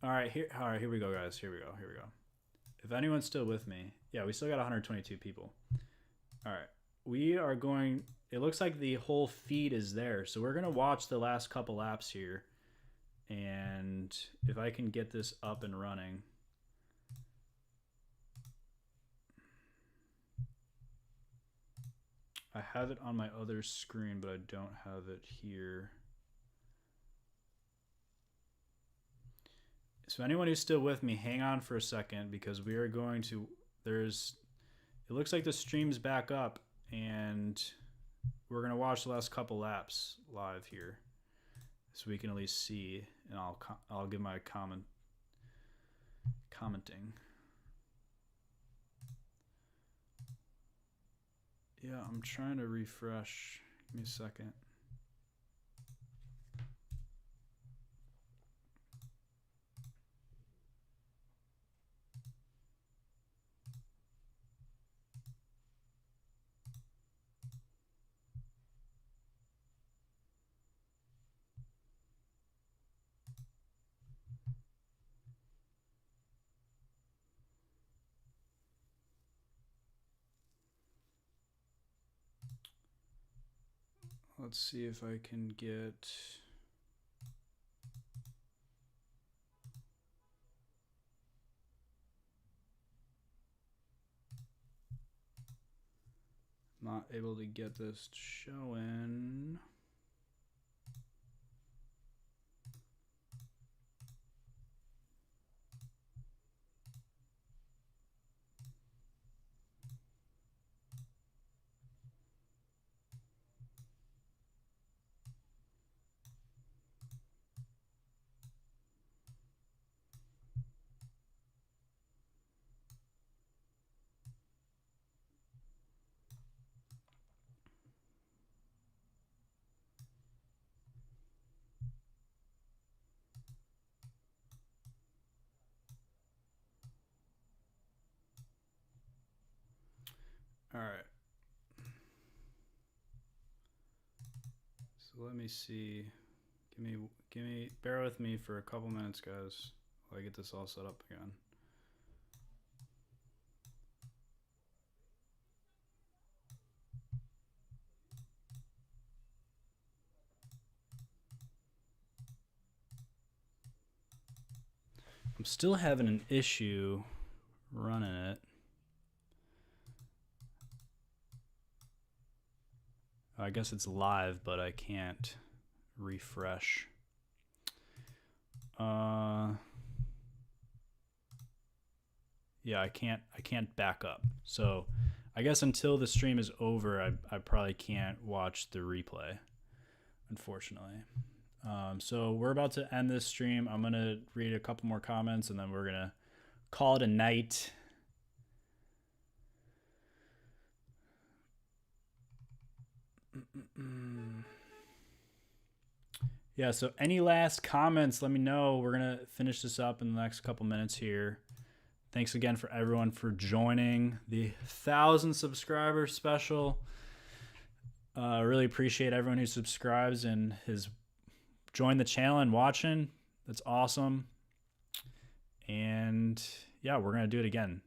All right, here we go, guys. Here we go. if anyone's still with me, yeah, we still got 122 people. All right, we are going. It looks like the whole feed is there, so we're gonna watch the last couple laps here, and if I can get this up and running. I have it on my other screen, but I don't have it here. So anyone who's still with me, hang on for a second, because we are going to, it looks like the stream's back up, and we're going to watch the last couple laps live here, so we can at least see, and I'll give my commenting. Yeah, I'm trying to refresh. Give me a second. Let's see if I can get... Not able to get this showing. All right. So let me see. Give me, bear with me for a couple minutes, guys, while I get this all set up again. I'm still having an issue running it. I guess it's live, but I can't refresh. Yeah, I can't back up. So I guess until the stream is over, I probably can't watch the replay, unfortunately. So we're about to end this stream. I'm going to read a couple more comments, and then we're going to call it a night. Yeah, so any last comments, let me know. We're going to finish this up in the next couple minutes here. Thanks again for everyone for joining the 1,000 subscriber special. Really appreciate everyone who subscribes and has joined the channel and watching. That's awesome. And yeah, we're going to do it again.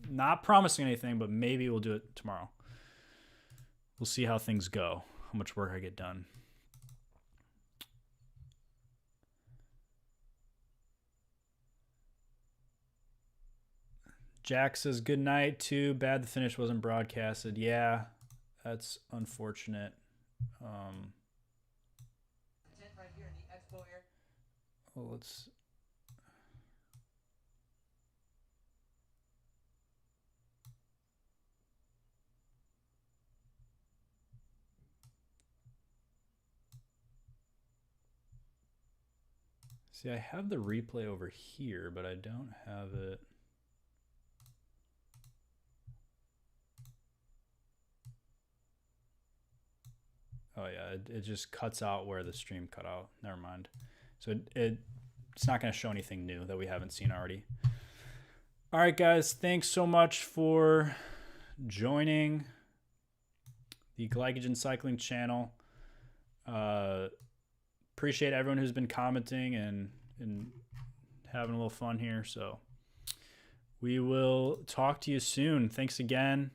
Not promising anything, but maybe we'll do it tomorrow. We'll see how things go, how much work I get done. Jack says, good night. Too bad the finish wasn't broadcasted. Yeah, that's unfortunate. Well, let's... See, I have the replay over here, but I don't have it. Oh yeah, it just cuts out where the stream cut out. Never mind. So it's not going to show anything new that we haven't seen already. All right, guys, thanks so much for joining the Glycogen Cycling channel. Appreciate everyone who's been commenting and having a little fun here. So we will talk to you soon. Thanks again.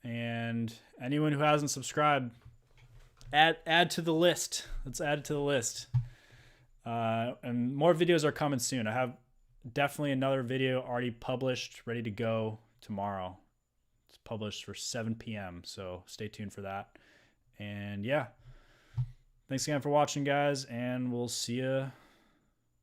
And anyone who hasn't subscribed, add to the list. Let's add it to the list. And more videos are coming soon. I have definitely another video already published, ready to go tomorrow. It's published for 7 p.m. So stay tuned for that. And yeah, thanks again for watching, guys. And we'll see you